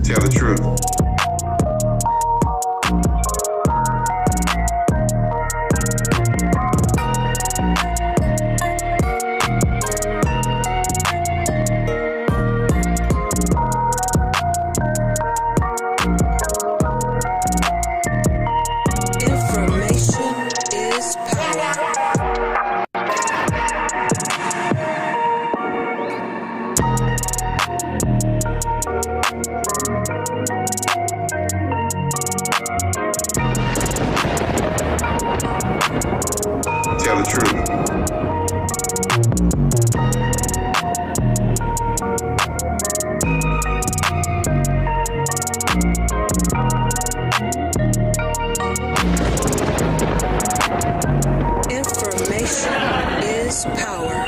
Tell the truth. Tell the truth. Information is power.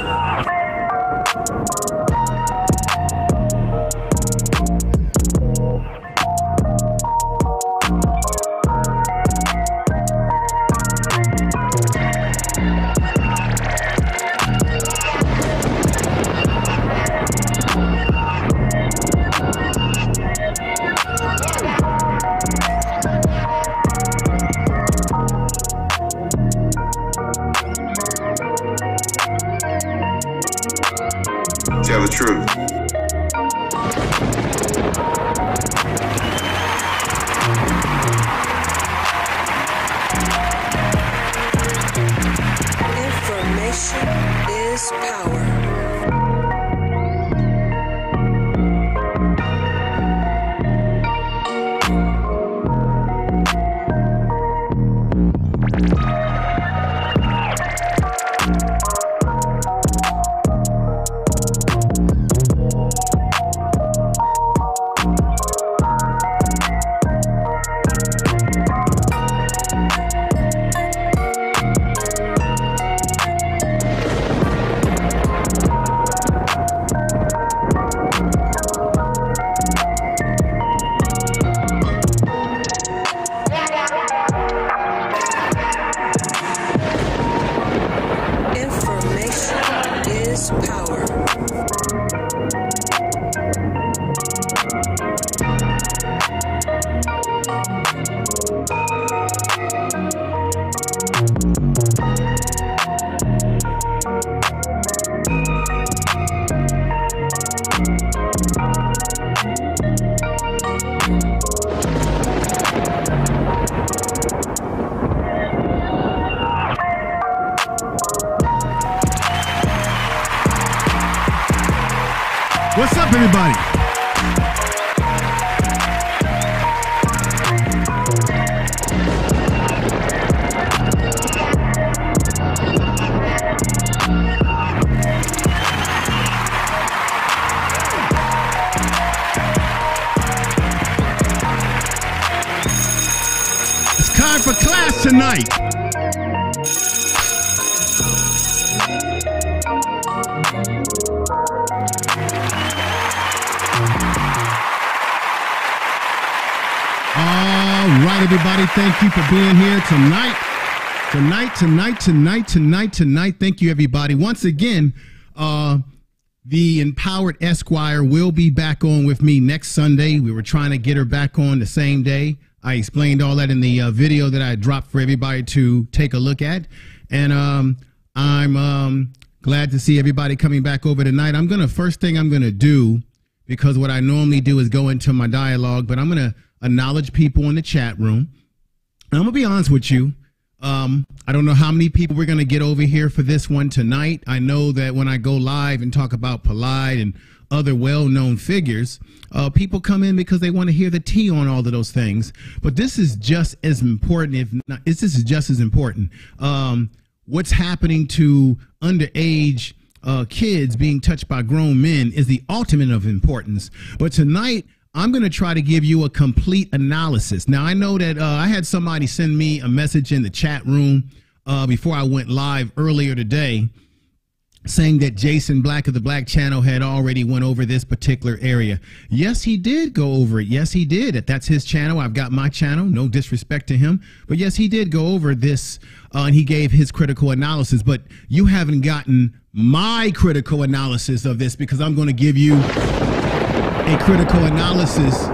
Tell the truth. Information is power. Power. What's up, everybody? It's time for class tonight. All right, everybody, thank you for being here tonight. Thank you, everybody. Once again, the Empowered Esquire will be back on with me next Sunday. We were trying to get her back on the same day. I explained all that in the video that I dropped for everybody to take a look at. And I'm glad to see everybody coming back over tonight. First thing I'm going to do, because what I normally do is go into my dialogue, but I'm going to acknowledge people in the chat room. And I'm gonna be honest with you. I don't know how many people we're gonna get over here for this one tonight. I know that when I go live and talk about Polite and other well-known figures, people come in because they want to hear the tea on all of those things. But this is just as important, if not, this is just as important. What's happening to underage kids being touched by grown men is the ultimate of importance. But tonight, I'm going to try to give you a complete analysis. Now, I know that I had somebody send me a message in the chat room before I went live earlier today saying that Jason Black of the Black Channel had already went over this particular area. Yes, he did go over it. Yes, he did. That's his channel. I've got my channel. No disrespect to him. But yes, he did go over this and he gave his critical analysis. But you haven't gotten my critical analysis of this, because I'm going to give you a critical analysis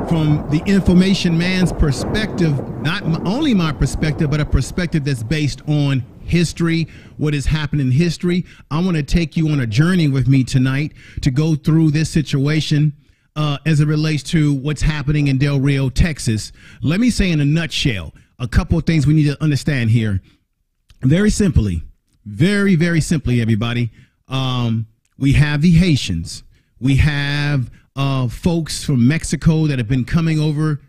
from the information man's perspective, not only my perspective, but a perspective that's based on history, what has happened in history. I want to take you on a journey with me tonight to go through this situation as it relates to what's happening in Del Rio, Texas. Let me say in a nutshell, a couple of things we need to understand here. Very simply, very simply, everybody. We have the Haitians. We have folks from Mexico that have been coming over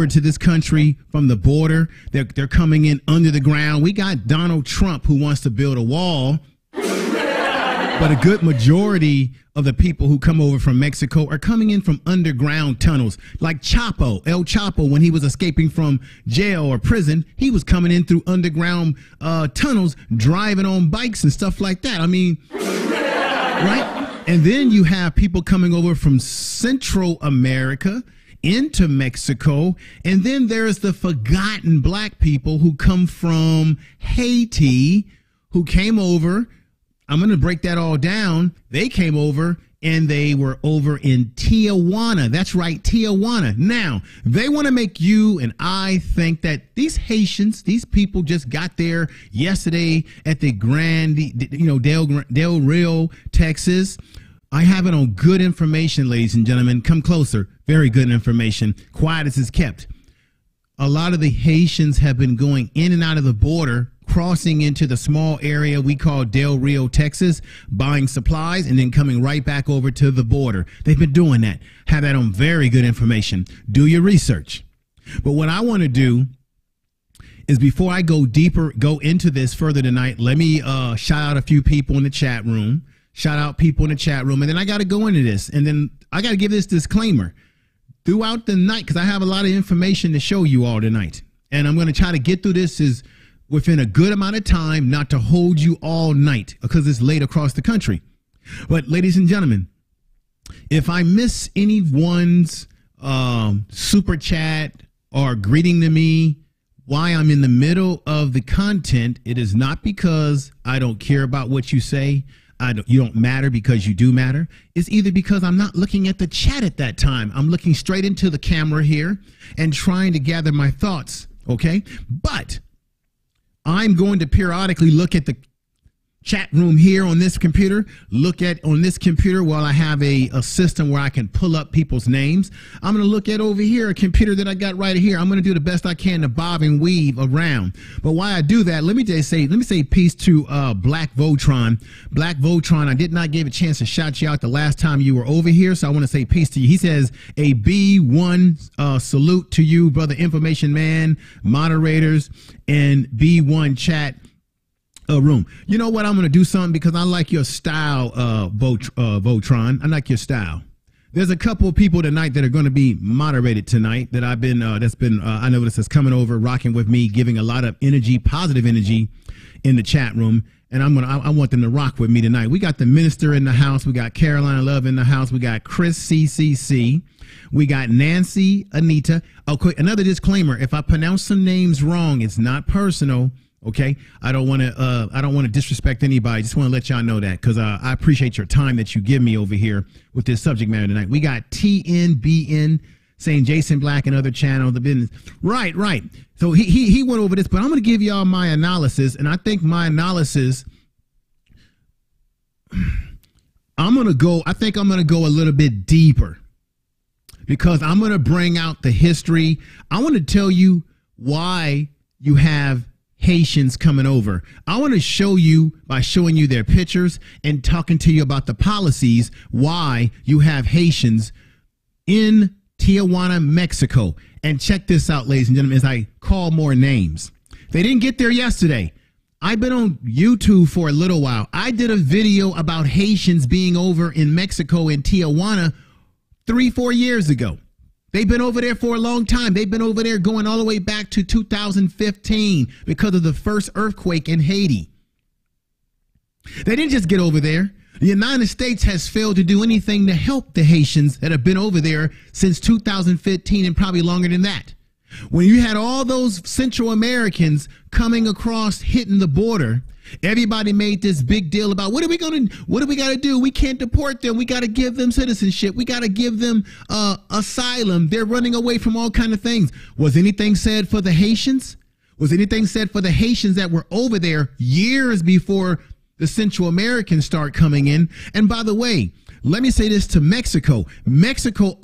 to this country from the border. They're coming in under the ground. We got Donald Trump who wants to build a wall. But a good majority of the people who come over from Mexico are coming in from underground tunnels. Like El Chapo, when he was escaping from jail or prison, he was coming in through underground tunnels, driving on bikes and stuff like that. I mean, right? And then you have people coming over from Central America into Mexico. And then there's the forgotten black people who come from Haiti, who came over. I'm going to break that all down. They came over and they were over in Tijuana. That's right, Tijuana. Now, they want to make you and I think that these Haitians, these people just got there yesterday at the Del Rio, Texas. I have it on good information, ladies and gentlemen. Come closer. Very good information. Quiet as is kept. A lot of the Haitians have been going in and out of the border, crossing into the small area we call Del Rio, Texas, buying supplies, and then coming right back over to the border. They've been doing that. Have that on very good information. Do your research. But what I want to do is, before I go into this further tonight, let me shout out a few people in the chat room. Shout out people in the chat room. And then I got to go into this. And then I got to give this disclaimer throughout the night, because I have a lot of information to show you all tonight. And I'm going to try to get through this within a good amount of time, not to hold you all night because it's late across the country. But ladies and gentlemen, if I miss anyone's super chat or greeting to me why I'm in the middle of the content, it is not because I don't care about what you say. You don't matter because you do matter. It's either because I'm not looking at the chat at that time. I'm looking straight into the camera here and trying to gather my thoughts. Okay. But I'm going to periodically look at the chat room here on this computer, on this computer while I have a system where I can pull up people's names. I'm going to look at over here a computer that I got right here. I'm going to do the best I can to bob and weave around. But while I do that, let me say peace to Black Votron. Black Votron, I did not give a chance to shout you out the last time you were over here, so I want to say peace to you. He says a B1 salute to you, brother information man, moderators, and B1 chat room. You know what? I'm going to do something because I like your style, Votron. I like your style. There's a couple of people tonight that are going to be moderated tonight that I've been, I noticed that's coming over, rocking with me, giving a lot of energy, positive energy in the chat room. And I want them to rock with me tonight. We got the minister in the house. We got Caroline Love in the house. We got Chris CCC. We got Nancy Anita. Okay. Another disclaimer. If I pronounce some names wrong, it's not personal. Okay, I don't want to disrespect anybody. Just want to let y'all know that because I appreciate your time that you give me over here with this subject matter tonight. We got TNBN saying Jason Black and other channel, the business. Right. So he went over this, but I'm going to give y'all my analysis, and I think my analysis. I'm going to go a little bit deeper because I'm going to bring out the history. I want to tell you why you have Haitians coming over. I want to show you by showing you their pictures and talking to you about the policies, why you have Haitians in Tijuana, Mexico. And check this out, ladies and gentlemen, as I call more names. They didn't get there yesterday. I've been on YouTube for a little while. I did a video about Haitians being over in Mexico in Tijuana 3-4 years ago. They've been over there for a long time. They've been over there going all the way back to 2015 because of the first earthquake in Haiti. They didn't just get over there. The United States has failed to do anything to help the Haitians that have been over there since 2015 and probably longer than that. When you had all those Central Americans coming across, hitting the border, everybody made this big deal about what do we got to do? We can't deport them. We got to give them citizenship. We got to give them asylum. They're running away from all kinds of things. Was anything said for the Haitians? Was anything said for the Haitians that were over there years before the Central Americans start coming in? And by the way, let me say this to Mexico. Mexico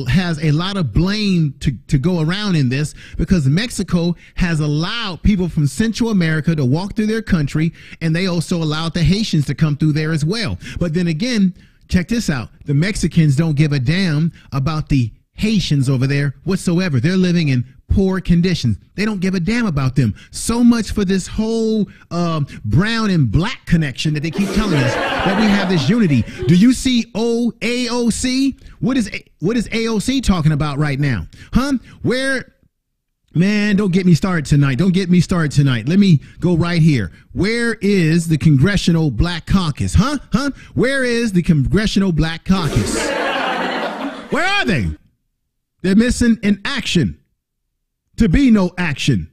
has a lot of blame to go around in this, because Mexico has allowed people from Central America to walk through their country, and they also allowed the Haitians to come through there as well. But then again, check this out. The Mexicans don't give a damn about the Haitians over there whatsoever. They're living in poor conditions. They don't give a damn about them. So much for this whole brown and black connection that they keep telling us that we have this unity. Do you see AOC? What is AOC talking about right now? Huh? Man, don't get me started tonight. Don't get me started tonight. Let me go right here. Where is the Congressional Black Caucus? Huh? Where is the Congressional Black Caucus? Where are they? They're missing in action. To be no action.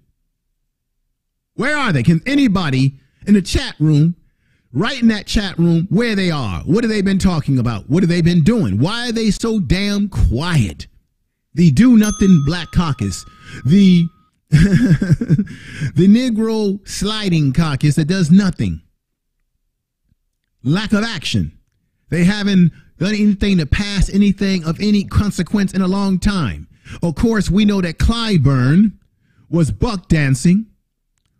Where are they? Can anybody in the chat room, write in that chat room where they are? What have they been talking about? What have they been doing? Why are they so damn quiet? The Do Nothing Black Caucus, the Negro Sliding Caucus that does nothing. Lack of action. They haven't done anything to pass anything of any consequence in a long time. Of course, we know that Clyburn was buck dancing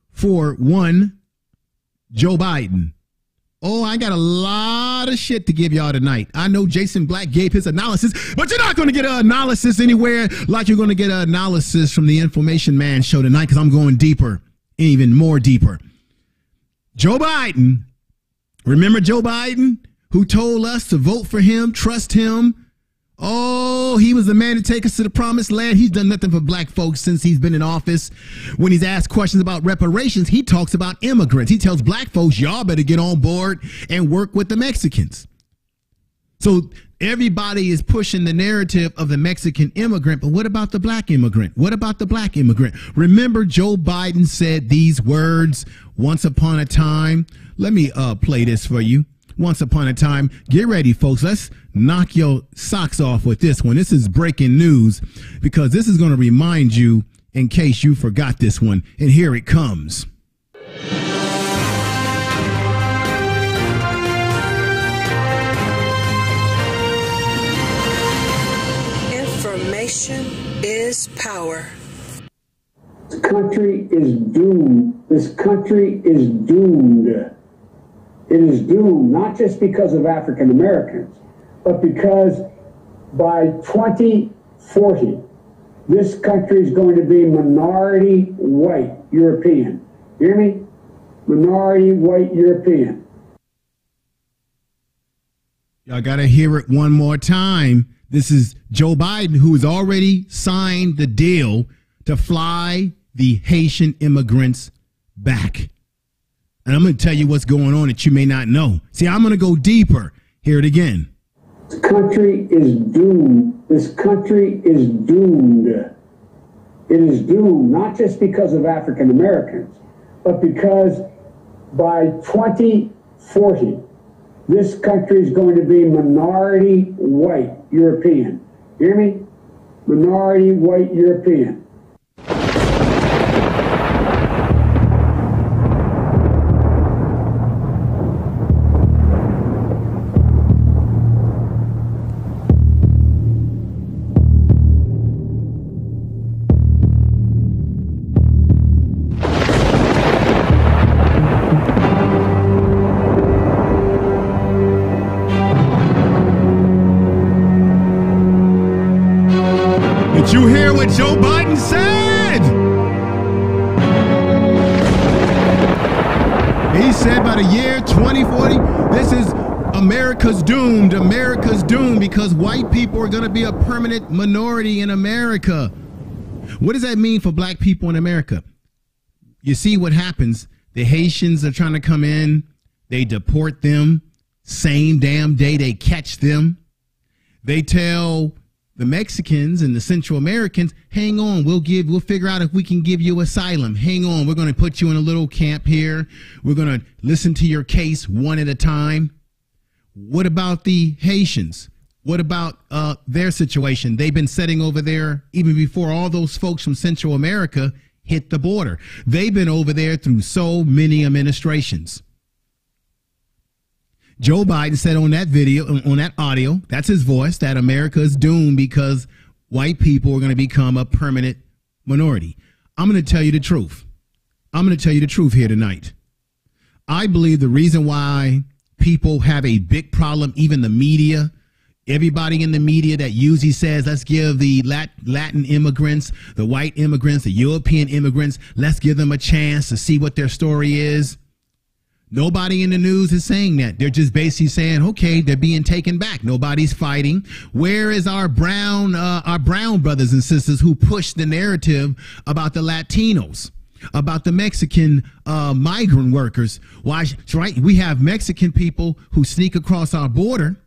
for one Joe Biden. Oh, I got a lot of shit to give y'all tonight. I know Jason Black gave his analysis, but you're not going to get an analysis anywhere like you're going to get an analysis from the Information Man show tonight, because I'm going deeper, even more deeper. Joe Biden, remember Joe Biden, who told us to vote for him, trust him? Oh, he was the man to take us to the promised land. He's done nothing for black folks since he's been in office. When he's asked questions about reparations, he talks about immigrants. He tells black folks, y'all better get on board and work with the Mexicans. So everybody is pushing the narrative of the Mexican immigrant. But what about the black immigrant? What about the black immigrant? Remember, Joe Biden said these words once upon a time. Let me play this for you. Once upon a time. Get ready, folks. Let's knock your socks off with this one. This is breaking news, because this is going to remind you in case you forgot this one. And here it comes. Information is power. This country is doomed. This country is doomed. It is doomed not just because of African Americans, but because by 2040, this country is going to be minority white European. You hear me? Minority white European. Y'all got to hear it one more time. This is Joe Biden, who has already signed the deal to fly the Haitian immigrants back. And I'm going to tell you what's going on that you may not know. See, I'm going to go deeper. Hear it again. This country is doomed. This country is doomed. It is doomed not just because of African Americans, but because by 2040, this country is going to be minority white European. You hear me? Minority white European. Did you hear what Joe Biden said? He said by the year 2040, this is America's doomed. America's doomed because white people are going to be a permanent minority in America. What does that mean for black people in America? You see what happens. The Haitians are trying to come in. They deport them. Same damn day they catch them. They tell the Mexicans and the Central Americans, hang on, we'll figure out if we can give you asylum. Hang on, we're going to put you in a little camp here. We're going to listen to your case one at a time. What about the Haitians? What about their situation? They've been sitting over there even before all those folks from Central America hit the border. They've been over there through so many administrations. Joe Biden said on that video, on that audio, that's his voice, that America is doomed because white people are going to become a permanent minority. I'm going to tell you the truth. I'm going to tell you the truth here tonight. I believe the reason why people have a big problem, even the media, everybody in the media that usually says, let's give the Latin immigrants, the white immigrants, the European immigrants, let's give them a chance to see what their story is. Nobody in the news is saying that. They're just basically saying, okay, they're being taken back. Nobody's fighting. Where is our brown brothers and sisters who push the narrative about the Latinos, about the Mexican migrant workers? Why? Right? We have Mexican people who sneak across our border,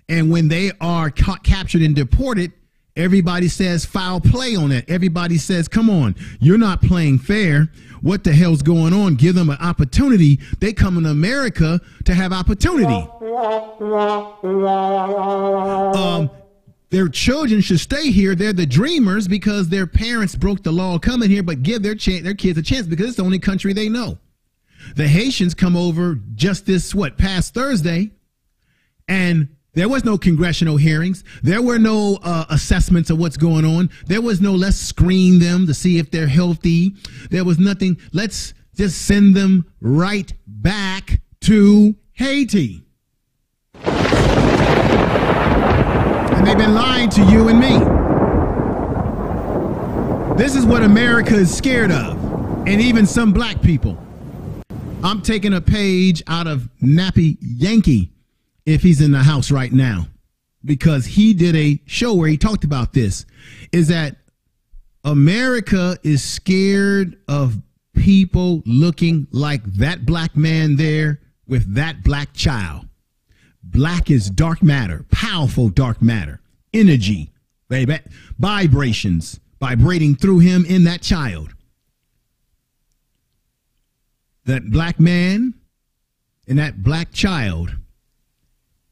and when they are captured and deported, everybody says foul play on that. Everybody says, come on, you're not playing fair. What the hell's going on? Give them an opportunity. They come in America to have opportunity. Their children should stay here. They're the dreamers because their parents broke the law coming here, but give their kids a chance because it's the only country they know. The Haitians come over just this, past Thursday, and there was no congressional hearings. There were no assessments of what's going on. There was no let's screen them to see if they're healthy. There was nothing. Let's just send them right back to Haiti. And they've been lying to you and me. This is what America is scared of, and even some black people. I'm taking a page out of Nappy Yankee, if he's in the house right now, because he did a show where he talked about this, is that America is scared of people looking like that black man there with that black child. Black is dark matter, powerful dark matter, energy, baby, vibrations vibrating through him in that child. That black man and that black child,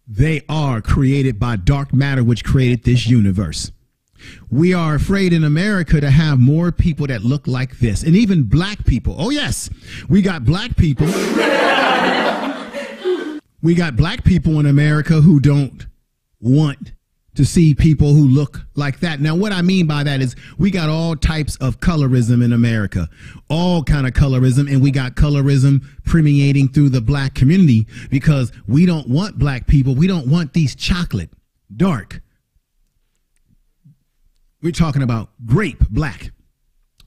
they are created by dark matter, which created this universe. We are afraid in America to have more people that look like this, and even black people. Oh, yes, we got black people. We got black people in America who don't want to see people who look like that. Now, what I mean by that is we got all types of colorism in America, all kind of colorism, and we got colorism permeating through the black community because we don't want black people. We don't want these chocolate, dark. We're talking about grape black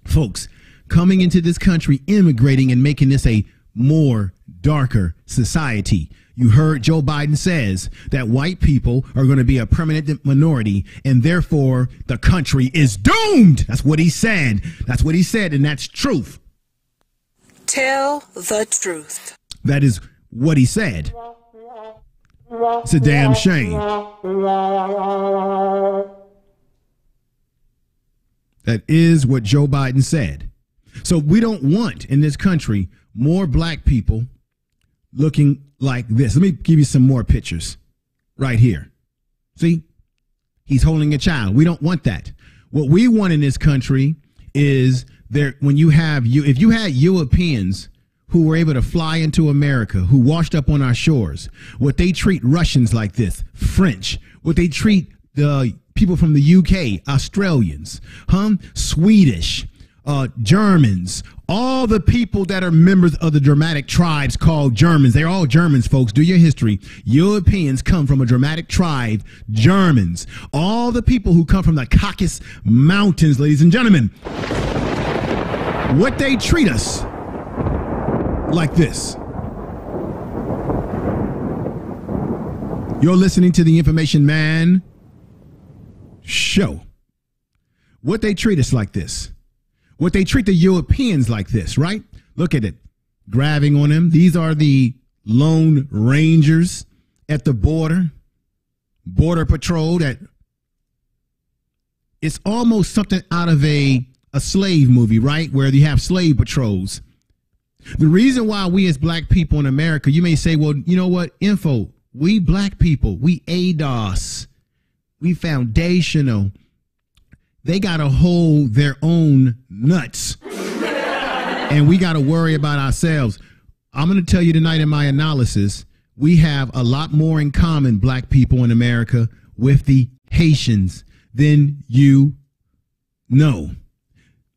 folks coming into this country, immigrating and making this a more darker society. You heard Joe Biden says that white people are going to be a permanent minority, and therefore the country is doomed. That's what he said. That's what he said, and that's truth. Tell the truth. That is what he said. It's a damn shame. That is what Joe Biden said. So we don't want in this country more black people looking like this. Let me give you some more pictures right here. See, he's holding a child. We don't want that. What we want in this country is there when you have if you had Europeans who were able to fly into America, who washed up on our shores, would they treat Russians like this? French? Would they treat the people from the UK, Australians, Swedish, Germans, all the people that are members of the Germanic tribes called Germans? They're all Germans, folks. Do your history. Europeans come from a Germanic tribe, Germans. All the people who come from the Caucasus Mountains, ladies and gentlemen, what they treat us like this. You're listening to the Information Man show. What they treat us like this. What they treat the Europeans like this, right? Look at it. Grabbing on them. These are the Lone Rangers at the border. Border Patrol that it's almost something out of a slave movie, right? Where you have slave patrols. The reason why we as black people in America, you may say, well, you know what, we black people, we ADOS, we foundational. They got to hold their own nuts and we got to worry about ourselves. I'm going to tell you tonight in my analysis, we have a lot more in common, black people in America, with the Haitians than you know.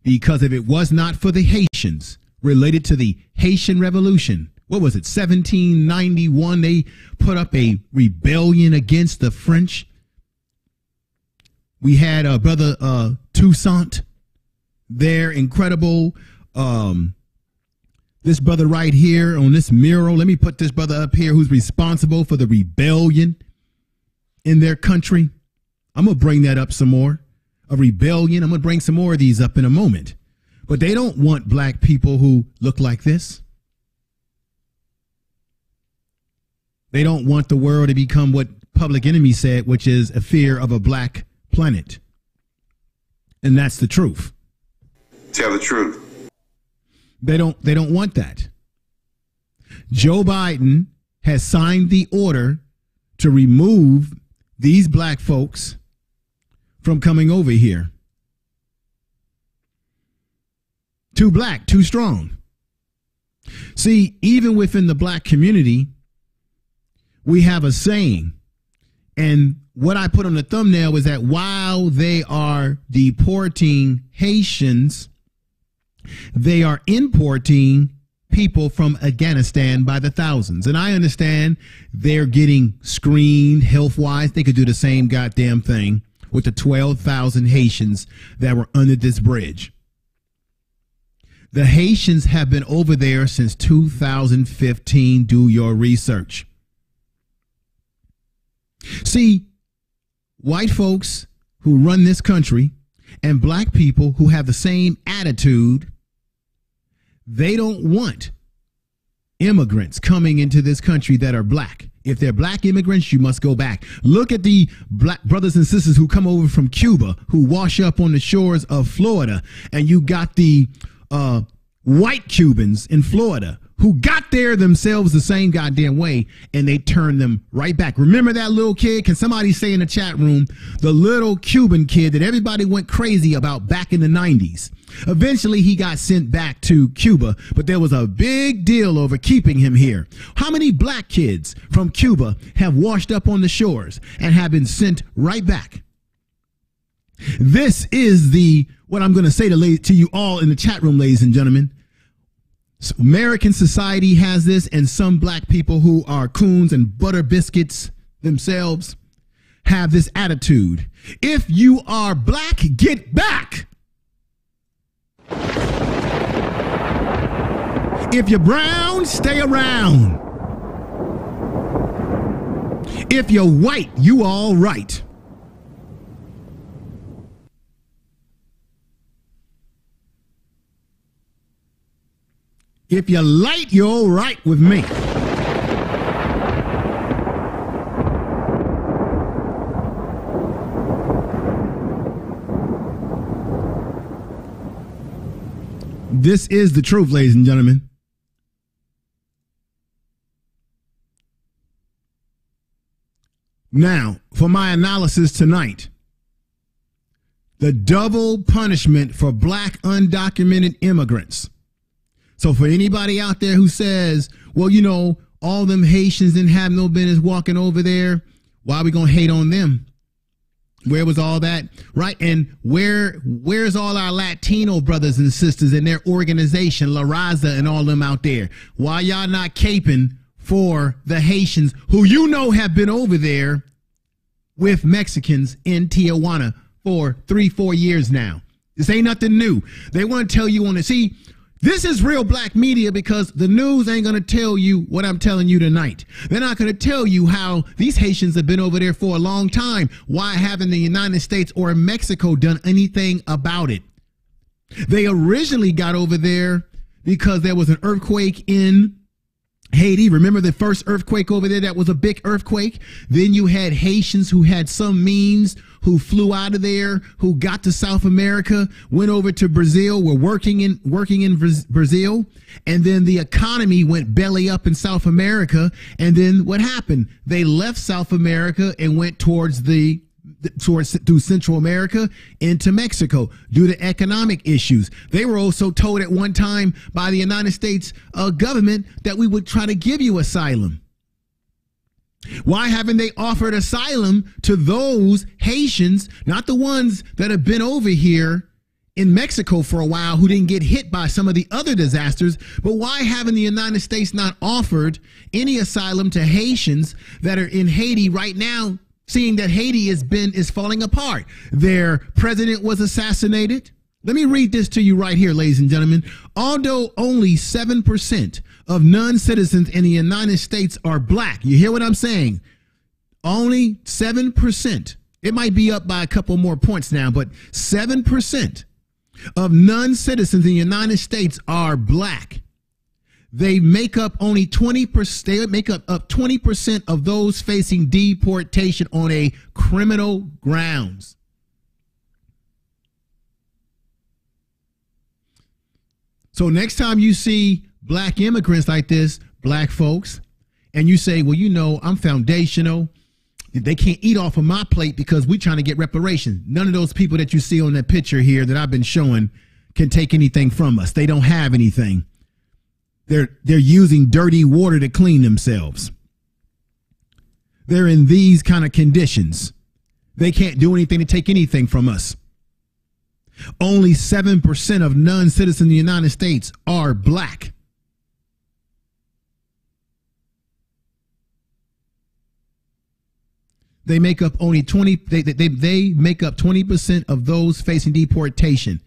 Because if it was not for the Haitians related to the Haitian Revolution, what was it, 1791, they put up a rebellion against the French. We had brother Toussaint there, incredible. This brother right here on this mural, let me put this brother up here who's responsible for the rebellion in their country. I'm going to bring that up some more. A rebellion. I'm going to bring some more of these up in a moment. But they don't want black people who look like this. They don't want the world to become what Public Enemy said, which is a fear of a black planet. And that's the truth. Tell the truth. They don't want that. Joe Biden has signed the order to remove these black folks from coming over here. Too black, too strong. See, even within the black community, we have a saying. And what I put on the thumbnail is that while they are deporting Haitians, they are importing people from Afghanistan by the thousands. And I understand they're getting screened health-wise. They could do the same goddamn thing with the 12,000 Haitians that were under this bridge. The Haitians have been over there since 2015. Do your research. See, white folks who run this country and black people who have the same attitude, they don't want immigrants coming into this country that are black. If they're black immigrants, you must go back. Look at the black brothers and sisters who come over from Cuba, who wash up on the shores of Florida. And you got the white Cubans in Florida who got there themselves the same goddamn way, and they turned them right back. Remember that little kid? Can somebody say in the chat room, the little Cuban kid that everybody went crazy about back in the 90s? Eventually, he got sent back to Cuba, but there was a big deal over keeping him here. How many black kids from Cuba have washed up on the shores and have been sent right back? This is what I'm going to say to you all in the chat room, ladies and gentlemen. So American society has this, and some black people who are coons and butter biscuits themselves have this attitude. If you are black, get back. If you're brown, stay around. If you're white, you all right. If you're light, you're all right with me. This is the truth, ladies and gentlemen. Now, for my analysis tonight, the double punishment for black undocumented immigrants. So for anybody out there who says, well, you know, all them Haitians didn't have no business walking over there, why are we going to hate on them? Where was all that? Right. And where's all our Latino brothers and sisters and their organization, La Raza and all them out there? Why y'all not caping for the Haitians who you know have been over there with Mexicans in Tijuana for 3-4 years now? This ain't nothing new. They want to tell you on the see. This is real black media because the news ain't going to tell you what I'm telling you tonight. They're not going to tell you how these Haitians have been over there for a long time. Why haven't the United States or Mexico done anything about it? They originally got over there because there was an earthquake in Haiti. Remember the first earthquake over there? That was a big earthquake. Then you had Haitians who had some means who flew out of there, who got to South America, went over to Brazil, were working in Brazil, and then the economy went belly up in South America. And then what happened? They left South America and went towards through Central America into Mexico due to economic issues. They were also told at one time by the United States government that we would try to give you asylum. Why haven't they offered asylum to those Haitians, not the ones that have been over here in Mexico for a while who didn't get hit by some of the other disasters, but why haven't the United States not offered any asylum to Haitians that are in Haiti right now, seeing that Haiti is falling apart? Their president was assassinated. Let me read this to you right here, ladies and gentlemen. Although only 7% of non-citizens in the United States are black. You hear what I'm saying? Only 7%. It might be up by a couple more points now, but 7% of non-citizens in the United States are black. They make up only 20%. They make up 20% of those facing deportation on a criminal grounds. So next time you see black immigrants like this, black folks, and you say, well, you know, I'm foundational. They can't eat off of my plate because we're trying to get reparations. None of those people that you see on that picture here that I've been showing can take anything from us. They don't have anything. They're using dirty water to clean themselves. They're in these kind of conditions. They can't do anything to take anything from us. Only 7% of non-citizens in the United States are black. They make up only 20%. They make up 20% of those facing deportation.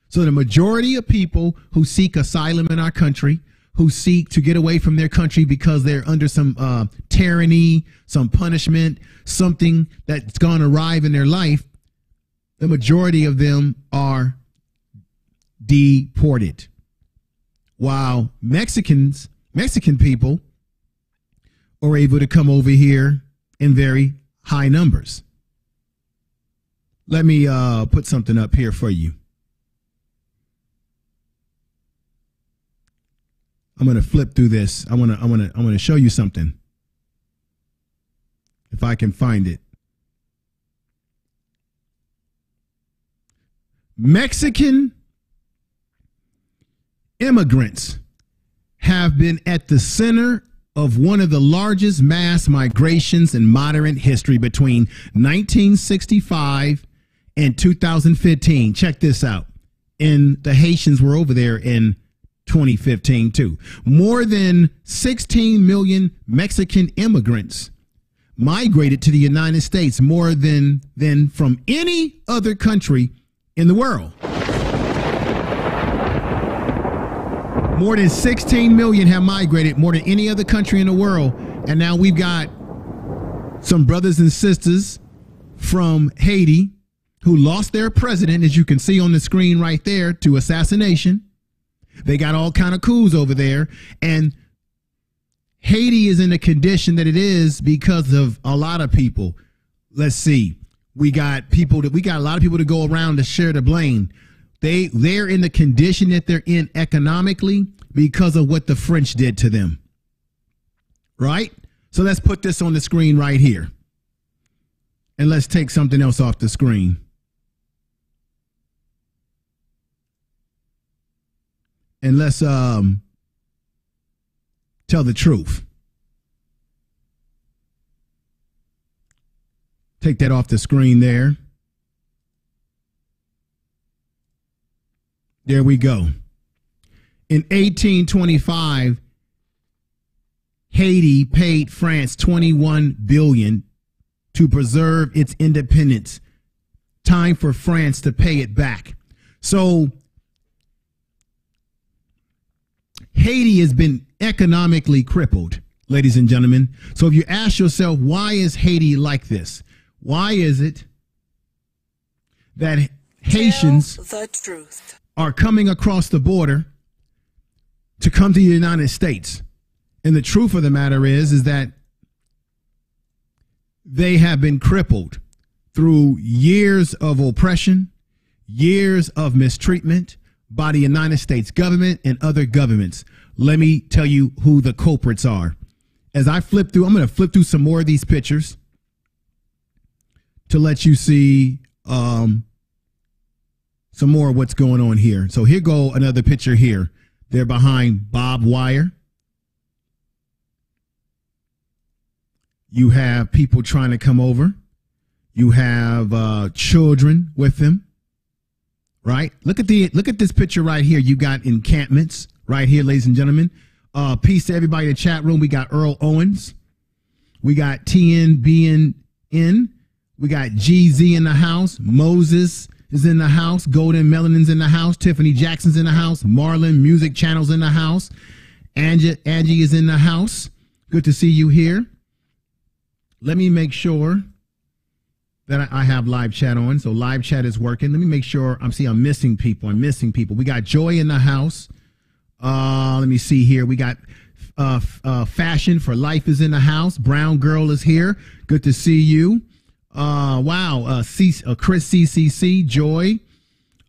So the majority of people who seek asylum in our country, who seek to get away from their country because they're under some tyranny, some punishment, something that's gone awry in their life, the majority of them are deported. While Mexican people are able to come over here in very high numbers. Let me put something up here for you. I'm going to flip through this. I want to show you something. If I can find it. Mexican immigrants have been at the center of one of the largest mass migrations in modern history between 1965 and 2015. Check this out. And the Haitians were over there in 2015 too. More than 16 million Mexican immigrants migrated to the United States, more than from any other country in the world. More than 16 million have migrated, more than any other country in the world. And now we've got some brothers and sisters from Haiti who lost their president, as you can see on the screen right there, to assassination. They got all kind of coups over there. And Haiti is in the condition that it is because of a lot of people. Let's see. We got a lot of people to go around to share the blame. They're in the condition that they're in economically because of what the French did to them. Right? So let's put this on the screen right here. And let's take something else off the screen. And let's tell the truth. Take that off the screen there. There we go. In 1825, Haiti paid France $21 billion to preserve its independence. Time for France to pay it back. So Haiti has been economically crippled, ladies and gentlemen. So if you ask yourself, why is Haiti like this? Why is it that Haitians are coming across the border to come to the United States? And the truth of the matter is that they have been crippled through years of oppression, years of mistreatment by the United States government and other governments. Let me tell you who the culprits are. As I flip through, I'm going to flip through some more of these pictures to let you see some more of what's going on here. So here go another picture here. They're behind barbed wire. You have people trying to come over. You have children with them. Right? Look at this picture right here. You got encampments right here, ladies and gentlemen. Peace to everybody in the chat room. We got Earl Owens. We got TNBN. We got GZ in the house. Moses is in the house. Golden Melanin's in the house. Tiffany Jackson's in the house. Marlon Music Channel's in the house. Angie is in the house. Good to see you here. Let me make sure that I have live chat on. So live chat is working. Let me make sure I'm missing people. We got Joy in the house. Let me see here. We got Fashion for Life is in the house. Brown Girl is here. Good to see you. Wow. Chris CCC, Joy.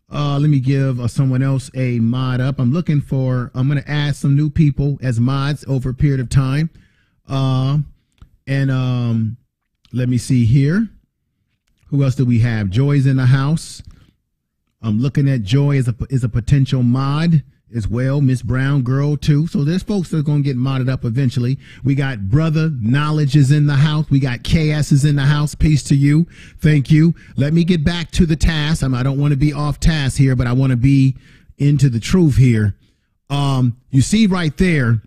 Let me give someone else a mod up. I'm going to add some new people as mods over a period of time. Let me see here. Who else do we have? Joy's in the house. I'm looking at Joy as a potential mod as well. Miss Brown Girl too. So there's folks that are going to get modded up eventually. We got Brother Knowledge is in the house. We got KS is in the house. Peace to you. Thank you. Let me get back to the task. I don't want to be off task here, but I want to be into the truth here. You see right there,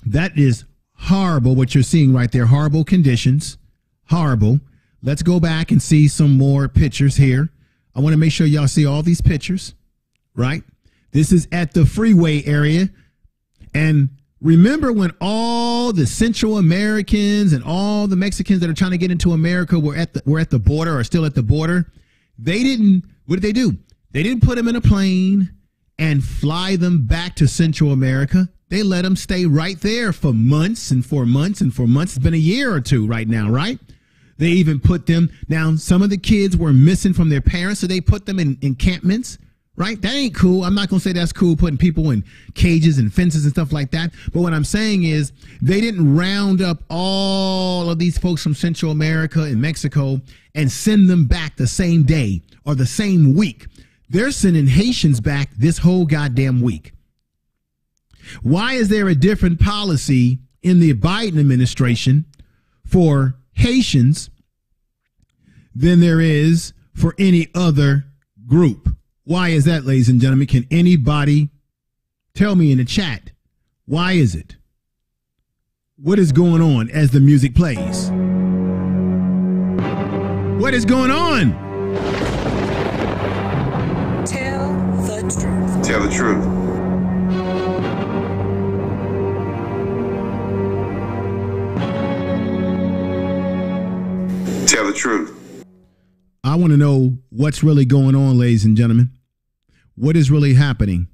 that is horrible what you're seeing right there. Horrible conditions. Horrible. Let's go back and see some more pictures here. I want to make sure y'all see all these pictures, right? This is at the freeway area. And remember when all the Central Americans and all the Mexicans that are trying to get into America were at the border or still at the border? What did they do? They didn't put them in a plane and fly them back to Central America. They let them stay right there for months and for months and for months. It's been a year or two right now, right? They even put them down. Some of the kids were missing from their parents, so they put them in encampments, right? That ain't cool. I'm not going to say that's cool, putting people in cages and fences and stuff like that. But what I'm saying is they didn't round up all of these folks from Central America and Mexico and send them back the same day or the same week. They're sending Haitians back this whole goddamn week. Why is there a different policy in the Biden administration for Haitians than there is for any other group? Why is that, ladies and gentlemen? Can anybody tell me in the chat? Why is it? What is going on as the music plays? What is going on? Tell the truth. Tell the truth. Tell the truth. I want to know what's really going on, ladies and gentlemen. What is really happening?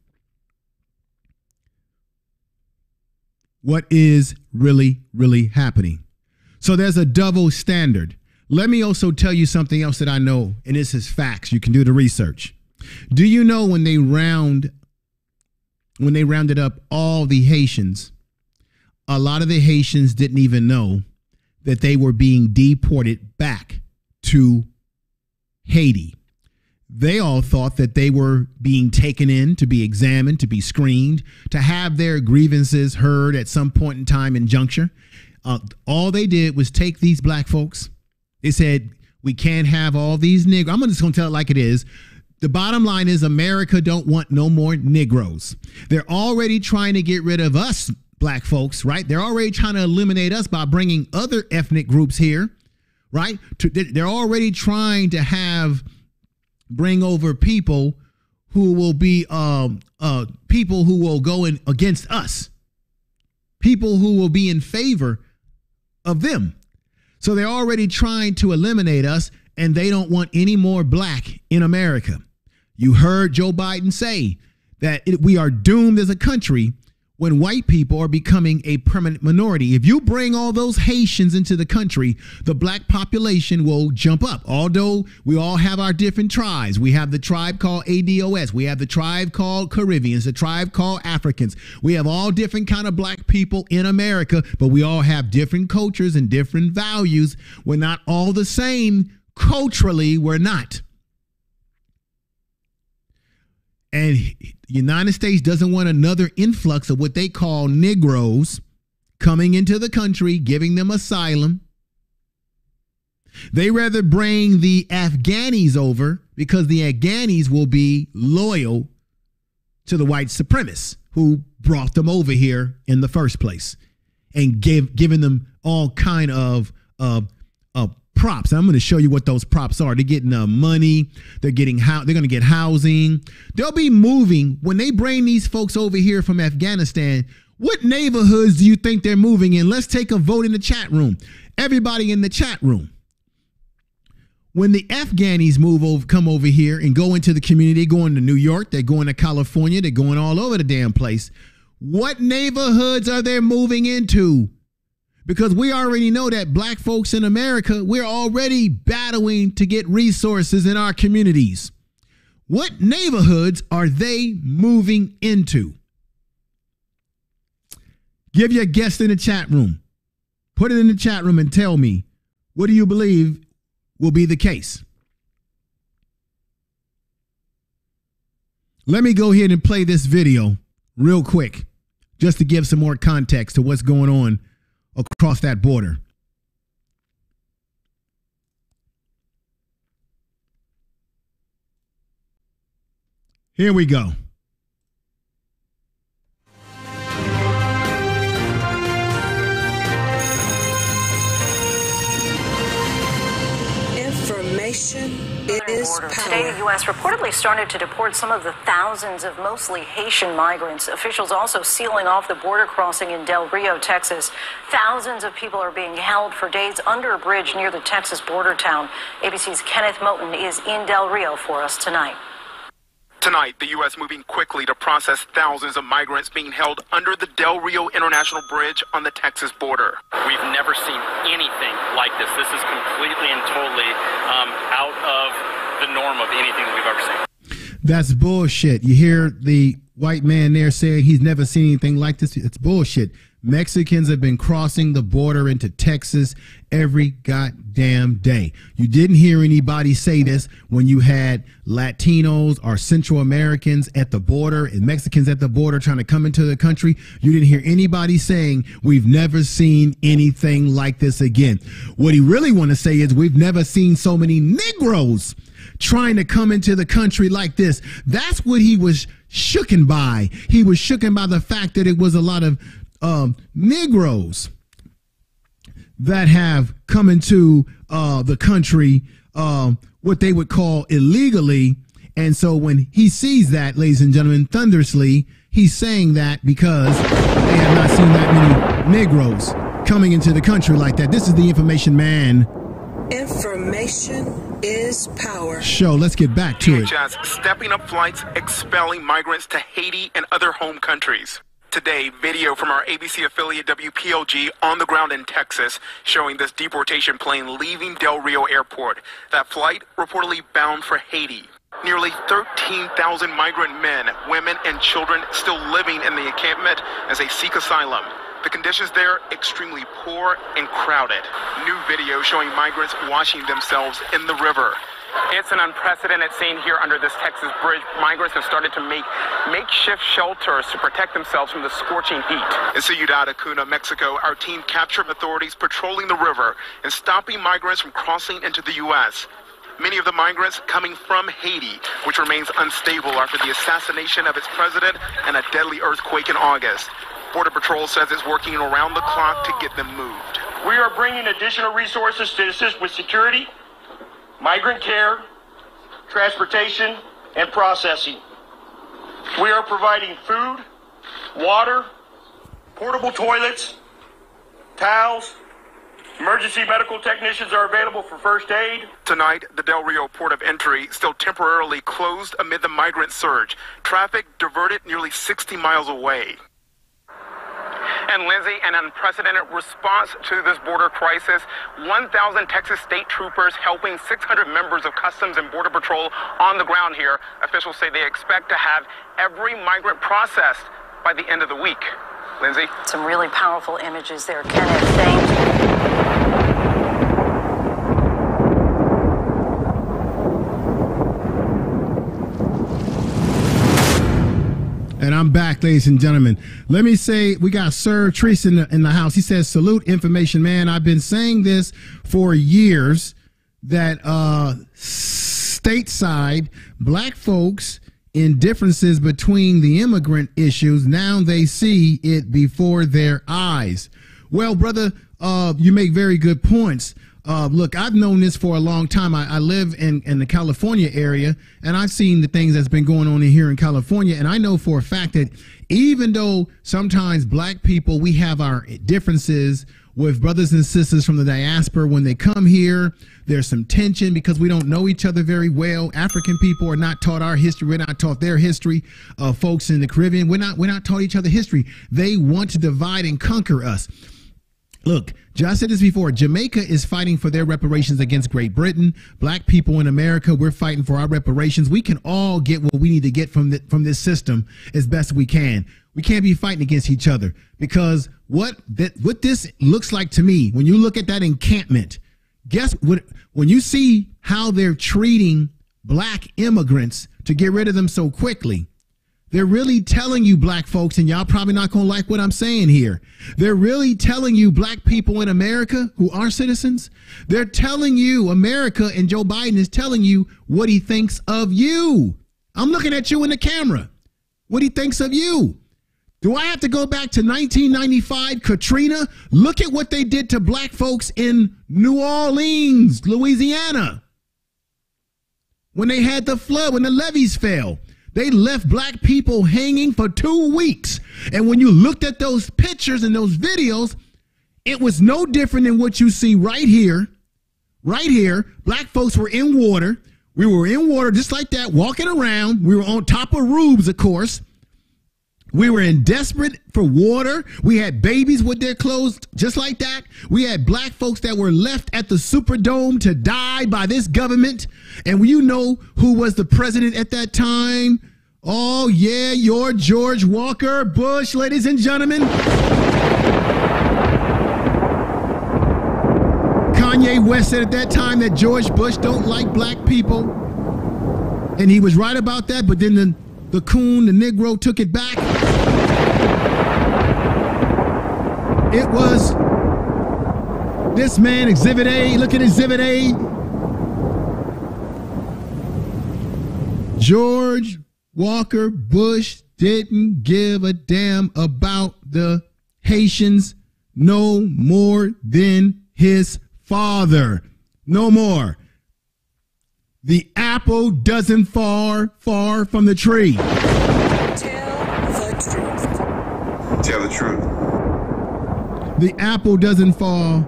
What is really happening? So there's a double standard. Let me also tell you something else that I know, and this is facts. You can do the research. Do you know when they rounded up all the Haitians, a lot of the Haitians didn't even know that they were being deported back to Haiti. They all thought that they were being taken in to be examined, to be screened, to have their grievances heard at some point in time in juncture. All they did was take these black folks. They said, we can't have all these Negroes. I'm just going to tell it like it is. The bottom line is America don't want no more Negroes. They're already trying to get rid of us black folks, right? They're already trying to eliminate us by bringing other ethnic groups here, right? They're already trying to bring over people who will be people who will go in against us, people who will be in favor of them. So they're already trying to eliminate us, and they don't want any more black in America. You heard Joe Biden say that we are doomed as a country when white people are becoming a permanent minority. If you bring all those Haitians into the country, the black population will jump up. Although we all have our different tribes. We have the tribe called ADOS. We have the tribe called Caribbeans, the tribe called Africans. We have all different kind of black people in America, but we all have different cultures and different values. We're not all the same. Culturally, we're not. And the United States doesn't want another influx of what they call Negroes coming into the country, giving them asylum. They rather bring the Afghanis over because the Afghanis will be loyal to the white supremacists who brought them over here in the first place and giving them all kind of props. I'm going to show you what those props are. They're getting money. They're going to get housing. They'll be moving when they bring these folks over here from Afghanistan. What neighborhoods do you think they're moving in? Let's take a vote in the chat room. Everybody in the chat room. When the Afghanis come over here and go into the community, they're going to New York, they're going to California, they're going all over the damn place. What neighborhoods are they moving into? Because we already know that black folks in America, we're already battling to get resources in our communities. What neighborhoods are they moving into? Give your guess in the chat room. Put it in the chat room and tell me, what do you believe will be the case? Let me go ahead and play this video real quick, just to give some more context to what's going on across that border. Here we go. Information is power. Today, the U.S. reportedly started to deport some of the thousands of mostly Haitian migrants. Officials also sealing off the border crossing in Del Rio, Texas. Thousands of people are being held for days under a bridge near the Texas border town. ABC's Kenneth Moten is in Del Rio for us tonight. Tonight, the U.S. moving quickly to process thousands of migrants being held under the Del Rio International Bridge on the Texas border. We've never seen anything like this. This is completely and totally out of the norm of anything that we've ever seen. That's bullshit. You hear the white man there saying he's never seen anything like this. It's bullshit. Mexicans have been crossing the border into Texas every goddamn day. You didn't hear anybody say this when you had Latinos or Central Americans at the border and Mexicans at the border trying to come into the country. You didn't hear anybody saying we've never seen anything like this again. What he really want to say is we've never seen so many Negroes trying to come into the country like this. That's what he was shooken by. He was shooken by the fact that it was a lot of Negroes that have come into the country, what they would call illegally. And so when he sees that, ladies and gentlemen, thunderously, he's saying that because they have not seen that many Negroes coming into the country like that. This is the Information Man. Information is power. Show. Let's get back to it. DHS stepping up flights, expelling migrants to Haiti and other home countries. Today, video from our ABC affiliate WPLG on the ground in Texas showing this deportation plane leaving Del Rio Airport. That flight reportedly bound for Haiti. Nearly 13,000 migrant men, women, and children still living in the encampment as they seek asylum. The conditions there extremely poor and crowded. New video showing migrants washing themselves in the river. It's an unprecedented scene here under this Texas bridge. Migrants have started to make makeshift shelters to protect themselves from the scorching heat. In Ciudad Acuña, Mexico, our team captured authorities patrolling the river and stopping migrants from crossing into the U.S. Many of the migrants coming from Haiti, which remains unstable after the assassination of its president and a deadly earthquake in August. Border Patrol says it's working around the clock to get them moved. We are bringing additional resources to assist with security, migrant care, transportation, and processing. We are providing food, water, portable toilets, towels. Emergency medical technicians are available for first aid. Tonight, the Del Rio port of entry still temporarily closed amid the migrant surge. Traffic diverted nearly 60 miles away. And Lindsay, an unprecedented response to this border crisis. 1,000 Texas state troopers helping 600 members of Customs and Border Patrol on the ground here. Officials say they expect to have every migrant processed by the end of the week. Lindsay? Some really powerful images there, Kenneth. Thank you. And I'm back, ladies and gentlemen. Let me say, we got Sir Treese in the house. He says, salute information, man. I've been saying this for years, that stateside black folks in differences between the immigrant issues, now they see it before their eyes. Well, brother, you make very good points. Look, I've known this for a long time. I live in the California area, and I've seen the things that's been going on in here in California. And I know for a fact that even though sometimes black people, we have our differences with brothers and sisters from the diaspora, when they come here, there's some tension because we don't know each other very well. African people are not taught our history. We're not taught their history. Folks in the Caribbean, we're not taught each other history. They want to divide and conquer us. Look, I said this before, Jamaica is fighting for their reparations against Great Britain. Black people in America, we're fighting for our reparations. We can all get what we need to get from this system as best we can. We can't be fighting against each other, because what this looks like to me, when you look at that encampment, guess what? When you see how they're treating black immigrants to get rid of them so quickly, they're really telling you, black folks, and y'all probably not going to like what I'm saying here. They're really telling you, black people in America who are citizens, they're telling you, America, and Joe Biden is telling you what he thinks of you. I'm looking at you in the camera. What he thinks of you. Do I have to go back to 1995, Katrina? Look at what they did to black folks in New Orleans, Louisiana. When they had the flood, when the levees fell. They left black people hanging for 2 weeks. And when you looked at those pictures and those videos, it was no different than what you see right here. Right here, black folks were in water. We were in water just like that, walking around. We were on top of roofs, of course. We were in desperate for water. We had babies with their clothes just like that. We had black folks that were left at the Superdome to die by this government. And you know who was the president at that time? Oh, yeah, your George Walker Bush, ladies and gentlemen. Kanye West said at that time that George Bush don't like black people. And he was right about that, but then the coon, the Negro, took it back. It was this man, Exhibit A. Look at Exhibit A. George Walker Bush didn't give a damn about the Haitians no more than his father. No more. The apple doesn't fall far from the tree. Tell the truth. Tell the truth. The apple doesn't fall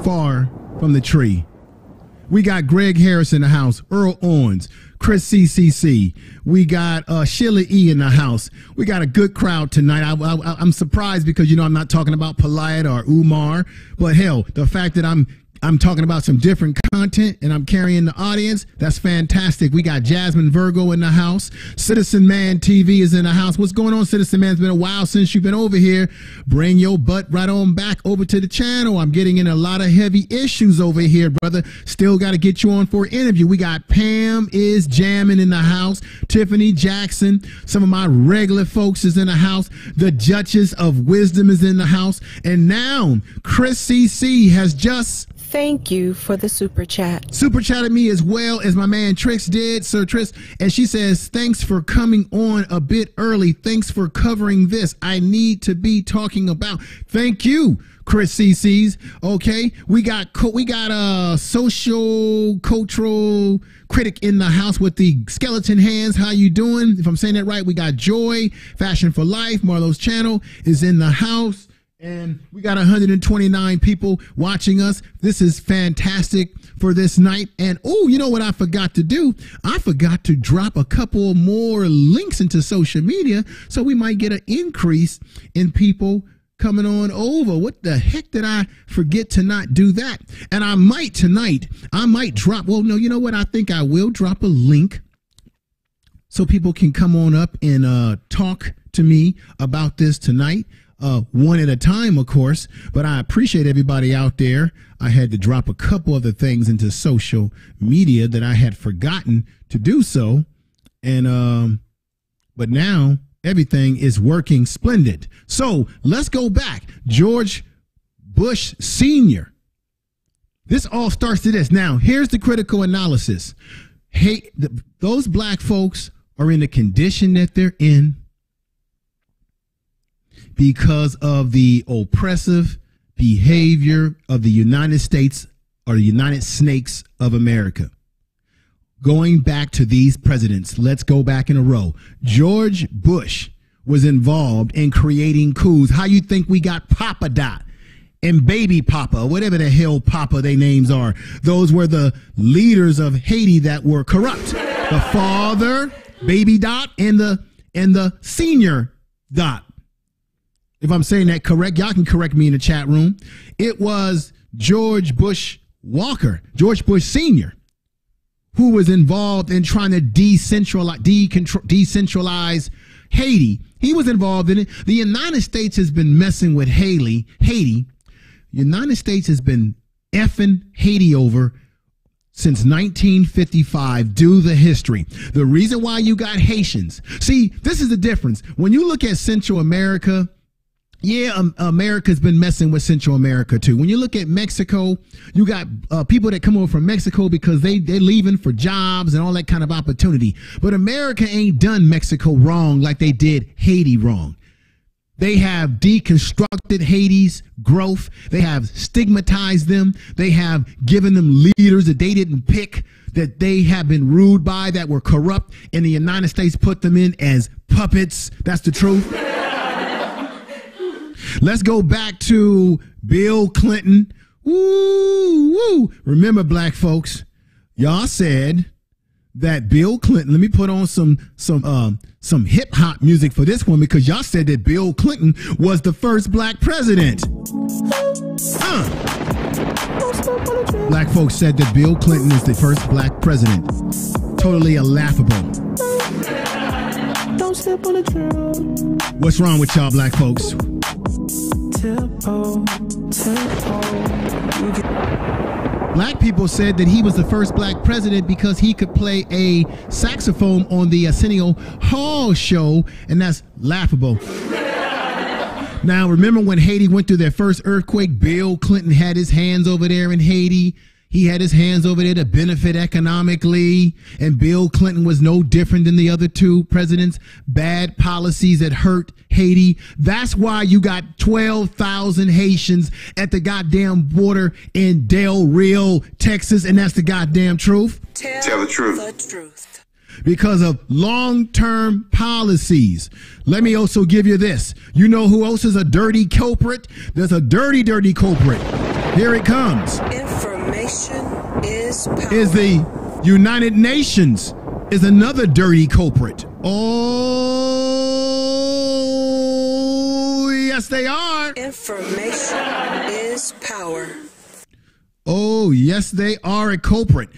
far from the tree. We got Greg Harris in the house, Earl Owens, Chris CCC. We got Sheila E in the house. We got a good crowd tonight. I'm surprised because, you know, I'm not talking about Polite or Umar, but hell, the fact that I'm talking about some different content and I'm carrying the audience, that's fantastic. We got Jasmine Virgo in the house. Citizen Man TV is in the house. What's going on, Citizen Man? It's been a while since you've been over here. Bring your butt right on back over to the channel. I'm getting in a lot of heavy issues over here, brother. Still got to get you on for an interview. We got Pam is jamming in the house. Tiffany Jackson. Some of my regular folks is in the house. The Duchess of Wisdom is in the house. And now Chris CC has just... Thank you for the super chat. Super chatted me as well as my man Trix did, Sir Trix. And she says, thanks for coming on a bit early. Thanks for covering this. I need to be talking about. Thank you, Chris CC's. Okay. We got a social cultural critic in the house with the skeleton hands. How you doing? If I'm saying that right, we got Joy, Fashion for Life. Marlo's channel is in the house. And we got 129 people watching us. This is fantastic for this night. And oh, you know what I forgot to do? I forgot to drop a couple more links into social media, so we might get an increase in people coming on over. What the heck did I forget to not do that? And I might tonight, I might drop, well, no, you know what? I think I will drop a link so people can come on up and talk to me about this tonight. One at a time, of course, but I appreciate everybody out there. I had to drop a couple of the things into social media that I had forgotten to do so. And, but now everything is working splendid. So let's go back. George Bush Sr. This all starts to this. Now, here's the critical analysis. Hey, those black folks are in the condition that they're in because of the oppressive behavior of the United States, or the United Snakes of America. Going back to these presidents, let's go back in a row. George Bush was involved in creating coups. How you think we got Papa Dot and Baby Papa, whatever the hell Papa their names are? Those were the leaders of Haiti that were corrupt. The father, Baby Dot, and the senior Dot. If I'm saying that correct, y'all can correct me in the chat room. It was George Bush Walker, George Bush Sr., who was involved in trying to decentralize Haiti. He was involved in it. The United States has been messing with Haiti. United States has been effing Haiti over since 1955. Do the history. The reason why you got Haitians. See, this is the difference. When you look at Central America, yeah, America's been messing with Central America too. When you look at Mexico, you got people that come over from Mexico because they're leaving for jobs and all that kind of opportunity. But America ain't done Mexico wrong like they did Haiti wrong. They have deconstructed Haiti's growth. They have stigmatized them. They have given them leaders that they didn't pick, that they have been ruled by, that were corrupt, and the United States put them in as puppets. That's the truth. Let's go back to Bill Clinton. Woo, woo. Remember, black folks, y'all said that Bill Clinton, let me put on some hip hop music for this one, because y'all said that Bill Clinton was the first black president. Black folks said that Bill Clinton is the first black president. Totally laughable. Don't step on the trail. What's wrong with y'all black folks? Black people said that he was the first black president because he could play a saxophone on the Arsenio Hall show, and that's laughable. Now, remember when Haiti went through their first earthquake, Bill Clinton had his hands over there in Haiti. He had his hands over there to benefit economically, and Bill Clinton was no different than the other two presidents. Bad policies that hurt Haiti. That's why you got 12,000 Haitians at the goddamn border in Del Rio, Texas, and that's the goddamn truth. Tell the truth. The truth. Because of long-term policies. Let me also give you this. You know who else is a dirty culprit? There's a dirty, dirty culprit. Here it comes. Information is power. Is the United Nations is another dirty culprit. Oh, yes, they are. Information is power. Oh, yes, they are a culprit.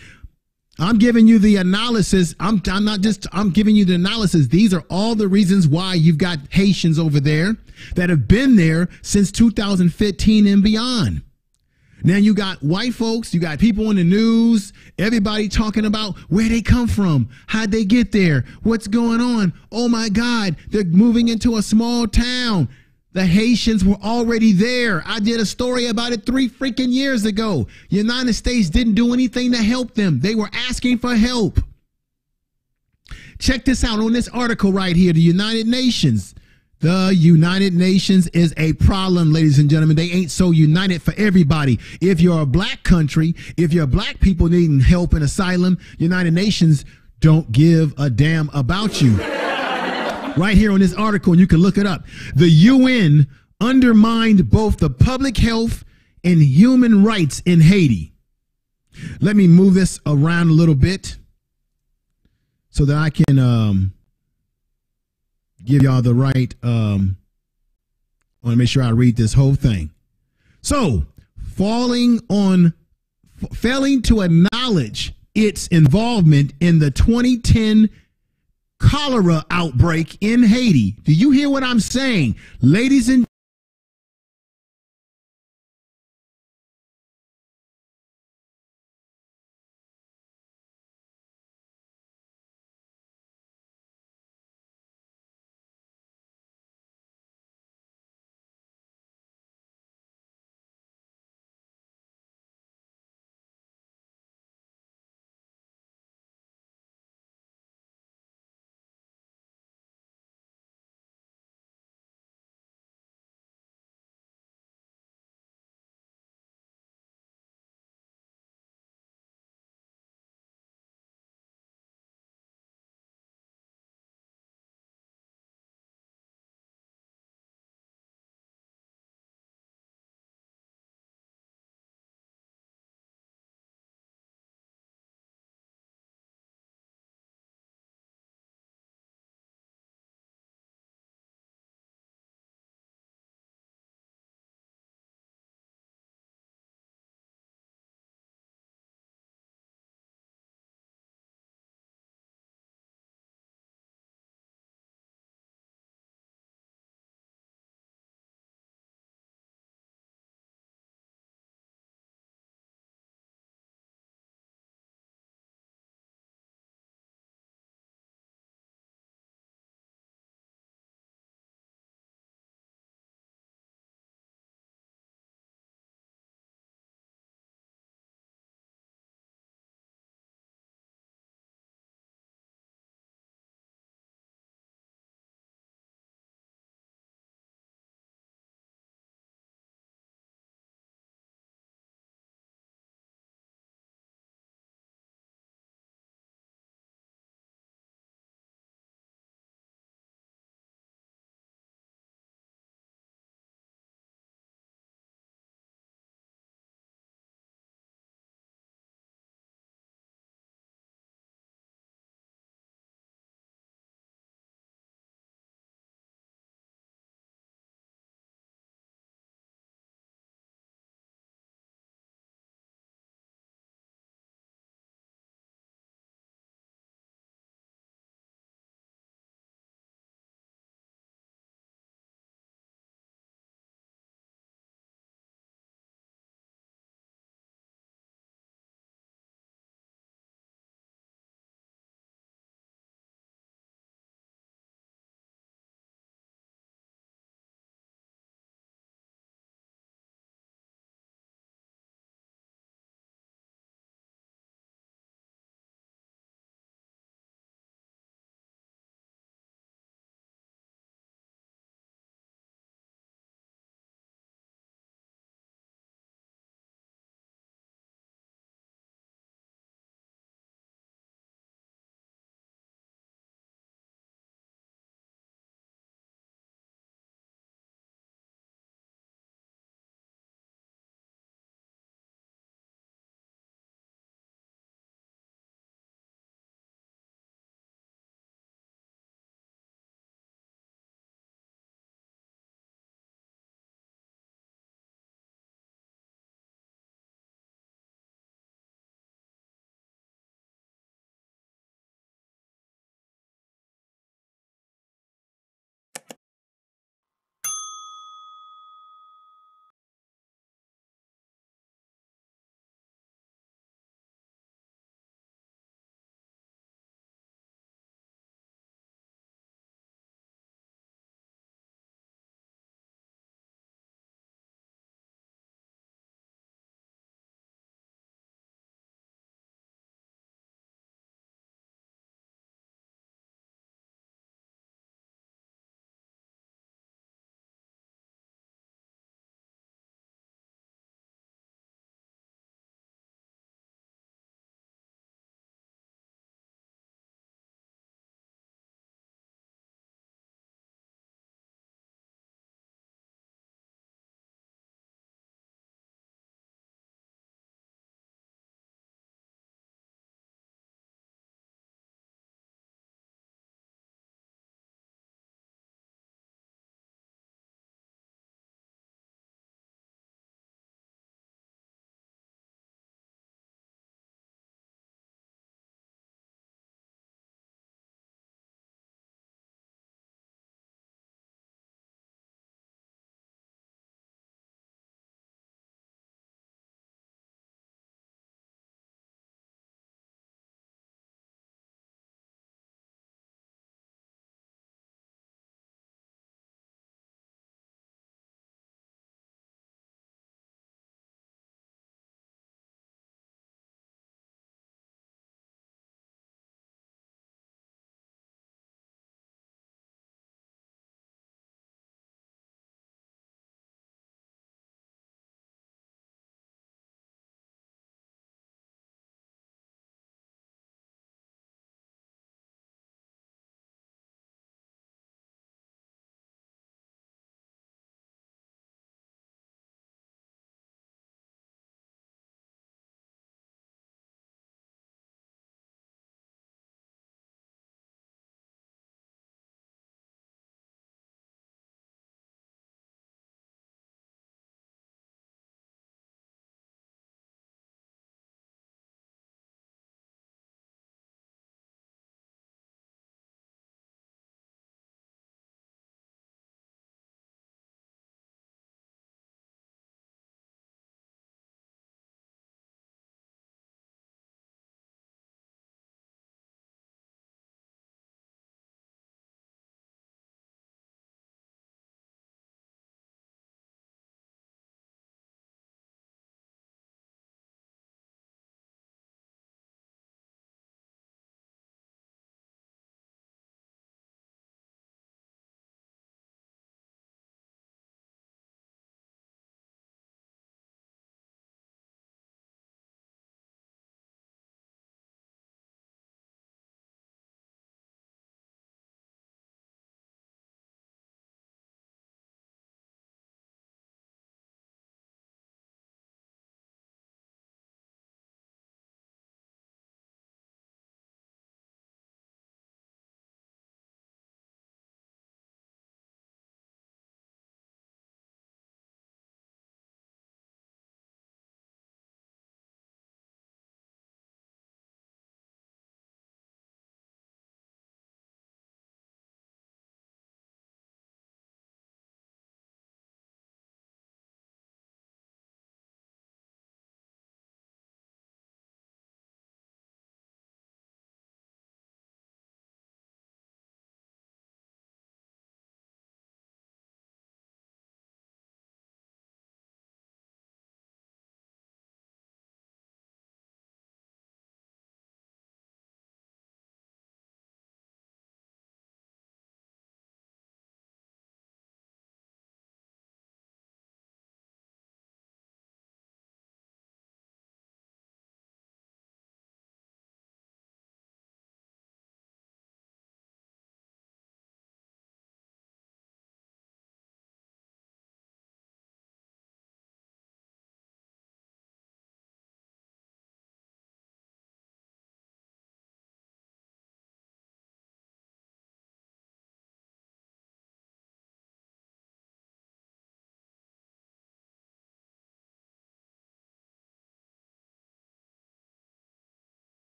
I'm giving you the analysis. I'm giving you the analysis. These are all the reasons why you've got Haitians over there that have been there since 2015 and beyond. Now you got white folks, you got people in the news, everybody talking about where they come from, how'd they get there, what's going on. Oh my God, they're moving into a small town. The Haitians were already there. I did a story about it 3 freaking years ago. United States didn't do anything to help them. They were asking for help. Check this out on this article right here, the United Nations. The United Nations is a problem, ladies and gentlemen. They ain't so united for everybody. If you're a black country, if you're black people needing help and asylum, United Nations don't give a damn about you. Right here on this article, and you can look it up. The UN undermined both the public health and human rights in Haiti. Let me move this around a little bit so that I can give y'all the right I want to make sure I read this whole thing. So, failing to acknowledge its involvement in the 2010 cholera outbreak in Haiti. Do you hear what I'm saying? Ladies and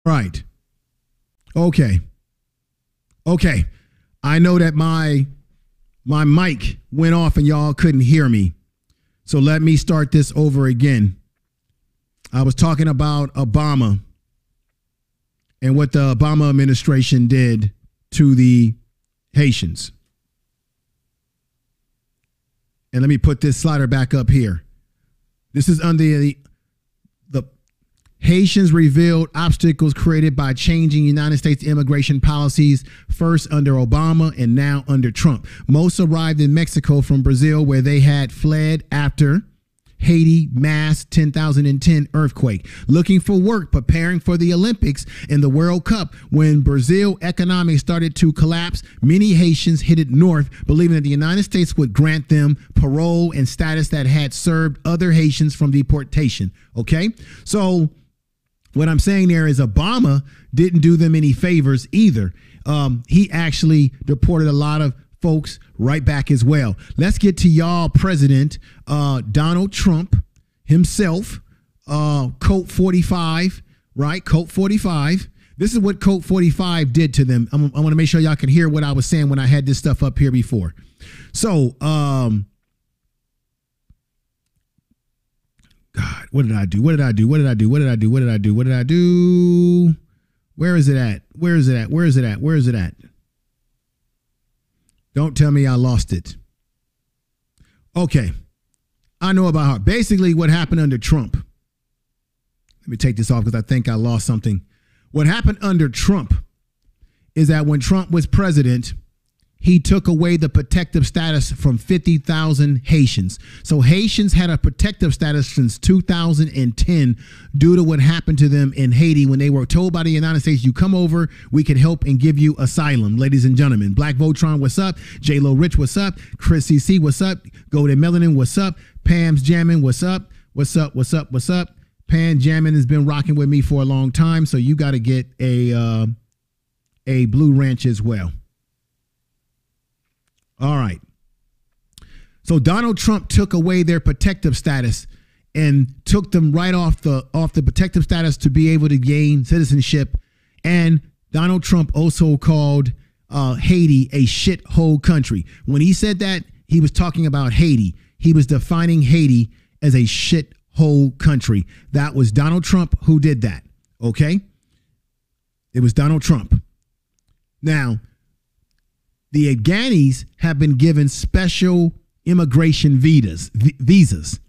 Right. Okay. Okay. I know that my mic went off and y'all couldn't hear me. So let me start this over again. I was talking about Obama and what the Obama administration did to the Haitians. And let me put this slider back up here. This is under the Haitians revealed obstacles created by changing United States immigration policies, first under Obama and now under Trump. Most arrived in Mexico from Brazil, where they had fled after Haiti mass 2010 earthquake, looking for work, preparing for the Olympics and the World Cup. When Brazil economy started to collapse, many Haitians headed north, believing that the United States would grant them parole and status that had served other Haitians from deportation. Okay, so what I'm saying there is Obama didn't do them any favors either. He actually deported a lot of folks right back as well. Let's get to y'all president, Donald Trump himself, Code 45, right? Code 45. This is what Code 45 did to them. I want to make sure y'all can hear what I was saying when I had this stuff up here before. So, God, what did I do? What did I do? What did I do? What did I do? What did I do? What did I do? Where is it at? Where is it at? Where is it at? Where is it at? Don't tell me I lost it. Okay. I know about how. Basically, what happened under Trump. Let me take this off because I think I lost something. What happened under Trump is that when Trump was president, he took away the protective status from 50,000 Haitians. So Haitians had a protective status since 2010 due to what happened to them in Haiti when they were told by the United States, you come over, we can help and give you asylum. Ladies and gentlemen, Black Voltron, what's up? J-Lo Rich, what's up? Chris CC, what's up? Golden Melanin, what's up? Pam's Jamming, what's up? What's up? What's up? What's up? Pam Jamming has been rocking with me for a long time, so you got to get a Blue Ranch as well. All right. So Donald Trump took away their protective status and took them right off the protective status to be able to gain citizenship. And Donald Trump also called Haiti a shithole country. When he said that, he was talking about Haiti. He was defining Haiti as a shithole country. That was Donald Trump who did that. Okay. It was Donald Trump. Now, the Afghanis have been given special immigration visas.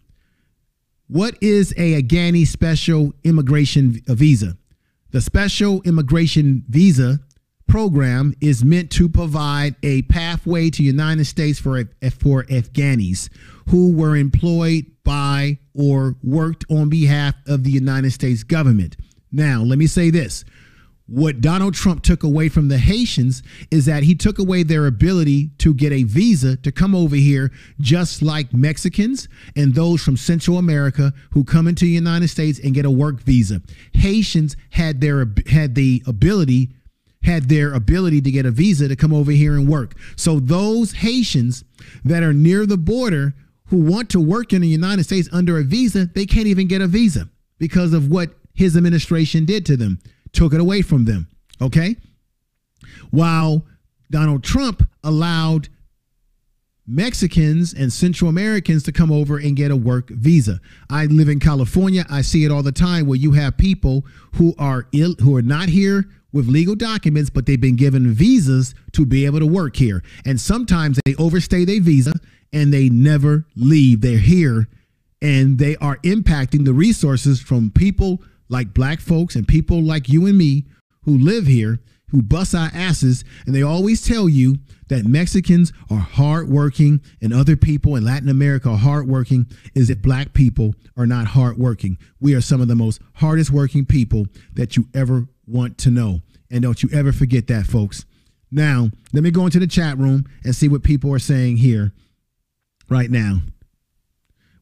What is a Afghani special immigration visa? The special immigration visa program is meant to provide a pathway to the United States for Afghanis who were employed by or worked on behalf of the United States government. Now, let me say this. What Donald Trump took away from the Haitians is that he took away their ability to get a visa to come over here, just like Mexicans and those from Central America who come into the United States and get a work visa. Haitians had the ability to get a visa to come over here and work. So those Haitians that are near the border who want to work in the United States under a visa, they can't even get a visa because of what his administration did to them. Took it away from them. Okay. While Donald Trump allowed Mexicans and Central Americans to come over and get a work visa. I live in California. I see it all the time where you have people who are not here with legal documents, but they've been given visas to be able to work here. And sometimes they overstay their visa and they never leave. They're here and they are impacting the resources from people like black folks and people like you and me who live here, who bust our asses. And they always tell you that Mexicans are hardworking and other people in Latin America are hardworking, as if black people are not hardworking. We are some of the most hardest working people that you ever want to know. And don't you ever forget that, folks. Now, let me go into the chat room and see what people are saying here right now.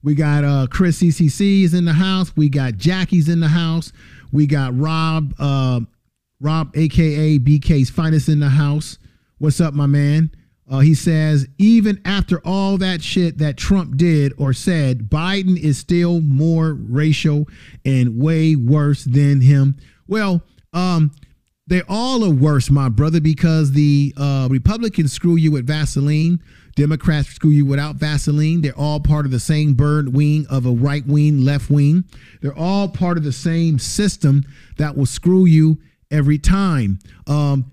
We got Chris CCC is in the house. We got Jackie's in the house. We got Rob, aka BK's Finest in the house. What's up, my man? He says, even after all that shit that Trump did or said, Biden is still more racial and way worse than him. Well, They all are worse, my brother, because the Republicans screw you with Vaseline. Democrats screw you without Vaseline. They're all part of the same bird wing of a right wing, left wing. They're all part of the same system that will screw you every time.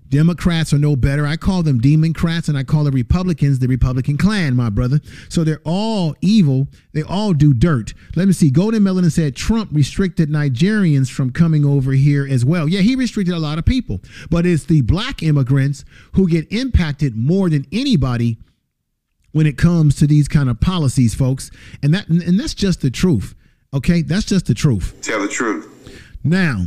Democrats are no better. I call them Democrats, and I call the Republicans the Republican clan, my brother. So they're all evil. They all do dirt. Let me see. Golden Melanin said Trump restricted Nigerians from coming over here as well. Yeah, he restricted a lot of people, but it's the black immigrants who get impacted more than anybody when it comes to these kind of policies, folks. And that's just the truth. Okay, that's just the truth. Tell the truth. Now,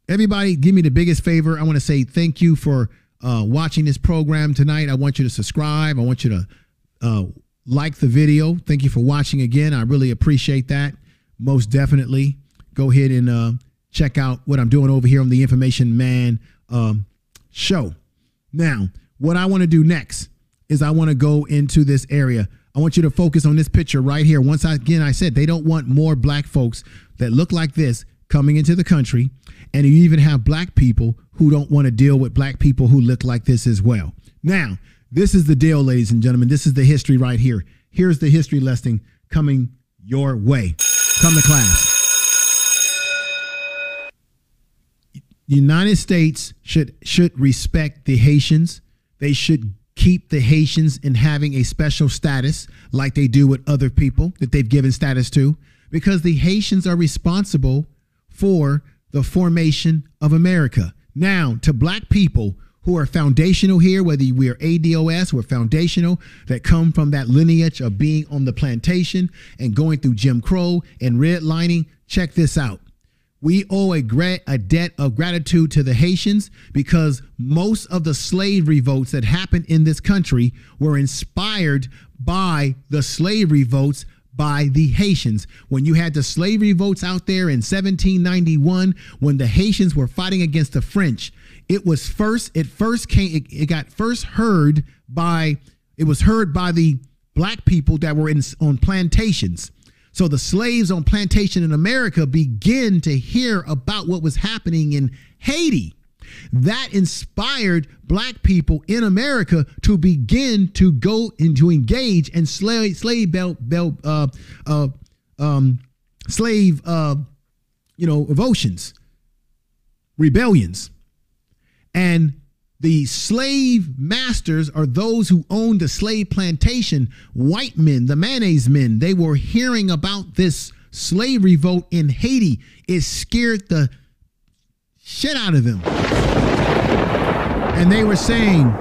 everybody, give me the biggest favor. I want to say thank you for watching this program tonight. I want you to subscribe. I want you to like the video. Thank you for watching again. I really appreciate that. Most definitely. Go ahead and check out what I'm doing over here on the Information Man show. Now, what I want to do next is I want to go into this area. I want you to focus on this picture right here. Once again, I said they don't want more black folks that look like this coming into the country. And you even have black people who don't want to deal with black people who look like this as well. Now, this is the deal, ladies and gentlemen. This is the history right here. Here's the history lesson coming your way. Come to class. The United States should respect the Haitians. They should keep the Haitians in having a special status like they do with other people that they've given status to, because the Haitians are responsible for the formation of America. Now, to black people who are foundational here, whether we are ADOS or foundational, that come from that lineage of being on the plantation and going through Jim Crow and redlining, check this out. We owe a debt of gratitude to the Haitians, because most of the slave revolts that happened in this country were inspired by the slave revolts by the Haitians. When you had the slave revolts out there in 1791, when the Haitians were fighting against the French, it was heard by the black people that were on plantations. So the slaves on plantation in America begin to hear about what was happening in Haiti. That inspired black people in America to begin to go into engage in slave revolutions, rebellions. And the slave masters are those who owned the slave plantation, white men, the mayonnaise men. They were hearing about this slave revolt in Haiti. It scared the shit out of them. And they were saying,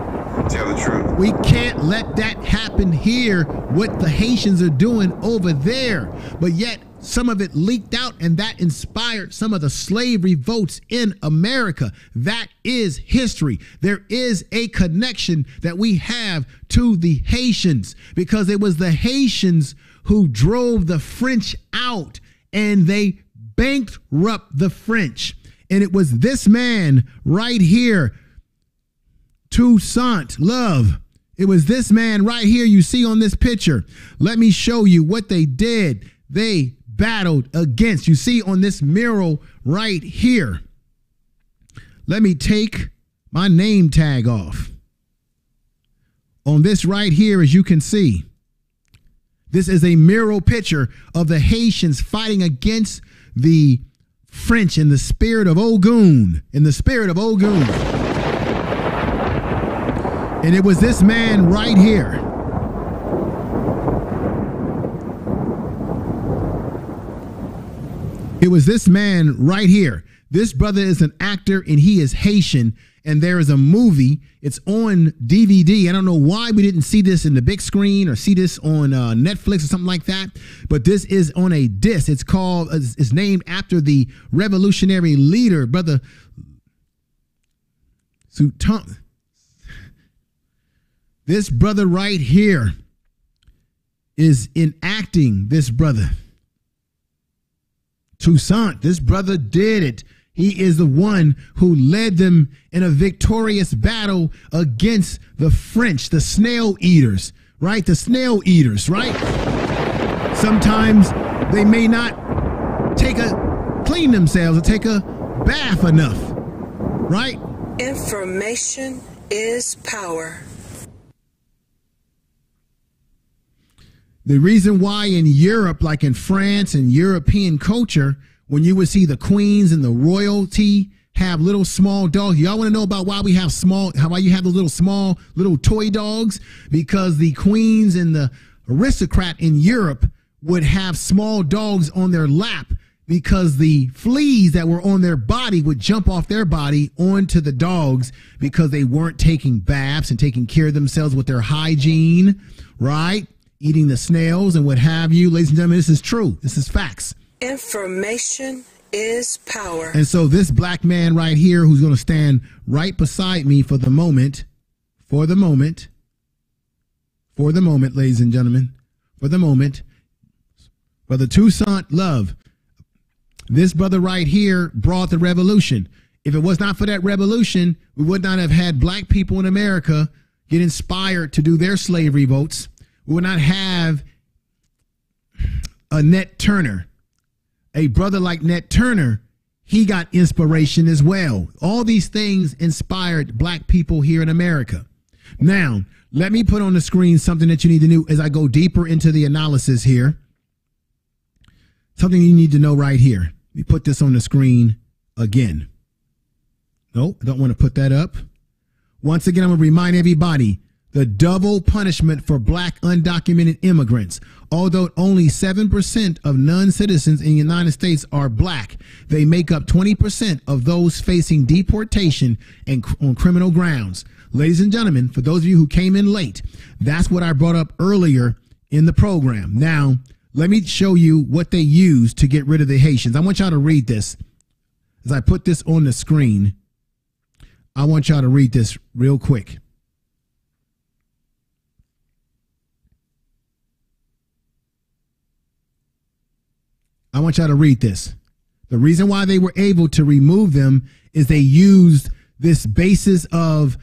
tell the truth. We can't let that happen here, what the Haitians are doing over there. But yet some of it leaked out, and that inspired some of the slave revolts in America. That is history. There is a connection that we have to the Haitians, because it was the Haitians who drove the French out, and they bankrupt the French. And it was this man right here, Toussaint Love. It was this man right here you see on this picture. Let me show you what they did. They battled against, you see on this mural right here. Let me take my name tag off. On this right here, as you can see, this is a mural picture of the Haitians fighting against the French in the spirit of Ogun, And it was this man right here. It was this man right here. This brother is an actor, and he is Haitian. And there is a movie. It's on DVD. I don't know why we didn't see this in the big screen or see this on Netflix or something like that. But this is on a disc. It's named after the revolutionary leader, brother. This brother right here is enacting this brother. Toussaint, this brother did it. He is the one who led them in a victorious battle against the French, the snail eaters, right? The snail eaters, right? Sometimes they may not clean themselves or take a bath enough. right? Information is power. The reason why in Europe, like in France and European culture, when you would see the queens and the royalty have little small dogs, y'all want to know about why we have why you have the little toy dogs? Because the queens and the aristocrat in Europe would have small dogs on their lap, because the fleas that were on their body would jump off their body onto the dogs because they weren't taking baths and taking care of themselves with their hygiene, right? Eating the snails and what have you. Ladies and gentlemen, this is true. This is facts. Information is power. And so this black man right here, who's going to stand right beside me for the moment, ladies and gentlemen, Brother Toussaint Love, this brother right here brought the revolution. If it was not for that revolution, we would not have had black people in America get inspired to do their slavery votes. We would not have a Nat Turner. A brother like Nat Turner, he got inspiration as well. All these things inspired black people here in America. Now, let me put on the screen something that you need to know as I go deeper into the analysis here. Something you need to know right here. Let me put this on the screen again. No, I don't want to put that up. Once again, I'm going to remind everybody the double punishment for black undocumented immigrants. Although only 7% of non-citizens in the United States are black, they make up 20% of those facing deportation and on criminal grounds. Ladies and gentlemen, for those of you who came in late, that's what I brought up earlier in the program. Now, let me show you what they used to get rid of the Haitians. I want y'all to read this. As I put this on the screen, I want y'all to read this real quick. I want y'all to read this. The reason why they were able to remove them is they used this basis of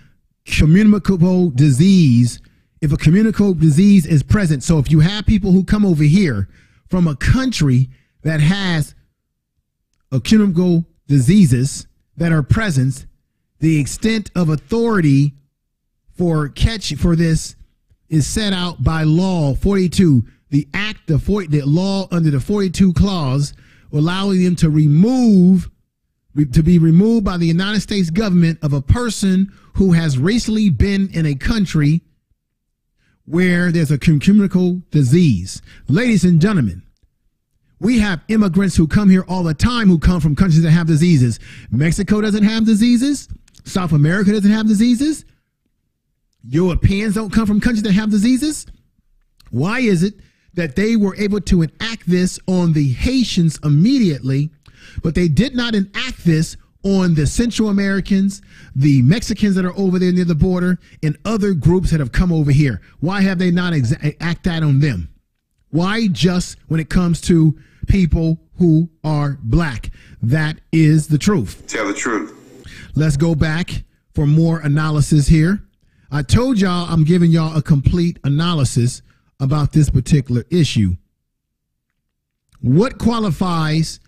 communicable disease. If a communicable disease is present, so if you have people who come over here from a country that has communicable diseases that are present, the extent of authority for this is set out by law 42. The act, the law under the 42 clause, allowing them to be removed by the United States government of a person who has recently been in a country where there's a communicable disease. Ladies and gentlemen, we have immigrants who come here all the time who come from countries that have diseases. Mexico doesn't have diseases. South America doesn't have diseases. Europeans don't come from countries that have diseases. Why is it that they were able to enact this on the Haitians immediately, but they did not enact this on the Central Americans, the Mexicans that are over there near the border, and other groups that have come over here? Why have they not act that on them? Why just when it comes to people who are black? That is the truth. Tell the truth. Let's go back for more analysis here. I told y'all I'm giving y'all a complete analysis about this particular issue. What qualifies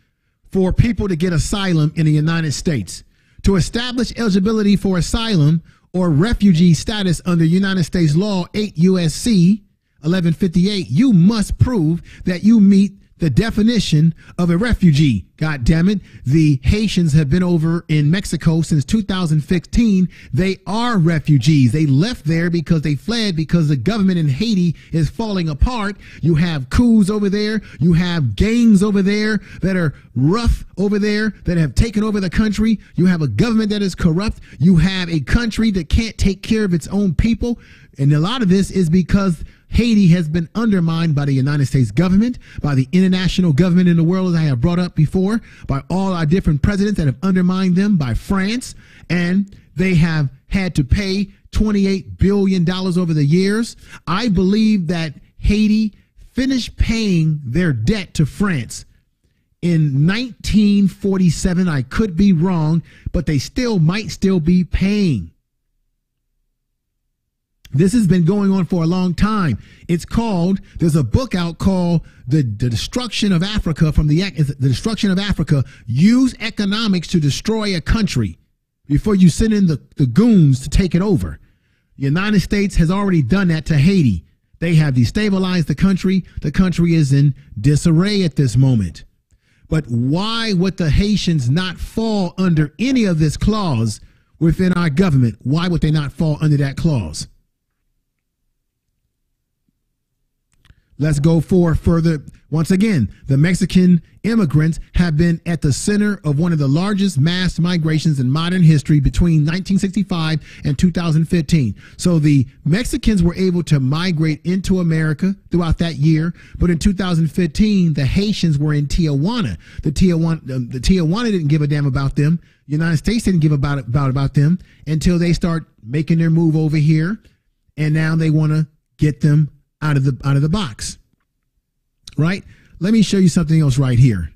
for people to get asylum in the United States? To establish eligibility for asylum or refugee status under United States law 8 USC 1158, you must prove that you meet the definition of a refugee. God damn it. The Haitians have been over in Mexico since 2015. They are refugees. They left there because they fled because the government in Haiti is falling apart. You have coups over there. You have gangs over there that are rough over there that have taken over the country. You have a government that is corrupt. You have a country that can't take care of its own people. And a lot of this is because Haiti has been undermined by the United States government, by the international government in the world, as I have brought up before, by all our different presidents that have undermined them, by France, and they have had to pay $28 billion over the years. I believe that Haiti finished paying their debt to France in 1947. I could be wrong, but they might still be paying. This has been going on for a long time. There's a book out called The Destruction of Africa, the Destruction of Africa, Use Economics to Destroy a Country. before you send in the goons to take it over. The United States has already done that to Haiti. They have destabilized the country. The country is in disarray at this moment. But why would the Haitians not fall under any of this clause within our government? Why would they not fall under that clause? Let's go further. Once again, the Mexican immigrants have been at the center of one of the largest mass migrations in modern history between 1965 and 2015. So the Mexicans were able to migrate into America throughout that year. But in 2015, the Haitians were in Tijuana. The Tijuana didn't give a damn about them. The United States didn't give about them until they start making their move over here. And now they want to get them out of the box, right? Let me show you something else right here.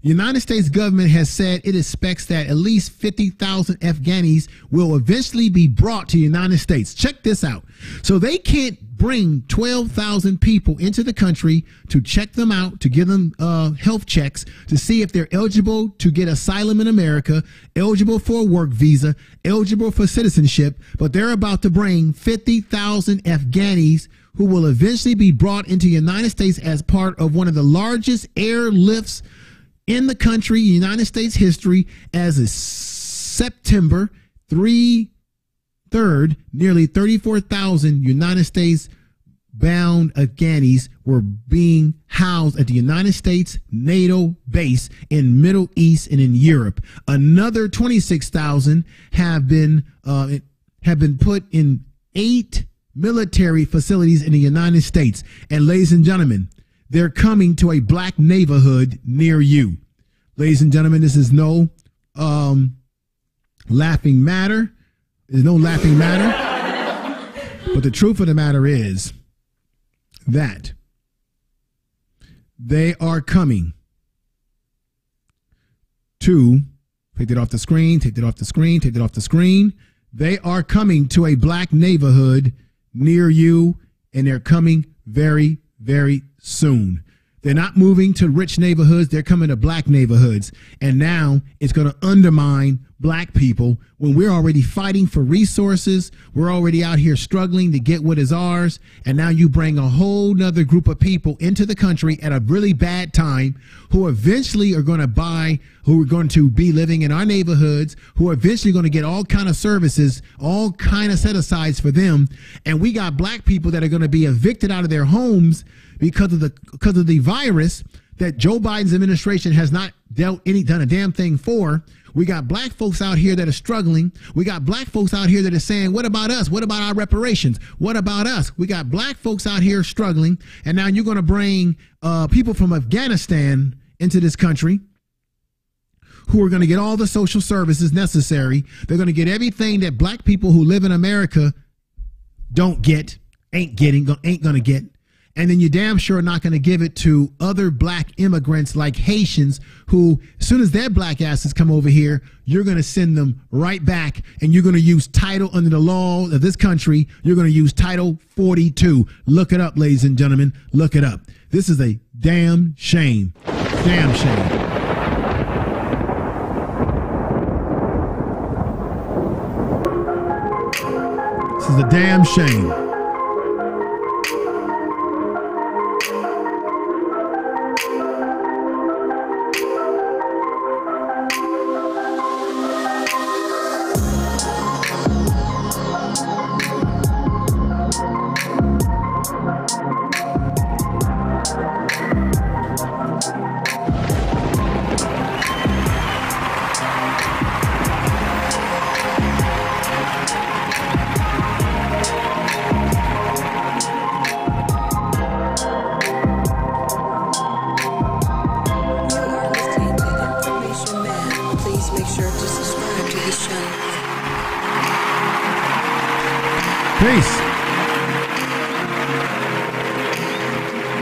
The United States government has said it expects that at least 50,000 Afghanis will eventually be brought to the United States. Check this out. So they can't bring 12,000 people into the country to check them out, to give them health checks, to see if they're eligible to get asylum in America, eligible for a work visa, eligible for citizenship. But they're about to bring 50,000 Afghanis who will eventually be brought into the United States as part of one of the largest airlifts in the country, United States history, as of September 3rd, nearly 34,000 United States bound Afghanis were being housed at the United States NATO base in Middle East and in Europe. Another 26,000 have been put in 8 military facilities in the United States. And ladies and gentlemen, they're coming to a black neighborhood near you. Ladies and gentlemen, this is no laughing matter. There's no laughing matter. But the truth of the matter is that they are coming to, take it off the screen, take it off the screen, take it off the screen. They are coming to a black neighborhood near you, and they're coming very, very soon. They're not moving to rich neighborhoods. They're coming to black neighborhoods. And now it's going to undermine black people when we're already fighting for resources. We're already out here struggling to get what is ours. And now you bring a whole nother group of people into the country at a really bad time who eventually are going to be living in our neighborhoods, who are eventually going to get all kind of services, all kind of set-asides for them. And we got black people that are going to be evicted out of their homes because of the virus that Joe Biden's administration has not done a damn thing for. We got black folks out here that are struggling. We got black folks out here that are saying, what about us? What about our reparations? What about us? We got black folks out here struggling. And now you're going to bring people from Afghanistan into this country who are going to get all the social services necessary. They're going to get everything that black people who live in America don't get, ain't going to get. And then you're damn sure not going to give it to other black immigrants like Haitians who, as soon as their black asses come over here, you're going to send them right back, and you're going to use title under the law of this country. You're going to use Title 42. Look it up, ladies and gentlemen. Look it up. This is a damn shame. Damn shame. This is a damn shame. Peace.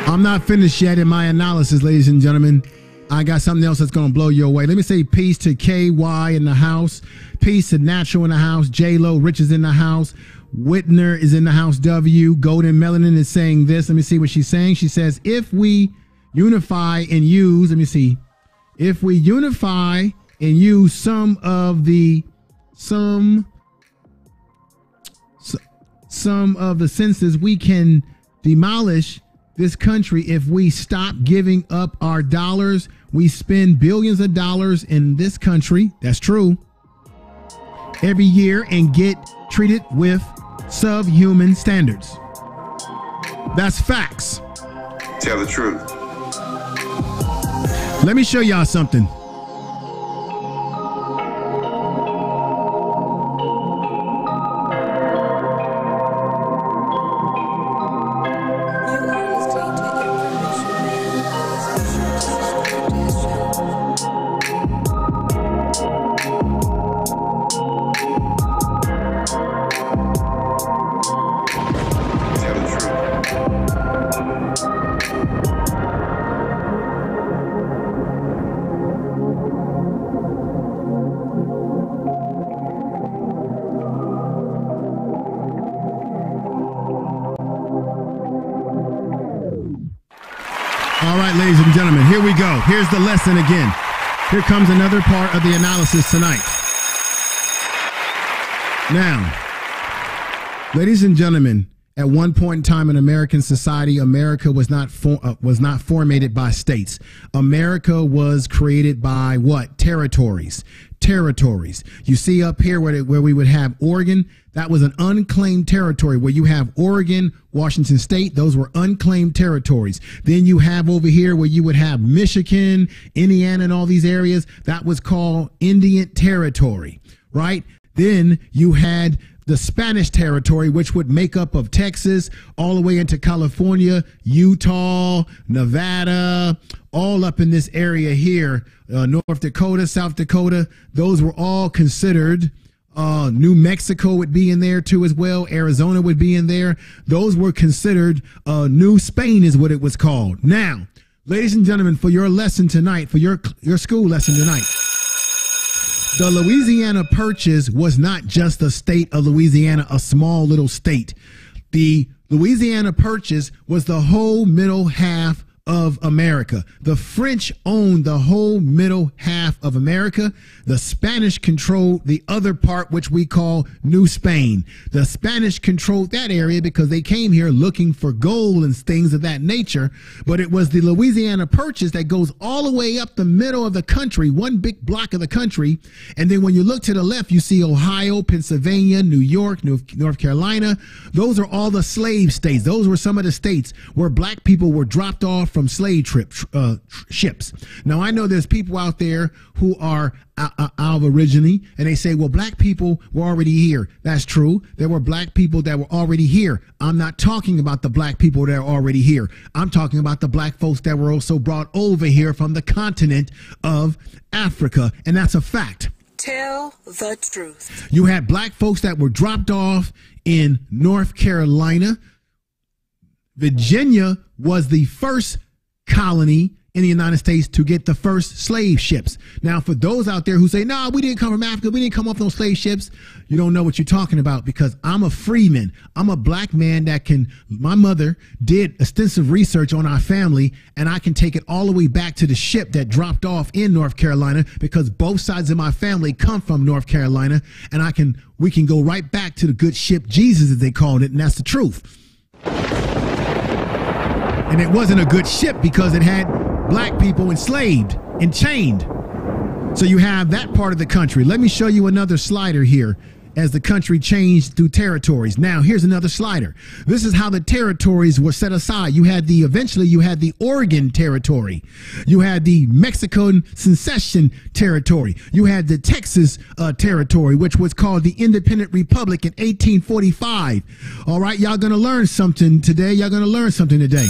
I'm not finished yet in my analysis, ladies and gentlemen. I got something else that's going to blow you away. Let me say peace to KY in the house. Peace to Natural in the house. J-Lo, Rich is in the house. Whitner is in the house. W. Golden Melanin is saying this. Let me see what she's saying. She says, if we unify and use, let me see. If we unify and use some of the some of the senses we can demolish this country if we stop giving up our dollars. We spend billions of dollars in this country, that's true, every year, and get treated with subhuman standards. That's facts. Tell the truth. Let me show y'all something. All right, ladies and gentlemen, here we go. Here's the lesson again. Here comes another part of the analysis tonight. Now, ladies and gentlemen, at one point in time in American society, America was not formatted by states. America was created by what? Territories. Territories. You see up here where we would have Oregon, that was an unclaimed territory. Where you have Oregon, Washington State, those were unclaimed territories. Then you have over here where you would have Michigan, Indiana, and all these areas, that was called Indian Territory, right? Then you had the Spanish territory, which would make up of Texas all the way into California, Utah, Nevada, all up in this area here, North Dakota, South Dakota. Those were all considered. New Mexico would be in there too as well. Arizona would be in there. Those were considered New Spain is what it was called. Now, ladies and gentlemen, for your lesson tonight, for your school lesson tonight, the Louisiana Purchase was not just the state of Louisiana, a small little state. The Louisiana Purchase was the whole middle half of America. The French owned the whole middle half of America. The Spanish controlled the other part, which we call New Spain. The Spanish controlled that area because they came here looking for gold and things of that nature. But it was the Louisiana Purchase that goes all the way up the middle of the country, one big block of the country. And then when you look to the left, you see Ohio, Pennsylvania, New York, North Carolina. Those are all the slave states. Those were some of the states where black people were dropped off from slave ships. Now, I know there's people out there who are out originally, and they say, well, black people were already here. That's true. There were black people that were already here. I'm not talking about the black people that are already here. I'm talking about the black folks that were also brought over here from the continent of Africa, and that's a fact. Tell the truth. You had black folks that were dropped off in North Carolina. Virginia was the first colony in the United States to get the first slave ships. Now, for those out there who say, no, we didn't come from Africa, we didn't come off those slave ships, you don't know what you're talking about, because I'm a freeman. I'm a black man that my mother did extensive research on our family, and I can take it all the way back to the ship that dropped off in North Carolina, because both sides of my family come from North Carolina, and we can go right back to the good ship Jesus, as they called it, and that's the truth. And it wasn't a good ship because it had black people enslaved and chained. So you have that part of the country. Let me show you another slider here as the country changed through territories. Now, here's another slider. This is how the territories were set aside. Eventually you had the Oregon Territory. You had the Mexican Secession Territory. You had the Texas Territory, which was called the Independent Republic in 1845. All right, y'all gonna learn something today. Y'all gonna learn something today.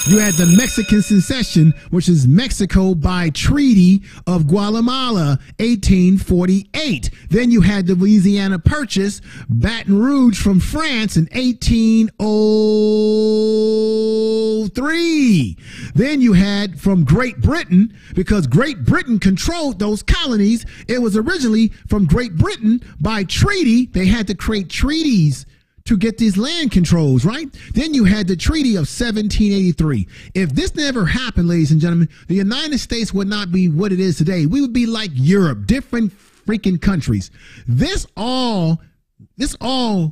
You had the Mexican Secession, which is Mexico by Treaty of Guatemala, 1848. Then you had the Louisiana Purchase, Baton Rouge from France in 1803. Then you had from Great Britain, because Great Britain controlled those colonies. It was originally from Great Britain by treaty. They had to create treaties to get these land controls, right? Then you had the Treaty of 1783. If this never happened, ladies and gentlemen, the United States would not be what it is today. We would be like Europe, different freaking countries. This all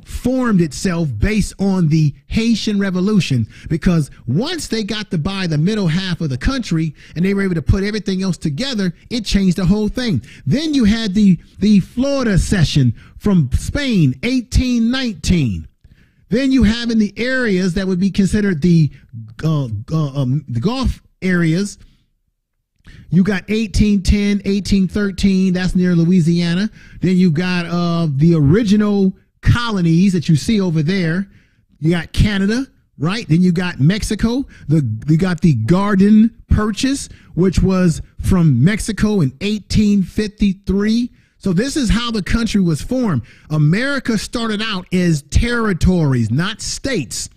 formed itself based on the Haitian Revolution, because once they got to buy the middle half of the country and they were able to put everything else together, it changed the whole thing. Then you had the Florida cession from Spain, 1819. Then you have in the areas that would be considered the Gulf areas, you got 1810, 1813, that's near Louisiana. Then you got the original colonies that you see over there. You got Canada, right? Then you got Mexico. You got the Garden Purchase, which was from Mexico in 1853. So this is how the country was formed. America started out as territories, not states.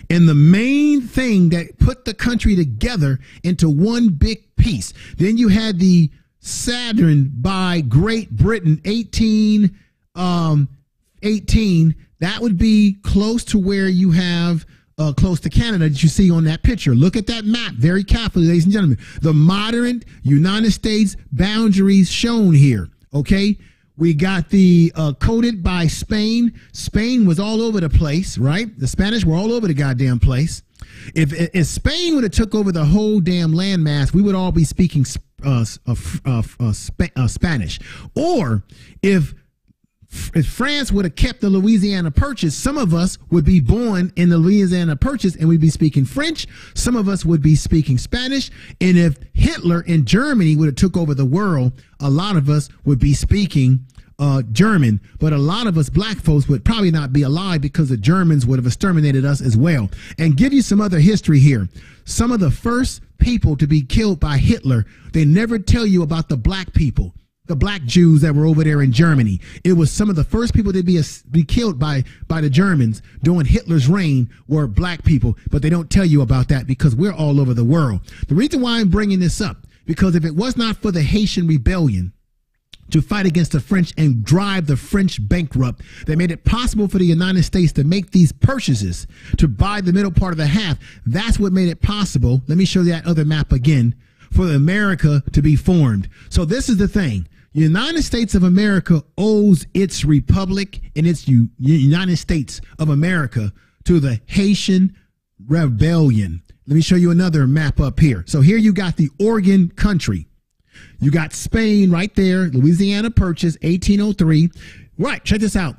And the main thing that put the country together into one big piece. Then you had the Saturn by Great Britain, 1818. That would be close to where you have close to Canada that you see on that picture. Look at that map very carefully, ladies and gentlemen. The modern United States boundaries shown here, okay? We got the coded by Spain. Spain was all over the place, right? The Spanish were all over the goddamn place. If Spain would have took over the whole damn landmass, we would all be speaking Spanish. Or if France would have kept the Louisiana Purchase, some of us would be born in the Louisiana Purchase and we'd be speaking French. Some of us would be speaking Spanish. And if Hitler in Germany would have took over the world, a lot of us would be speaking German. But a lot of us black folks would probably not be alive because the Germans would have exterminated us as well. And give you some other history here. Some of the first people to be killed by Hitler, they never tell you about the black people. The black Jews that were over there in Germany. It was some of the first people to be killed by the Germans during Hitler's reign were black people, but they don't tell you about that because we're all over the world. The reason why I'm bringing this up, because if it was not for the Haitian rebellion to fight against the French and drive the French bankrupt, that made it possible for the United States to make these purchases, to buy the middle part of the half. That's what made it possible. Let me show you that other map again, for America to be formed. So this is the thing. The United States of America owes its republic and its United States of America to the Haitian Rebellion. Let me show you another map up here. So here you got the Oregon country. You got Spain right there, Louisiana Purchase, 1803. Right, check this out.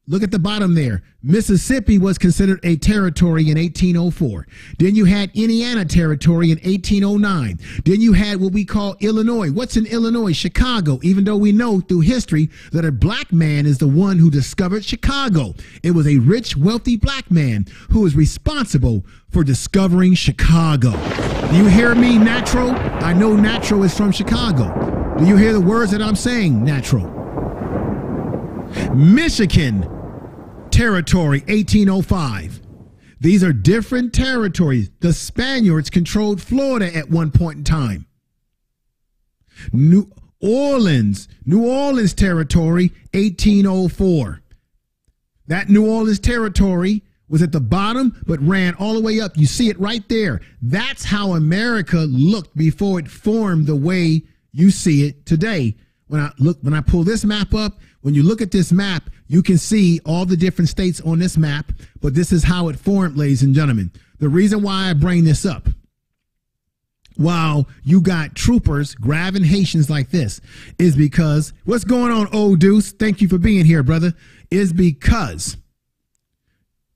Look at the bottom there. Mississippi was considered a territory in 1804. Then you had Indiana Territory in 1809. Then you had what we call Illinois. What's in Illinois? Chicago, even though we know through history that a black man is the one who discovered Chicago. It was a rich, wealthy black man who was responsible for discovering Chicago. Do you hear me, Natural? I know Natural is from Chicago. Do you hear the words that I'm saying, Natural? Michigan Territory, 1805. These are different territories. The Spaniards controlled Florida at one point in time. New Orleans Territory, 1804. That New Orleans Territory was at the bottom, but ran all the way up. You see it right there. That's how America looked before it formed the way you see it today. When I pull this map up, when you look at this map, you can see all the different states on this map, but this is how it formed, ladies and gentlemen. The reason why I bring this up, while you got troopers grabbing Haitians like this, is because, what's going on, old Deuce? Thank you for being here, brother. Is because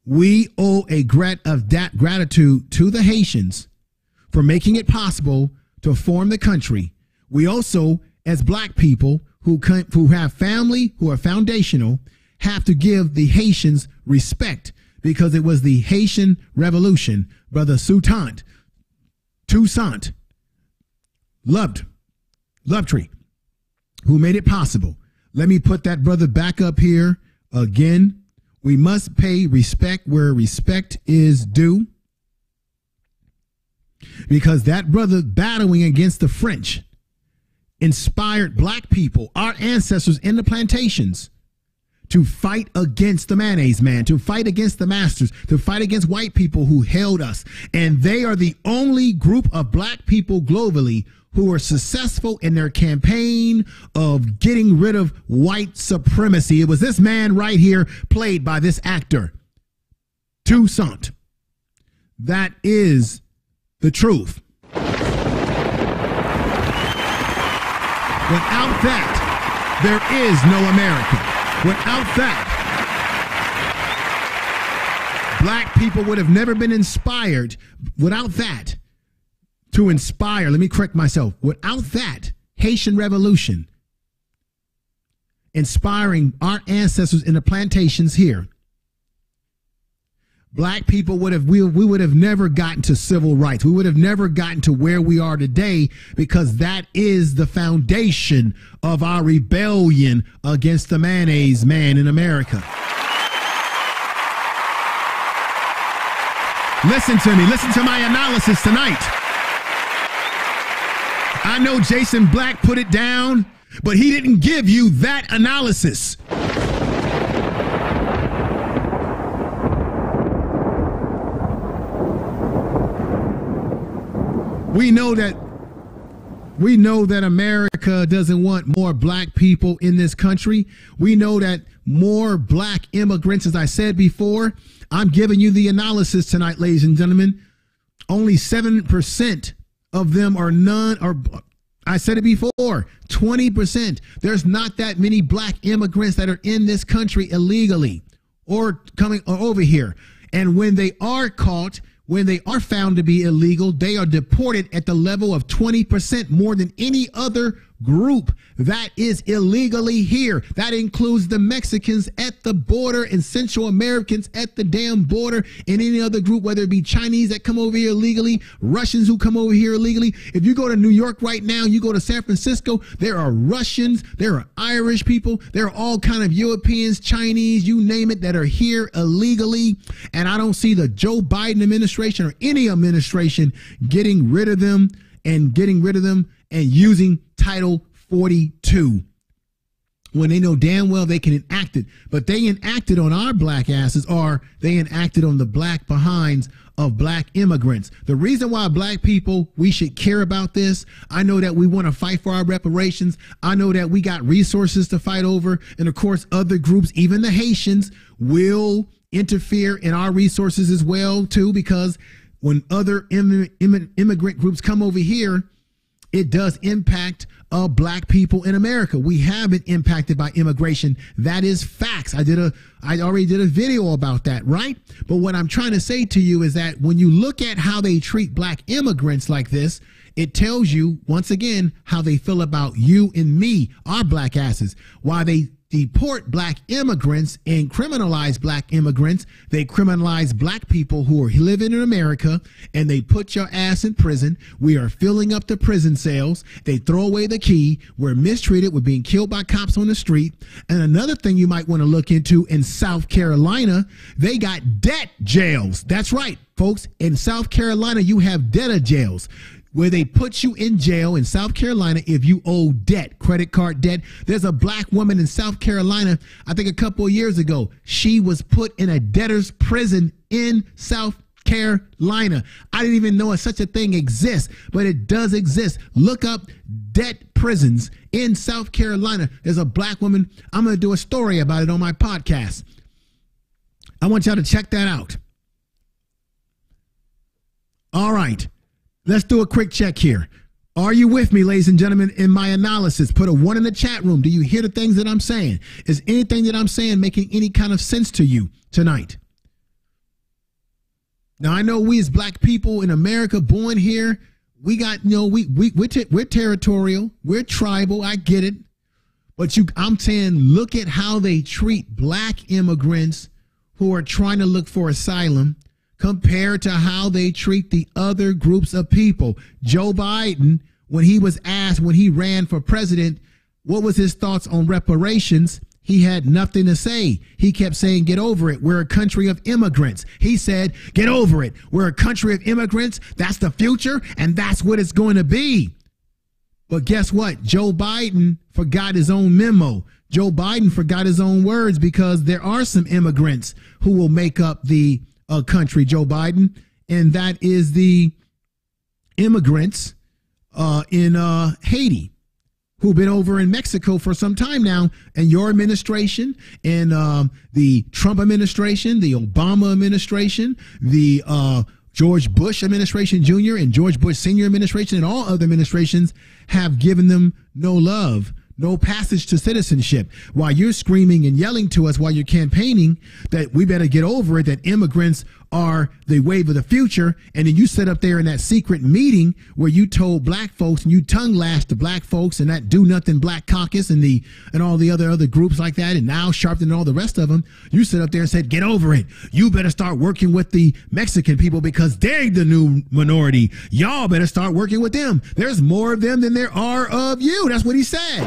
we owe a gratitude to the Haitians for making it possible to form the country. We also, as black people who have family, who are foundational, have to give the Haitians respect, because it was the Haitian Revolution, Brother Toussaint Lovetree, who made it possible. Let me put that brother back up here again. We must pay respect where respect is due, because that brother battling against the French inspired black people, our ancestors in the plantations, to fight against the mayonnaise man, to fight against the masters, to fight against white people who held us. And they are the only group of black people globally who are successful in their campaign of getting rid of white supremacy. It was this man right here, played by this actor, Toussaint. That is the truth. Without that, there is no America. Without that, black people would have never been inspired. Without that, to inspire, let me correct myself. Without that, Haitian Revolution, inspiring our ancestors in the plantations here, black people would have, we would have never gotten to civil rights. We would have never gotten to where we are today, because that is the foundation of our rebellion against the mayonnaise man in America. Listen to me. Listen to my analysis tonight. I know Jason Black put it down, but he didn't give you that analysis. We know that America doesn't want more black people in this country. We know that more black immigrants, as I said before. I'm giving you the analysis tonight, ladies and gentlemen. Only 7% of them are I said it before, 20%. There's not that many black immigrants that are in this country illegally or coming over here. And when they are caught, when they are found to be illegal, they are deported at the level of 20% more than any other group that is illegally here. That includes the Mexicans at the border and Central Americans at the damn border, and any other group, whether it be Chinese that come over here illegally, Russians who come over here illegally. If you go to New York right now, you go to San Francisco, there are Russians, there are Irish people, there are all kind of Europeans, Chinese, you name it, that are here illegally. And I don't see the Joe Biden administration or any administration getting rid of them and using Title 42 when they know damn well they can enact it. But they enacted on our black asses, or they enacted on the black behinds of black immigrants. The reason why black people, we should care about this, I know that we want to fight for our reparations. I know that we got resources to fight over. And of course, other groups, even the Haitians, will interfere in our resources as well, too, because when other immigrant groups come over here, it does impact black people in America. We have been impacted by immigration. That is facts. I already did a video about that, right? But what I'm trying to say to you is that when you look at how they treat black immigrants like this, it tells you, once again, how they feel about you and me, our black asses. Why they deport black immigrants and criminalize black immigrants. They criminalize black people who are living in America, and they put your ass in prison. We are filling up the prison cells. They throw away the key. We're mistreated. We're being killed by cops on the street. And another thing you might want to look into, in South Carolina, they got debt jails. That's right, folks. In South Carolina, you have debtor jails, where they put you in jail in South Carolina if you owe debt, credit card debt. There's a black woman in South Carolina, I think a couple of years ago, she was put in a debtor's prison in South Carolina. I didn't even know such a thing exists, but it does exist. Look up debt prisons in South Carolina. There's a black woman. I'm going to do a story about it on my podcast. I want y'all to check that out. All right. Let's do a quick check here. Are you with me, ladies and gentlemen, in my analysis? Put a 1 in the chat room. Do you hear the things that I'm saying? Is anything that I'm saying making any kind of sense to you tonight? Now, I know we as black people in America, born here, we got, we're territorial, we're tribal. I get it. But I'm saying, look at how they treat black immigrants who are trying to look for asylum, compared to how they treat the other groups of people. Joe Biden, when he was asked, when he ran for president, what was his thoughts on reparations, he had nothing to say. He kept saying, get over it. We're a country of immigrants. He said, get over it. We're a country of immigrants. That's the future, and that's what it's going to be. But guess what? Joe Biden forgot his own memo. Joe Biden forgot his own words, because there are some immigrants who will make up the country, Joe Biden, and that is the immigrants in Haiti, who've been over in Mexico for some time now, and your administration, and the Trump administration, the Obama administration, the George Bush administration Jr. and George Bush Sr. administration, and all other administrations have given them no love, no passage to citizenship. While you're screaming and yelling to us while you're campaigning that we better get over it, that immigrants are the wave of the future, and then you sit up there in that secret meeting where you told black folks and you tongue lashed the black folks and that Do Nothing Black Caucus and all the other groups like that, and now Sharpton and all the rest of them, you sit up there and said, get over it. You better start working with the Mexican people because they're the new minority. Y'all better start working with them. There's more of them than there are of you. That's what he said.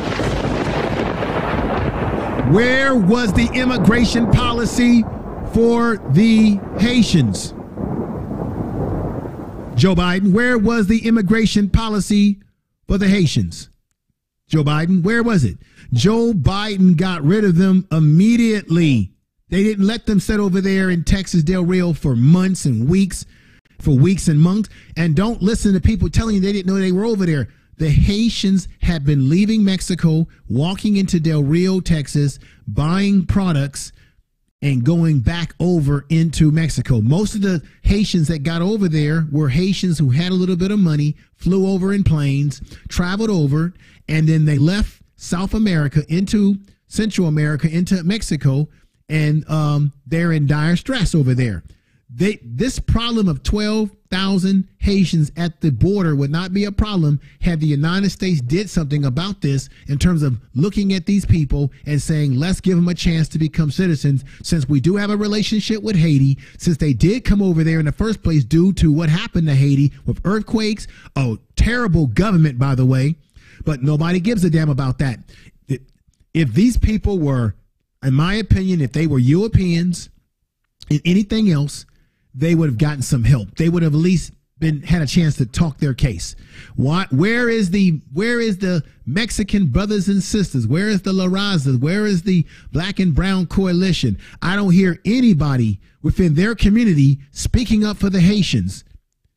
Where was the immigration policy for the Haitians? Joe Biden, where was the immigration policy for the Haitians? Joe Biden, where was it? Joe Biden got rid of them immediately. They didn't let them sit over there in Texas, Del Rio for months and weeks, and months. And don't listen to people telling you they didn't know they were over there. The Haitians had been leaving Mexico, walking into Del Rio, Texas, buying products, and going back over into Mexico. Most of the Haitians that got over there were Haitians who had a little bit of money, flew over in planes, traveled over, and then they left South America into Central America, into Mexico, and they're in dire stress over there. This problem of 12,000 Haitians at the border would not be a problem had the United States did something about this in terms of looking at these people and saying, let's give them a chance to become citizens, since we do have a relationship with Haiti, since they did come over there in the first place due to what happened to Haiti with earthquakes, a terrible government, by the way, but nobody gives a damn about that. If these people were, in my opinion, if they were Europeans and anything else, they would have gotten some help. They would have at least had a chance to talk their case. Where is the Mexican brothers and sisters? Where is the La Raza? Where is the Black and Brown Coalition? I don't hear anybody within their community speaking up for the Haitians.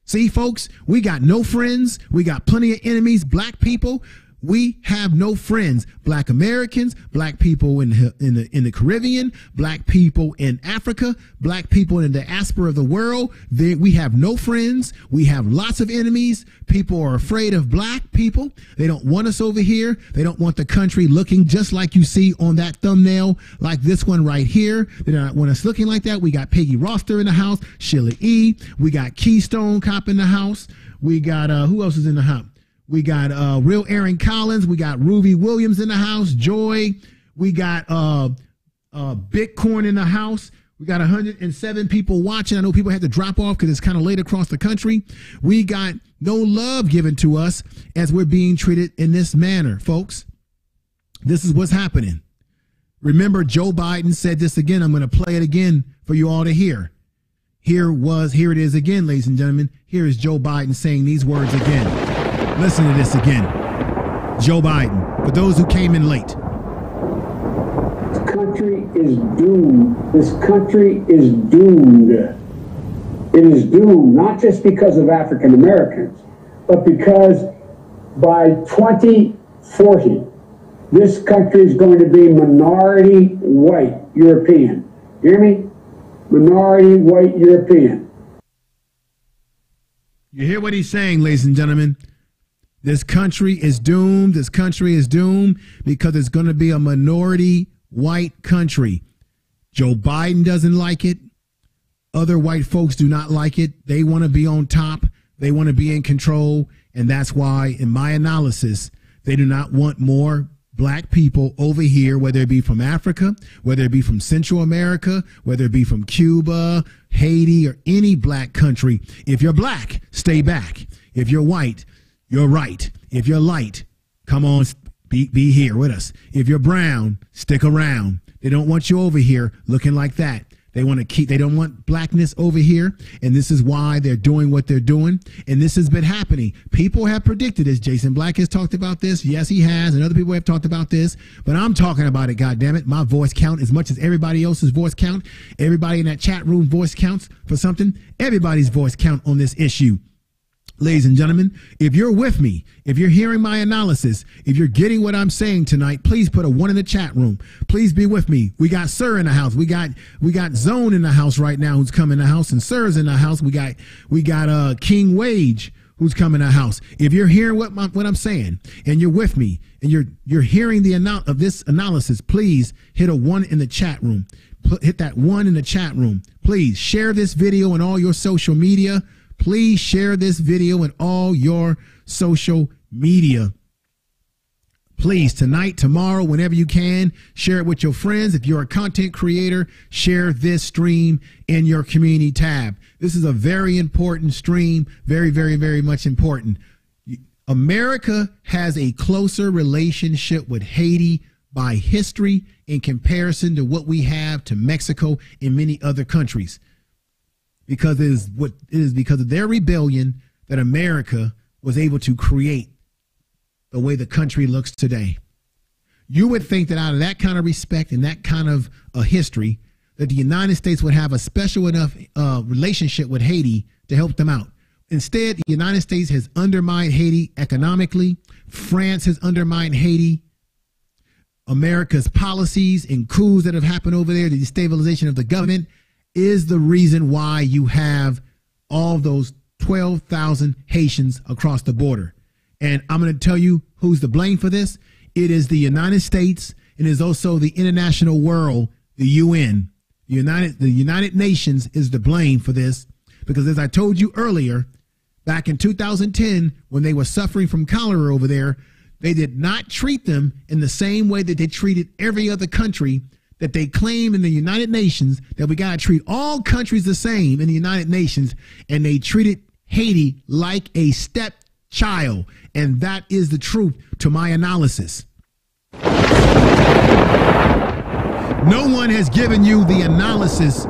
See, folks, we got no friends. We got plenty of enemies. Black people, we have no friends. Black Americans, black people in the Caribbean, black people in Africa, black people in the diaspora of the world. We have no friends. We have lots of enemies. People are afraid of black people. They don't want us over here. They don't want the country looking just like you see on that thumbnail, like this one right here. They don't want us looking like that. We got Peggy Roster in the house, Sheila E. We got Keystone Cop in the house. We got, who else is in the house? We got Real Aaron Collins. We got Ruby Williams in the house. Joy. We got Bitcoin in the house. We got 107 people watching. I know people had to drop off because it's kind of late across the country. We got no love given to us as we're being treated in this manner, folks. This is what's happening. Remember, Joe Biden said this again. I'm going to play it again for you all to hear. Here it is again, ladies and gentlemen. Here is Joe Biden saying these words again. Listen to this again. Joe Biden, for those who came in late. This country is doomed. This country is doomed. It is doomed not just because of African Americans, but because by 2040, this country is going to be minority white European. Hear me? Minority white European. You hear what he's saying, ladies and gentlemen? This country is doomed. This country is doomed because it's going to be a minority white country. Joe Biden doesn't like it. Other white folks do not like it. They want to be on top. They want to be in control. And that's why, in my analysis, they do not want more black people over here, whether it be from Africa, whether it be from Central America, whether it be from Cuba, Haiti, or any black country. If you're black, stay back. If you're white, you're right. If you're light, come on, be here with us. If you're brown, stick around. They don't want you over here looking like that. They don't want blackness over here. And this is why they're doing what they're doing. And this has been happening. People have predicted this. Jason Black has talked about this. Yes, he has. And other people have talked about this. But I'm talking about it, goddammit. My voice count as much as everybody else's voice count. Everybody in that chat room voice counts for something. Everybody's voice count on this issue. Ladies and gentlemen, if you're with me, if you're hearing my analysis, if you're getting what I'm saying tonight, please put a 1 in the chat room. Please be with me. We got Sir in the house. We got Zone in the house right now who's coming in the house, and Sir's in the house. We got King Wage who's coming in the house. If you're hearing what I'm saying and you're with me and you're hearing this analysis, please hit a 1 in the chat room. Hit that 1 in the chat room. Please share this video on all your social media. Please share this video in all your social media. Please, tonight, tomorrow, whenever you can, share it with your friends. If you're a content creator, share this stream in your community tab. This is a very important stream, very, very, very much important. America has a closer relationship with Haiti by history in comparison to what we have to Mexico and many other countries. Because it is because of their rebellion that America was able to create the way the country looks today. You would think that out of that kind of respect and that kind of history, that the United States would have a special enough relationship with Haiti to help them out. Instead, the United States has undermined Haiti economically. France has undermined Haiti. America's policies and coups that have happened over there, the destabilization of the government, is the reason why you have all those 12,000 Haitians across the border. And I'm going to tell you who's to blame for this. It is the United States, and it is also the international world, the UN. The United Nations is to blame for this, because as I told you earlier, back in 2010, when they were suffering from cholera over there, they did not treat them in the same way that they treated every other country that they claim in the United Nations, that we got to treat all countries the same in the United Nations, and they treated Haiti like a stepchild. And that is the truth to my analysis. No one has given you the analysis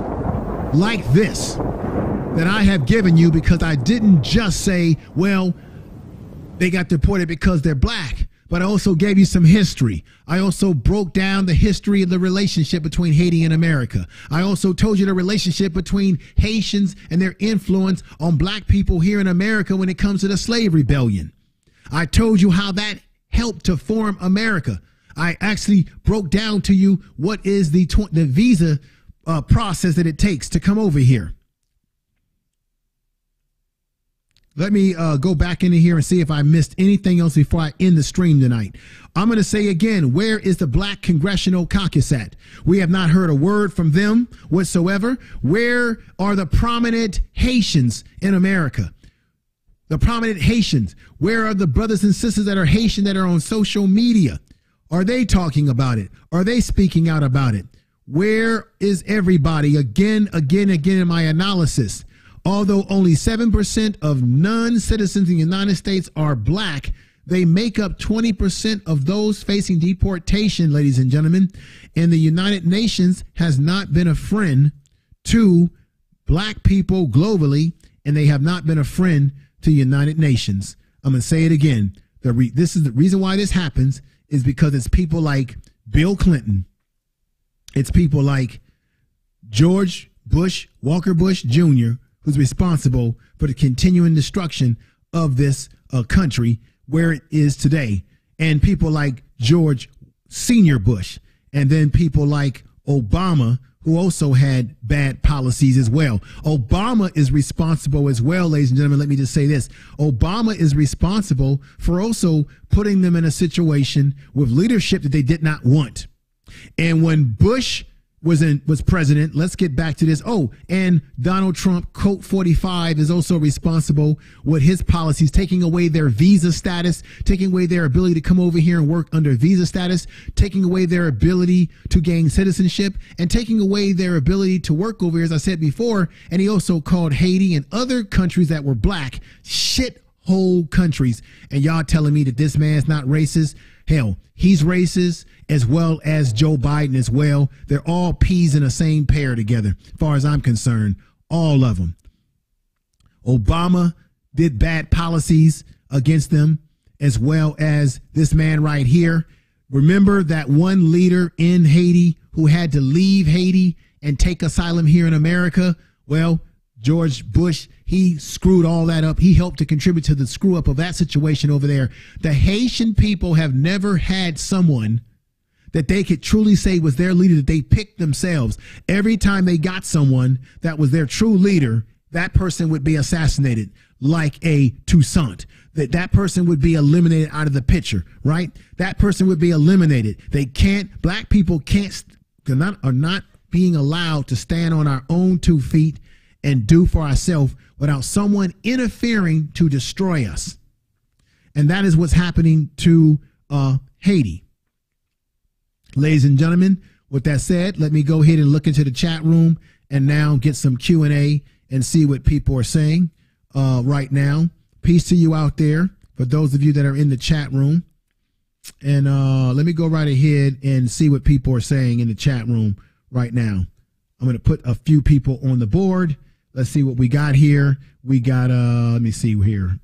like this that I have given you, because I didn't just say, well, they got deported because they're black, but I also gave you some history. I also broke down the history of the relationship between Haiti and America. I also told you the relationship between Haitians and their influence on black people here in America when it comes to the slave rebellion. I told you how that helped to form America. I actually broke down to you what is the visa process that it takes to come over here. Let me go back into here and see if I missed anything else before I end the stream tonight. I'm going to say again, where is the Black Congressional Caucus at? We have not heard a word from them whatsoever. Where are the prominent Haitians in America? The prominent Haitians. Where are the brothers and sisters that are Haitian that are on social media? Are they talking about it? Are they speaking out about it? Where is everybody? Again in my analysis. Although only 7% of non-citizens in the United States are black, they make up 20% of those facing deportation, ladies and gentlemen. And the United Nations has not been a friend to black people globally, and they have not been a friend to the United Nations. I'm going to say it again. This is the reason why this happens, is because it's people like Bill Clinton. It's people like George Bush, Walker Bush Jr., who's responsible for the continuing destruction of this country where it is today. And people like George Senior Bush, and then people like Obama, who also had bad policies as well. Obama is responsible as well, ladies and gentlemen. Let me just say this. Obama is responsible for also putting them in a situation with leadership that they did not want. And when Bush was president, let's get back to this. Oh, and Donald Trump, Code 45, is also responsible with his policies, taking away their visa status, taking away their ability to come over here and work under visa status, taking away their ability to gain citizenship, and taking away their ability to work over here, as I said before. And he also called Haiti and other countries that were black shithole countries. And y'all telling me that this man's not racist? Hell, he's racist, as well as Joe Biden as well. They're all peas in the same pair together, as far as I'm concerned, all of them. Obama did bad policies against them, as well as this man right here. Remember that one leader in Haiti who had to leave Haiti and take asylum here in America? Well, George Bush, he screwed all that up. He helped to contribute to the screw up of that situation over there. The Haitian people have never had someone that they could truly say was their leader, that they picked themselves. Every time they got someone that was their true leader, that person would be assassinated like a Toussaint. That person would be eliminated out of the picture, right? That person would be eliminated. Black people are not being allowed to stand on our own 2 feet and do for ourselves without someone interfering to destroy us. And that is what's happening to Haiti. Ladies and gentlemen, with that said, let me go ahead and look into the chat room and now get some Q&A and see what people are saying right now. Peace to you out there, for those of you that are in the chat room. And let me go right ahead and see what people are saying in the chat room right now. I'm going to put a few people on the board. Let's see what we got here. We got, let me see here.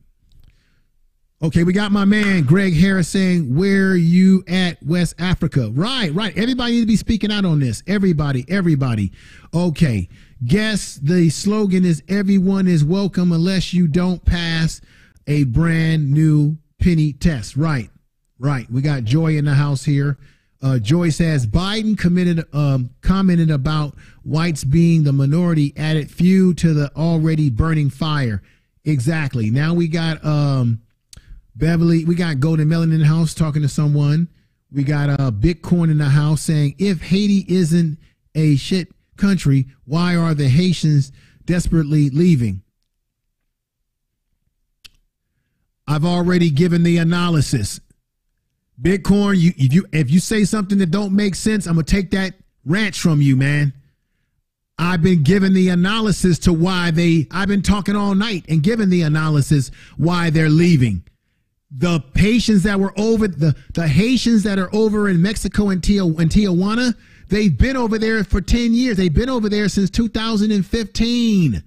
Okay, we got my man, Greg Harris, saying, where you at, West Africa? Right. Everybody need to be speaking out on this. Everybody. Okay. Guess the slogan is everyone is welcome unless you don't pass a brand new penny test. Right. We got Joy in the house here. Joy says Biden commented about whites being the minority added fuel to the already burning fire. Exactly. Now we got Beverly, we got Golden Melon in the house talking to someone. We got Bitcoin in the house saying, if Haiti isn't a shit country, why are the Haitians desperately leaving? I've already given the analysis. Bitcoin, if you say something that don't make sense, I'm gonna take that ranch from you, man. I've been giving the analysis to why I've been talking all night and giving the analysis why they're leaving. The Haitians that were over the Haitians that are over in Mexico and Tijuana, they've been over there for 10 years. They've been over there since 2015.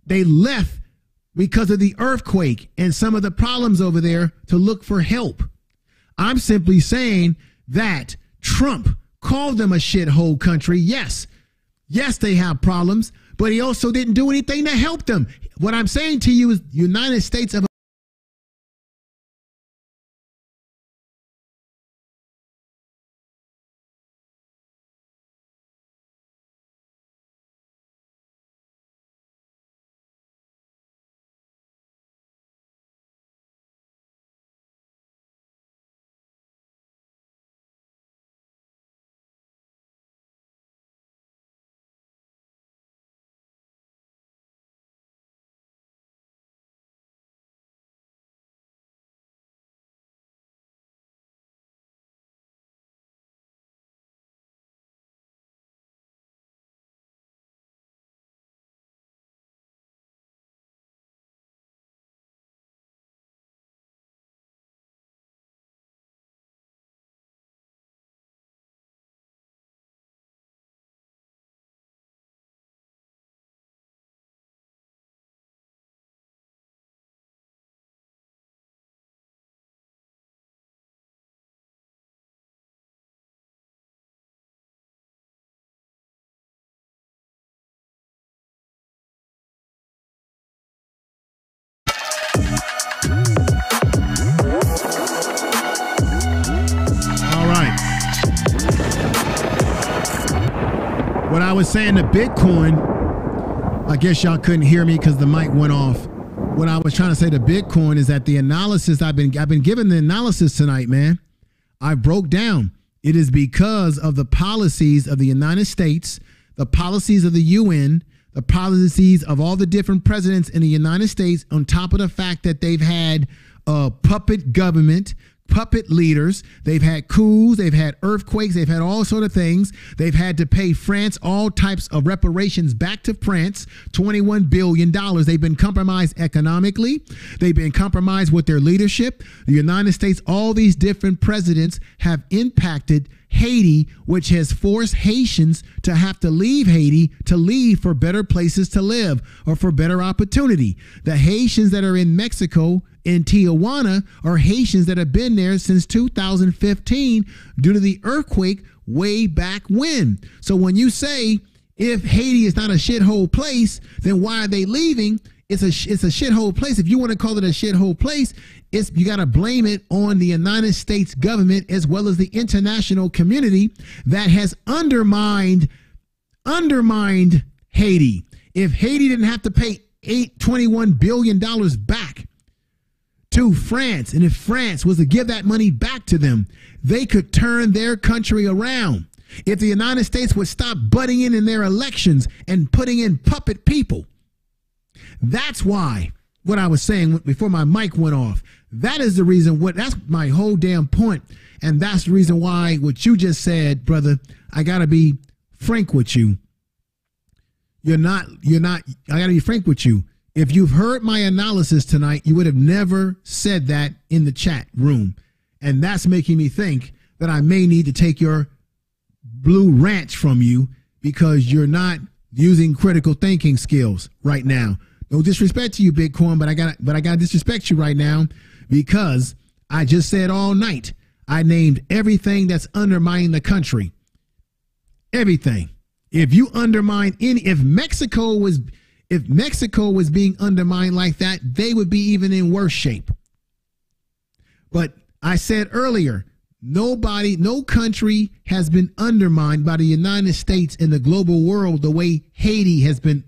They left because of the earthquake and some of the problems over there to look for help. I'm simply saying that Trump called them a shithole country. Yes, they have problems, but he also didn't do anything to help them. What I'm saying to you is United States of what I was saying to Bitcoin, I guess y'all couldn't hear me because the mic went off. What I was trying to say to Bitcoin is that the analysis I've been given the analysis tonight, man. I broke down. It is because of the policies of the United States, the policies of the UN, the policies of all the different presidents in the United States, on top of the fact that they've had puppet government, puppet leaders. They've had coups, they've had earthquakes, they've had all sort of things. They've had to pay France all types of reparations back to France, $21 billion. They've been compromised economically. They've been compromised with their leadership. The United States, all these different presidents have impacted Haiti, which has forced Haitians to have to leave Haiti, to leave for better places to live or for better opportunity. The Haitians that are in Mexico, in Tijuana, are Haitians that have been there since 2015 due to the earthquake way back when. So when you say If Haiti is not a shithole place, then why are they leaving? It's a shithole place. If you want to call it a shithole place, you got to blame it on the United States government as well as the international community that has undermined Haiti. If Haiti didn't have to pay $21 billion back to France, and if France was to give that money back to them, they could turn their country around. If the United States would stop butting in their elections and putting in puppet people. That's why what I was saying before my mic went off. That is the reason. That's my whole damn point. And that's the reason why what you just said, brother, I got to be frank with you. I got to be frank with you. If you've heard my analysis tonight, you would have never said that in the chat room. And that's making me think that I may need to take your blue ranch from you because you're not using critical thinking skills right now. No disrespect to you, Bitcoin, but I got to disrespect you right now because I just said all night I named everything that's undermining the country. Everything. If you undermine if Mexico was being undermined like that, they would be even in worse shape. But I said earlier, no country has been undermined by the United States in the global world the way Haiti has been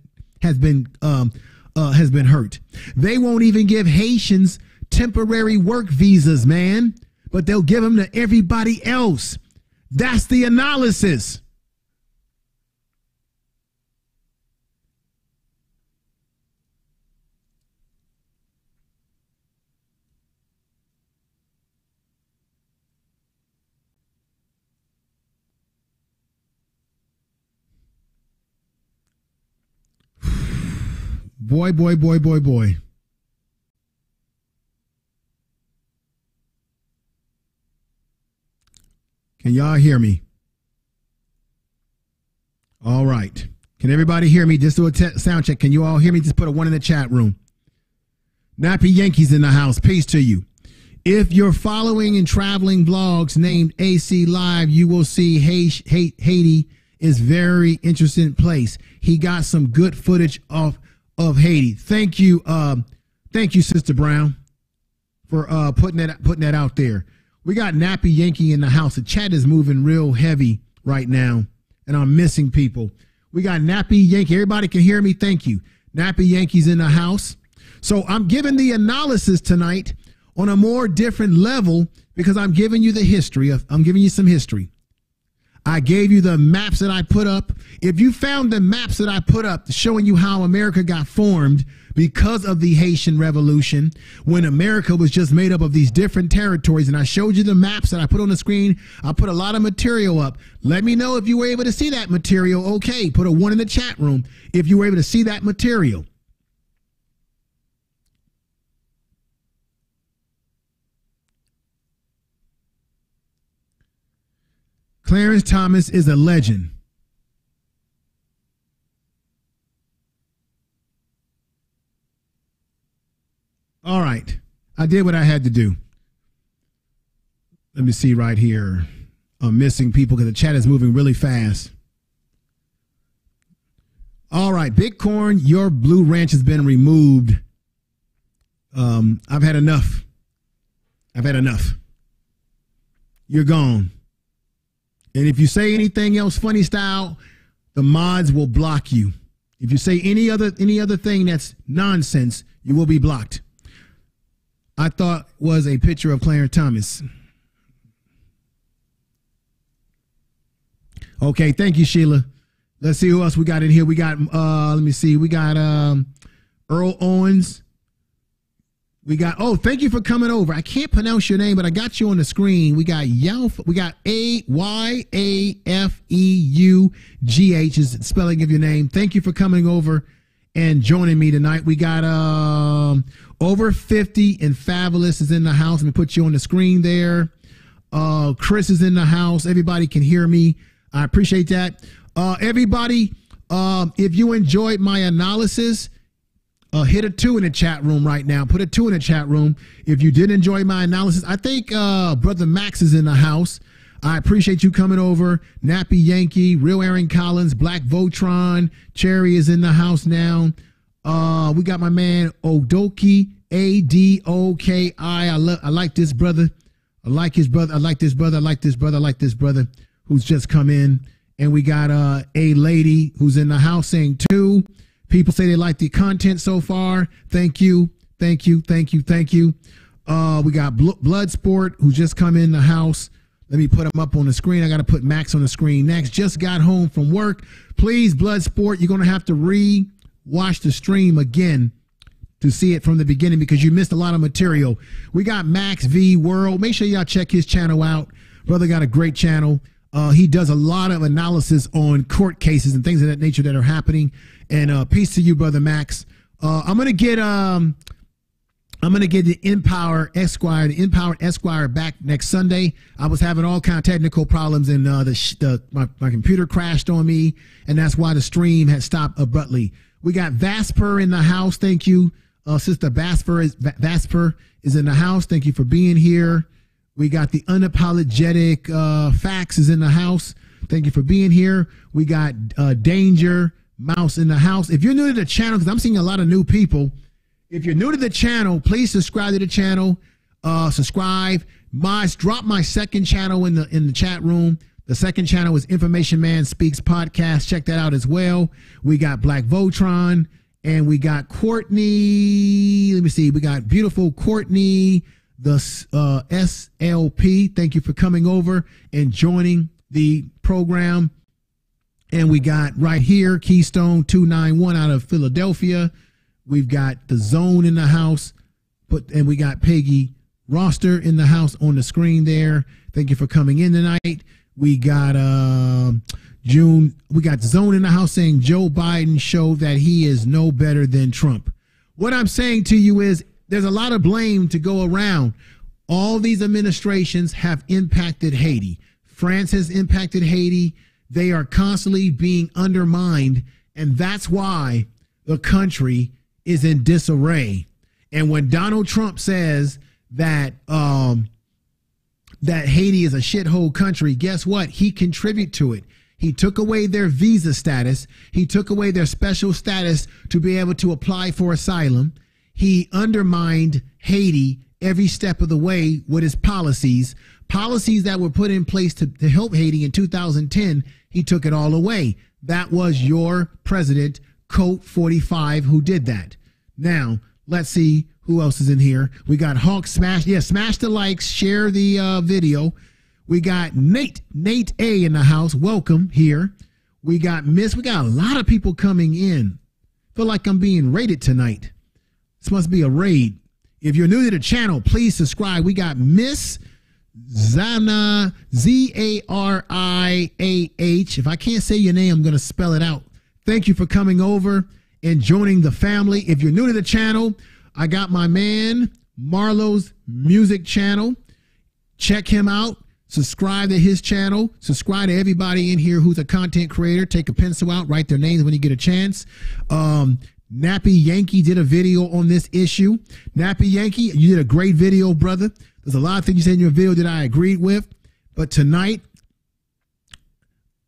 hurt. They won't even give Haitians temporary work visas, man, but they'll give them to everybody else. That's the analysis. Boy. Can y'all hear me? All right. Can everybody hear me? Just do a sound check. Can you all hear me? Just put a 1 in the chat room. Nappy Yankees in the house. Peace to you. If you're following and traveling blogs named AC Live, you will see Haiti is very interesting place. He got some good footage of Haiti. Thank you, Sister Brown, for putting that out there. We got Nappy Yankee in the house. The chat is moving real heavy right now, and I'm missing people. We got Nappy Yankee. Everybody can hear me. Thank you. Nappy Yankee's in the house. So I'm giving the analysis tonight on a more different level because I'm giving you the history. I'm giving you some history. I gave you the maps that I put up. If you found the maps that I put up showing you how America got formed because of the Haitian Revolution, when America was just made up of these different territories, and I showed you the maps that I put on the screen, I put a lot of material up. Let me know if you were able to see that material. Okay, put a 1 in the chat room if you were able to see that material. Clarence Thomas is a legend. All right. I did what I had to do. Let me see right here. I'm missing people because the chat is moving really fast. All right. Bitcoin, your blue ranch has been removed. I've had enough. You're gone. And if you say anything else funny style, the mods will block you. If you say any other thing that's nonsense, you will be blocked. I thought was a picture of Clarence Thomas. Okay, thank you, Sheila. Let's see who else we got in here. We got let me see. We got Earl Owens. We got, oh, thank you for coming over. I can't pronounce your name, but I got you on the screen. We got we got AYAFEUGH is the spelling of your name. Thank you for coming over and joining me tonight. We got Over 50 and Fabulous is in the house. Let me put you on the screen there. Chris is in the house. Everybody can hear me. I appreciate that. Everybody, if you enjoyed my analysis, hit a 2 in the chat room right now. Put a 2 in the chat room. If you did enjoy my analysis, I think Brother Max is in the house. I appreciate you coming over. Nappy Yankee, Real Aaron Collins, Black Votron, Cherry is in the house now. We got my man Odoki, Adoki. I like this brother. I like his brother. I like this brother. I like this brother. I like this brother who's just come in. And we got a lady who's in the house saying 2. People say they like the content so far. Thank you. Thank you. Thank you. Thank you. We got Bloodsport who just come in the house. Let me put him up on the screen. I got to put Max on the screen next. Just got home from work. Please, Bloodsport, you're going to have to re-watch the stream again to see it from the beginning because you missed a lot of material. We got Max V World. Make sure y'all check his channel out. Brother got a great channel. He does a lot of analysis on court cases and things of that nature that are happening. And peace to you, Brother Max. I'm gonna get the Empowered Esquire back next Sunday. I was having all kind of technical problems and my computer crashed on me, and that's why the stream had stopped abruptly. We got Vasper in the house. Thank you, Sister Vasper is in the house. Thank you for being here. We got the Unapologetic Facts is in the house. Thank you for being here. We got Danger Mouse in the house. If you're new to the channel, because I'm seeing a lot of new people, if you're new to the channel, please subscribe to the channel. Subscribe. Drop my second channel in the chat room. The second channel is Information Man Speaks Podcast. Check that out as well. We got Black Votron and we got Courtney. Let me see. We got beautiful Courtney, the SLP. Thank you for coming over and joining the program. And we got right here Keystone 291 out of Philadelphia. We've got the Zone in the house, and we got Peggy Roster in the house on the screen there. Thank you for coming in tonight. We got June. We got Zone in the house saying Joe Biden showed that he is no better than Trump. What I'm saying to you is there's a lot of blame to go around. All these administrations have impacted Haiti. France has impacted Haiti. They are constantly being undermined, and that's why the country is in disarray. And when Donald Trump says that that Haiti is a shithole country, guess what? He contributed to it. He took away their visa status. He took away their special status to be able to apply for asylum. He undermined Haiti every step of the way with his policies that were put in place to help Haiti in 2010. He took it all away. That was your president, Coat 45, who did that. Now, let's see who else is in here. We got Hawk Smash. Yeah, smash the likes, share the video. We got Nate A in the house. Welcome here. We got Miss. We got a lot of people coming in. Feel like I'm being raided tonight. This must be a raid. If you're new to the channel, please subscribe. We got Miss Zana, Z-A-R-I-A-H. If I can't say your name, I'm going to spell it out. Thank you for coming over and joining the family. If you're new to the channel, I got my man Marlo's music channel. Check him out. Subscribe to his channel. Subscribe to everybody in here who's a content creator. Take a pencil out, write their names when you get a chance. Nappy Yankee did a video on this issue. Nappy Yankee, you did a great video, brother. There's a lot of things you said in your video that I agreed with. But tonight,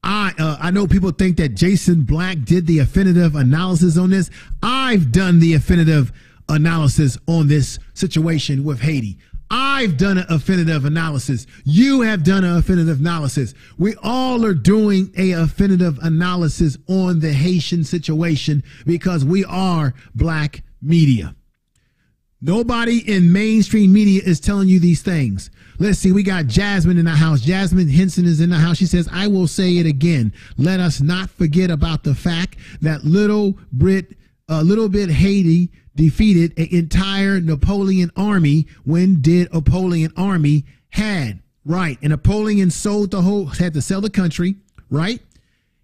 I know people think that Jason Black did the affinitive analysis on this. I've done the affinitive analysis on this situation with Haiti. I've done an affinitive analysis. You have done an affinitive analysis. We all are doing a affinitive analysis on the Haitian situation because we are black media. Nobody in mainstream media is telling you these things. Let's see. We got Jasmine in the house. Jasmine Henson is in the house. She says, I will say it again. Let us not forget about the fact that little bit Haiti defeated an entire Napoleon army. When did Napoleon army had? Right. And Napoleon had to sell the country, right?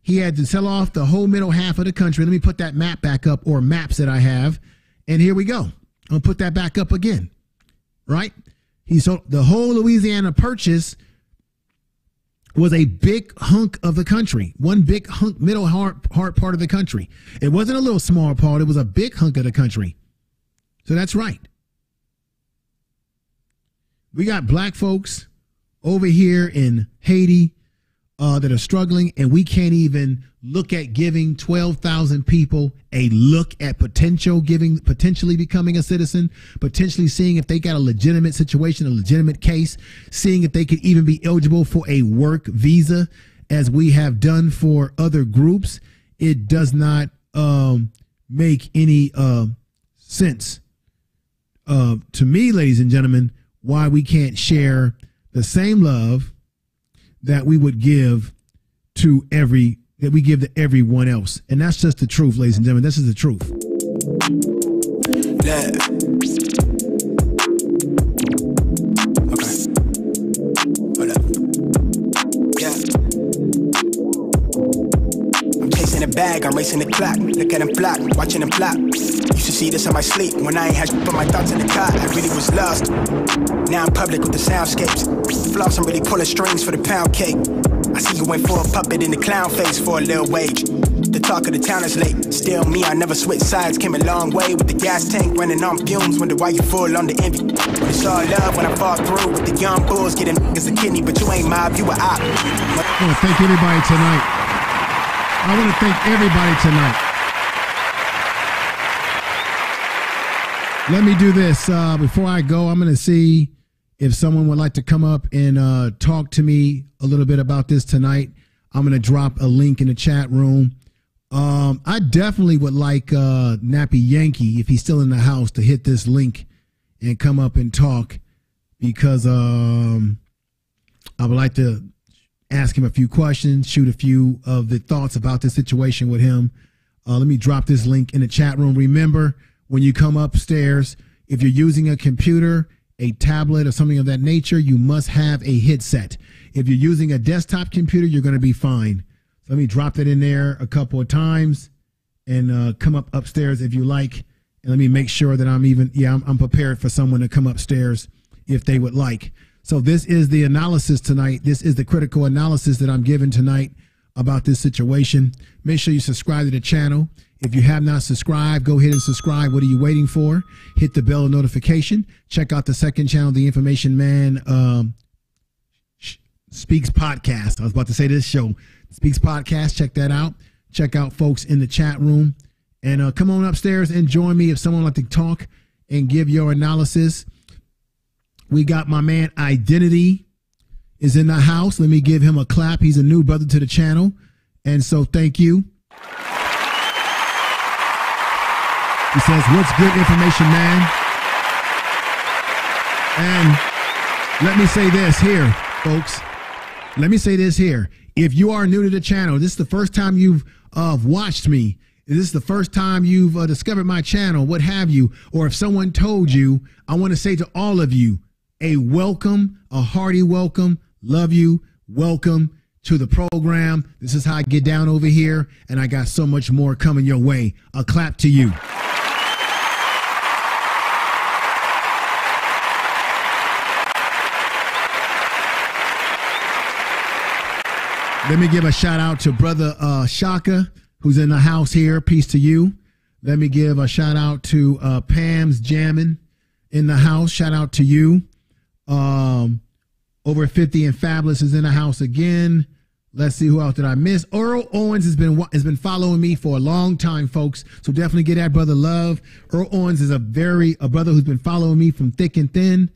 He had to sell off the whole middle half of the country. Let me put that map back up, or maps that I have. And here we go. I'll put that back up again, right? He sold the whole Louisiana Purchase was a big hunk of the country, one big hunk, middle hard part of the country. It wasn't a little small part. It was a big hunk of the country. So that's right. We got black folks over here in Haiti that are struggling, and we can't even look at giving 12,000 people a look at potentially becoming a citizen, potentially seeing if they got a legitimate situation, a legitimate case, seeing if they could even be eligible for a work visa, as we have done for other groups. It does not make any sense to me, ladies and gentlemen, why we can't share the same love that we would give to everyone else. And that's just the truth, ladies and gentlemen. This is the truth. Okay. Hold up. Yeah. I'm chasing a bag, I'm racing the clock. Look at them block, watching them flop. Used to see this in my sleep when I ain't had to put my thoughts in the car. I really was lost. Now I'm public with the soundscapes. Floss, I'm really pulling strings for the pound cake. I see you went for a puppet in the clown face for a little wage. The talk of the town is late. Still me, I never switched sides. Came a long way with the gas tank running on fumes. Wonder why you full on the envy. When it's all love when I fall through with the young bulls getting niggas a kidney, but you ain't mob, you a op. I want to thank everybody tonight. I want to thank everybody tonight. Let me do this. Before I go, I'm going to see if someone would like to come up and talk to me a little bit about this tonight. I'm going to drop a link in the chat room. I definitely would like Nappy Yankee, if he's still in the house, to hit this link and come up and talk, because I would like to ask him a few questions, shoot a few of the thoughts about the situation with him. Let me drop this link in the chat room. Remember, when you come upstairs, if you're using a computer, a tablet, or something of that nature, you must have a headset. If you're using a desktop computer, you're going to be fine. So let me drop that in there a couple of times and come up upstairs if you like. And let me make sure that I'm prepared for someone to come upstairs if they would like. So this is the analysis tonight. This is the critical analysis that I'm giving tonight about this situation. Make sure you subscribe to the channel. If you have not subscribed, go ahead and subscribe. What are you waiting for? Hit the bell notification. Check out the second channel, The Information Man Speaks Podcast. I was about to say this show, Speaks Podcast. Check that out. Check out folks in the chat room. And come on upstairs and join me if someone would like to talk and give your analysis. We got my man Identity is in the house. Let me give him a clap. He's a new brother to the channel. And so thank you. He says, what's good, Information Man? And let me say this here, folks. Let me say this here. If you are new to the channel, this is the first time you've watched me, this is the first time you've discovered my channel, what have you, or if someone told you, I want to say to all of you, a welcome, a hearty welcome, love you, welcome to the program. This is how I get down over here, and I got so much more coming your way. A clap to you. Let me give a shout out to brother Shaka, who's in the house here. Peace to you. Let me give a shout out to Pam's Jammin' in the house. Shout out to you. Over 50 and Fabulous is in the house again. Let's see, who else did I miss? Earl Owens has been following me for a long time, folks. So definitely get that brother love. Earl Owens is a brother who's been following me from thick and thin.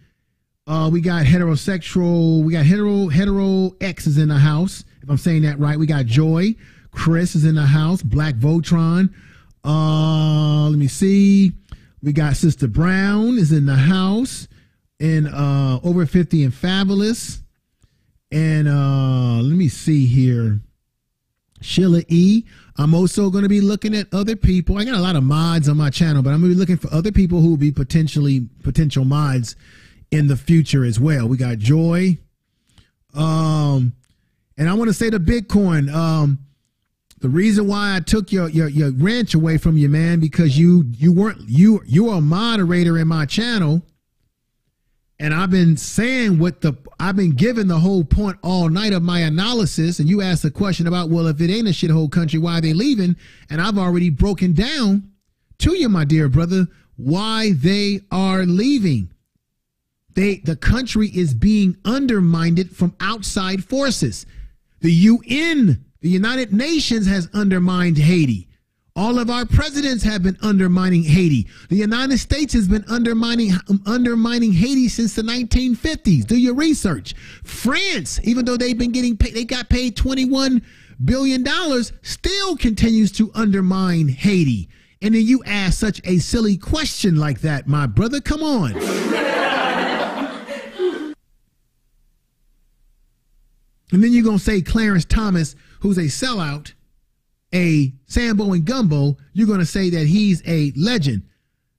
We got heterosexual. We got hetero X is in the house, if I'm saying that right. We got Joy. Chris is in the house. Black Voltron. Let me see. We got Sister Brown is in the house. And over 50 and Fabulous. And let me see here. Sheila E. I'm also going to be looking at other people. I got a lot of mods on my channel, but I'm going to be looking for other people who will be potential mods in the future as well. We got Joy. And I want to say to Bitcoin, the reason why I took your ranch away from you, man, because you are a moderator in my channel. And I've been saying I've been giving the whole point all night of my analysis. And you asked a question about, well, if it ain't a shithole country, why are they leaving? And I've already broken down to you, my dear brother, why they are leaving. The country is being undermined from outside forces. The UN, the United Nations, has undermined Haiti. All of our presidents have been undermining Haiti. The United States has been undermining Haiti since the 1950s. Do your research. France, even though they've been getting paid, they got paid $21 billion, still continues to undermine Haiti. And then you ask such a silly question like that, my brother. Come on. And then you're going to say Clarence Thomas, who's a sellout, a Sambo and Gumbo, you're going to say that he's a legend.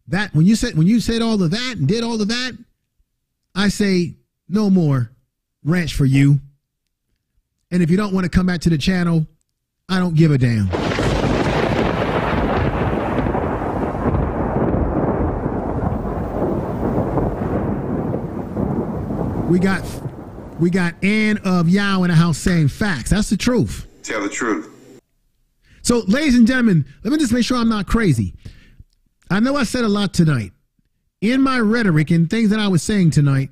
That when you said all of that and did all of that, I say no more ranch for you. And if you don't want to come back to the channel, I don't give a damn. We got Ann of Yao in the house saying facts. That's the truth. Tell the truth. So, ladies and gentlemen, let me just make sure I'm not crazy. I know I said a lot tonight. In my rhetoric and things that I was saying tonight,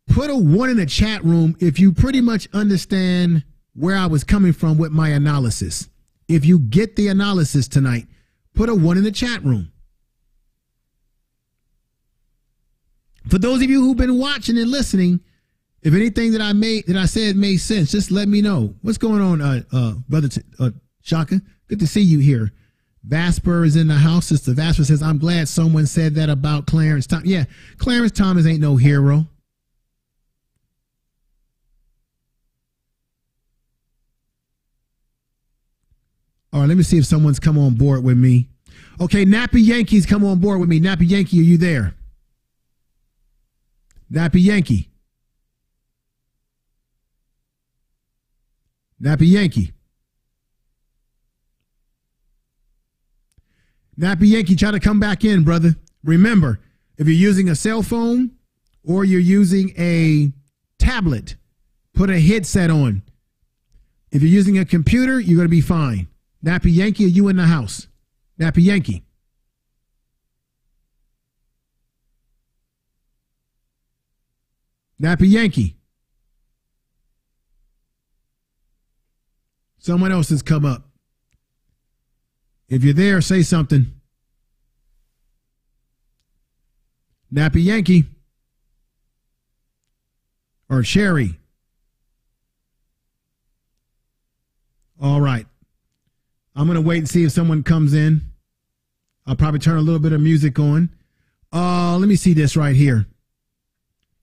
put a 1 in the chat room if you pretty much understand where I was coming from with my analysis. If you get the analysis tonight, put a 1 in the chat room. For those of you who've been watching and listening, if anything that I said made sense, just let me know. What's going on, brother Shaka? Good to see you here. Vasper is in the house. Sister Vasper says, I'm glad someone said that about Clarence Thomas. Yeah, Clarence Thomas ain't no hero. All right, let me see if someone's come on board with me. Okay, Nappy Yankee's come on board with me. Nappy Yankee, are you there? Nappy Yankee. Nappy Yankee. Nappy Yankee, try to come back in, brother. Remember, if you're using a cell phone or you're using a tablet, put a headset on. If you're using a computer, you're going to be fine. Nappy Yankee, are you in the house? Nappy Yankee. Nappy Yankee. Someone else has come up. If you're there, say something. Nappy Yankee. Or Sherry. All right. I'm going to wait and see if someone comes in. I'll probably turn a little bit of music on. Let me see this right here.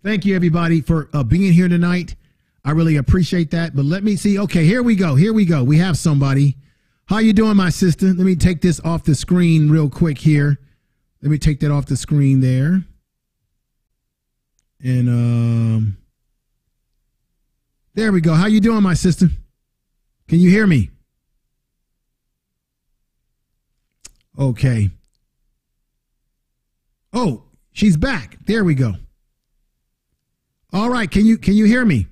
Thank you, everybody, for being here tonight. I really appreciate that. But let me see. Okay, here we go. Here we go. We have somebody. How you doing, my sister? Let me take this off the screen real quick here. Let me take that off the screen there. And there we go. How you doing, my sister? Can you hear me? Okay. Oh, she's back. There we go. All right. Can you hear me?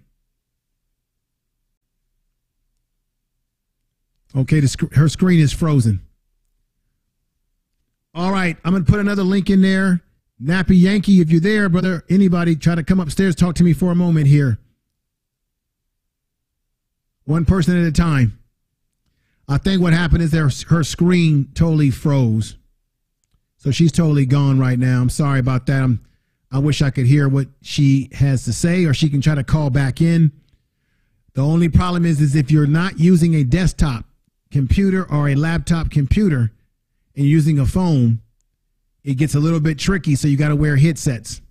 Okay, her screen is frozen. All right, I'm going to put another link in there. Nappy Yankee, if you're there, brother, anybody, try to come upstairs, talk to me for a moment here. One person at a time. I think what happened is her screen totally froze. So she's totally gone right now. I'm sorry about that. I wish I could hear what she has to say, or she can try to call back in. The only problem is if you're not using a desktop computer or a laptop computer and using a phone, it gets a little bit tricky, so you got to wear headsets.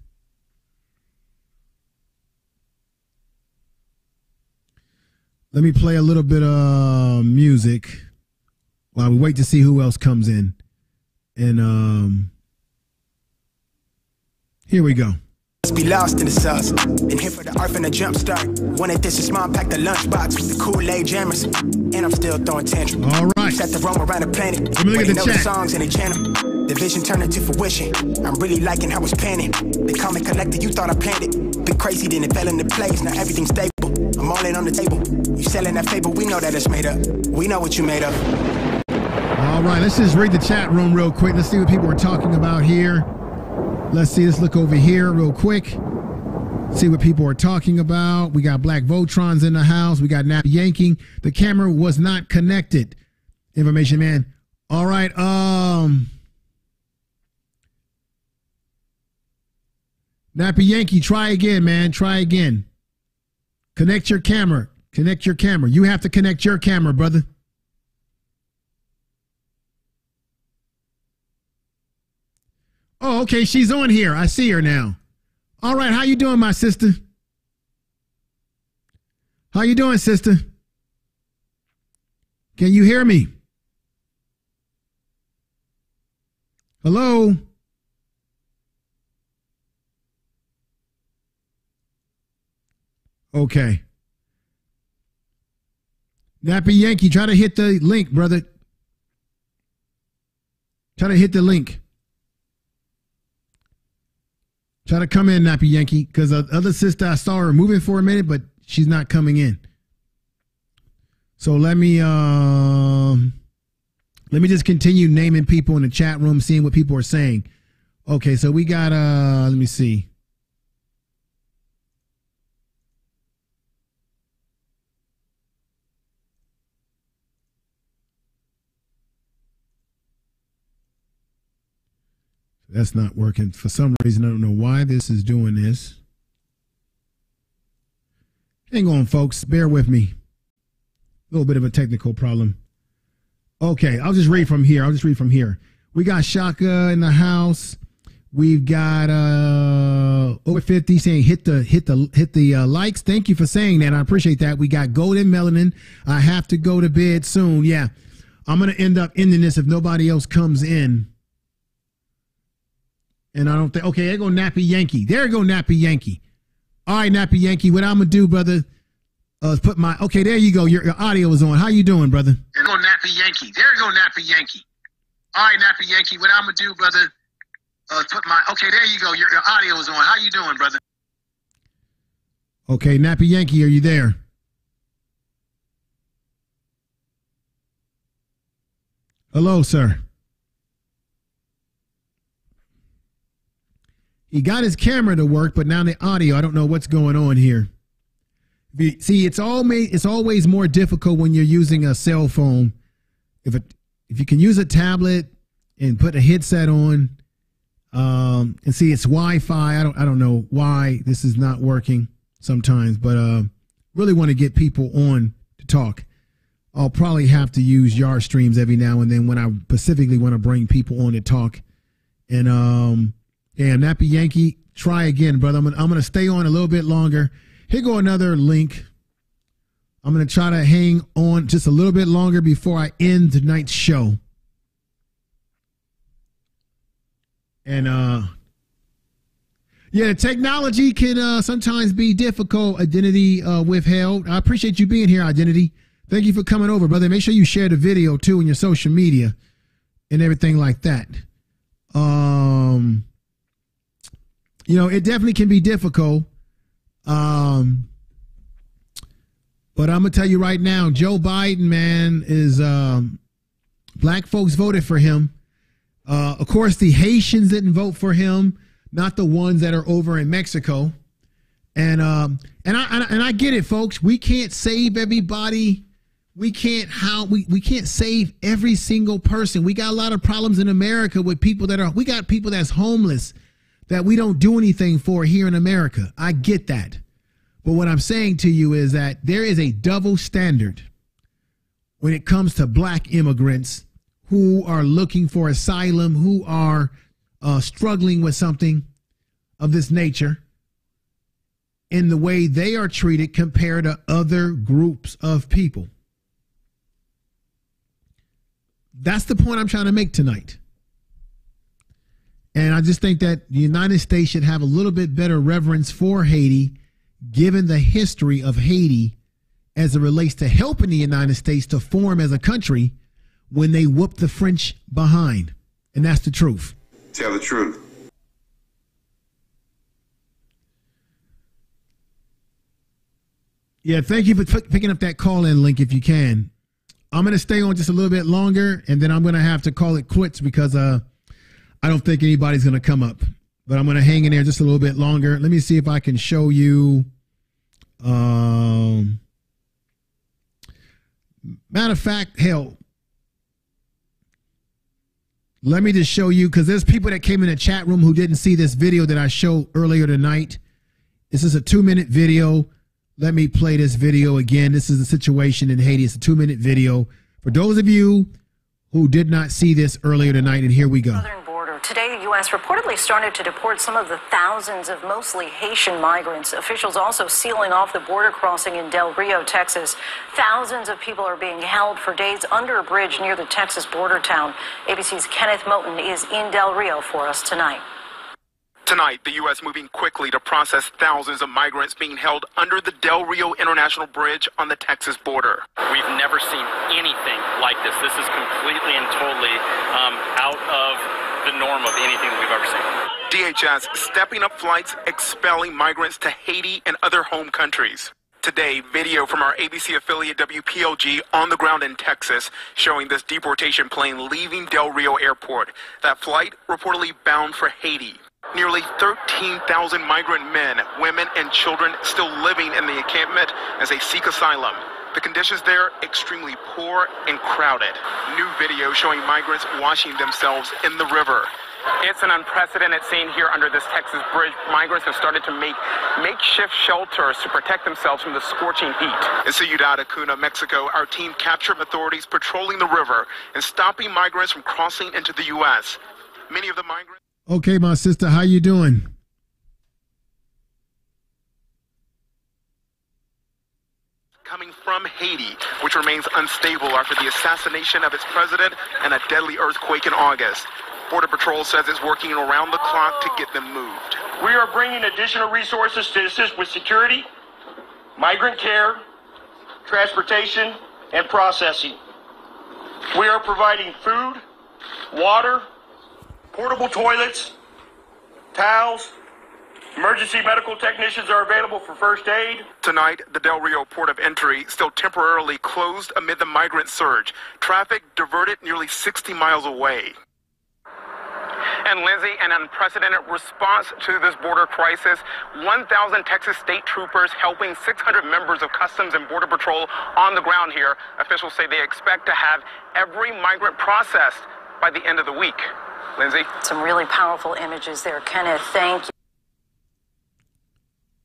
Let me play a little bit of music while we wait to see who else comes in. And here we go. Be lost in the sauce. Been here for the art and the jump start. Wanted this is small, pack the lunchbox with the Kool-Aid jammers. And I'm still throwing tantrums. All right. Set the roam around the planet. Let me look at the chat. Songs and they channel. The vision turned into fruition. I'm really liking how it's panning. The comic collector, you thought I planned it. Bit crazy, then it fell into place. Now everything's stable. I'm all in on the table. You selling that fable, we know that it's made up. We know what you made of. All right, let's just read the chat room real quick. Let's see what people are talking about here. Let's see. Let's look over here real quick. See what people are talking about. We got Black Votrons in the house. We got Nappy Yanking. The camera was not connected. Information man. All right. Nappy Yankee, try again, man. Try again. Connect your camera. Connect your camera. You have to connect your camera, brother. Oh, okay. She's on here. I see her now. All right. How you doing, my sister? How you doing, sister? Can you hear me? Hello? Okay. Nappy Yankee, try to hit the link, brother. Try to hit the link. Try to come in, Nappy Yankee, because the other sister, I saw her moving for a minute, but she's not coming in. So let me just continue naming people in the chat room, seeing what people are saying. Okay, so we got let me see. That's not working. For some reason, I don't know why this is doing this. Hang on, folks. Bear with me. A little bit of a technical problem. Okay, I'll just read from here. We got Shaka in the house. We've got over 50 saying hit the likes. Thank you for saying that. I appreciate that. We got Golden Melanin. I have to go to bed soon. Yeah, I'm gonna end up ending this if nobody else comes in. And I don't think, okay, there go Nappy Yankee. There go Nappy Yankee. All right, Nappy Yankee, what I'm going to do, brother, is put my, okay, there you go. Your audio is on. How you doing, brother? There go Nappy Yankee. There go Nappy Yankee. All right, Nappy Yankee, what I'm going to do, brother, put my, okay, there you go. Your audio is on. How you doing, brother? Okay, Nappy Yankee, are you there? Hello, sir. He got his camera to work, but now the audio, I don't know what's going on here. See, it's always more difficult when you're using a cell phone. If you can use a tablet and put a headset on, and see it's Wi-Fi. I don't know why this is not working sometimes, but really want to get people on to talk. I'll probably have to use Yard streams every now and then when I specifically want to bring people on to talk. And yeah, Nappy Yankee, try again, brother. I'm gonna stay on a little bit longer. Here go another link. I'm gonna try to hang on just a little bit longer before I end tonight's show. And yeah, the technology can sometimes be difficult. Identity withheld. I appreciate you being here, Identity. Thank you for coming over, brother. Make sure you share the video too in your social media and everything like that. You know, it definitely can be difficult. But I'm gonna tell you right now, Joe Biden, man, is black folks voted for him. Of course, the Haitians didn't vote for him, not the ones that are over in Mexico. And I get it, folks. We can't save everybody. We can't save every single person. We got a lot of problems in America with people we got people that's homeless that we don't do anything for here in America. I get that. But what I'm saying to you is that there is a double standard when it comes to black immigrants who are looking for asylum, who are struggling with something of this nature, in the way they are treated compared to other groups of people. That's the point I'm trying to make tonight. And I just think that the United States should have a little bit better reverence for Haiti, given the history of Haiti as it relates to helping the United States to form as a country when they whooped the French behind. And that's the truth. Tell the truth. Yeah, thank you for picking up that call-in link if you can. I'm going to stay on just a little bit longer, and then I'm going to have to call it quits because I don't think anybody's going to come up. but I'm going to hang in there just a little bit longer. Let me see if I can show you. Matter of fact, hell, let me just show you, because there's people that came in the chat room who didn't see this video that I showed earlier tonight. This is a 2-minute video. Let me play this video again. This is the situation in Haiti. It's a 2-minute video. For those of you who did not see this earlier tonight, and here we go. Today, the U.S. reportedly started to deport some of the thousands of mostly Haitian migrants. Officials also sealing off the border crossing in Del Rio, Texas. Thousands of people are being held for days under a bridge near the Texas border town. ABC's Kenneth Moten is in Del Rio for us tonight. Tonight, the U.S. moving quickly to process thousands of migrants being held under the Del Rio International Bridge on the Texas border. We've never seen anything like this. This is completely and totally out of the norm of anything that we've ever seen. DHS stepping up flights, expelling migrants to Haiti and other home countries. Today, video from our ABC affiliate WPLG on the ground in Texas showing this deportation plane leaving Del Rio Airport. That flight reportedly bound for Haiti. Nearly 13,000 migrant men, women, and children still living in the encampment as they seek asylum. The conditions there extremely poor and crowded. New video showing migrants washing themselves in the river. It's an unprecedented scene here under this Texas bridge. Migrants have started to make makeshift shelters to protect themselves from the scorching heat. In Ciudad Acuña, Mexico, our team captured authorities patrolling the river and stopping migrants from crossing into the U.S. Many of the migrants... Okay, my sister, how you doing? Coming from Haiti, which remains unstable after the assassination of its president and a deadly earthquake in August. Border Patrol says it's working around the clock to get them moved. We are bringing additional resources to assist with security, migrant care, transportation, and processing. We are providing food, water, portable toilets, towels. Emergency medical technicians are available for first aid. Tonight, the Del Rio port of entry still temporarily closed amid the migrant surge. Traffic diverted nearly 60 miles away. And Lindsay, an unprecedented response to this border crisis. 1,000 Texas state troopers helping 600 members of Customs and Border Patrol on the ground here. Officials say they expect to have every migrant processed by the end of the week. Lindsay? Some really powerful images there. Kenneth, thank you.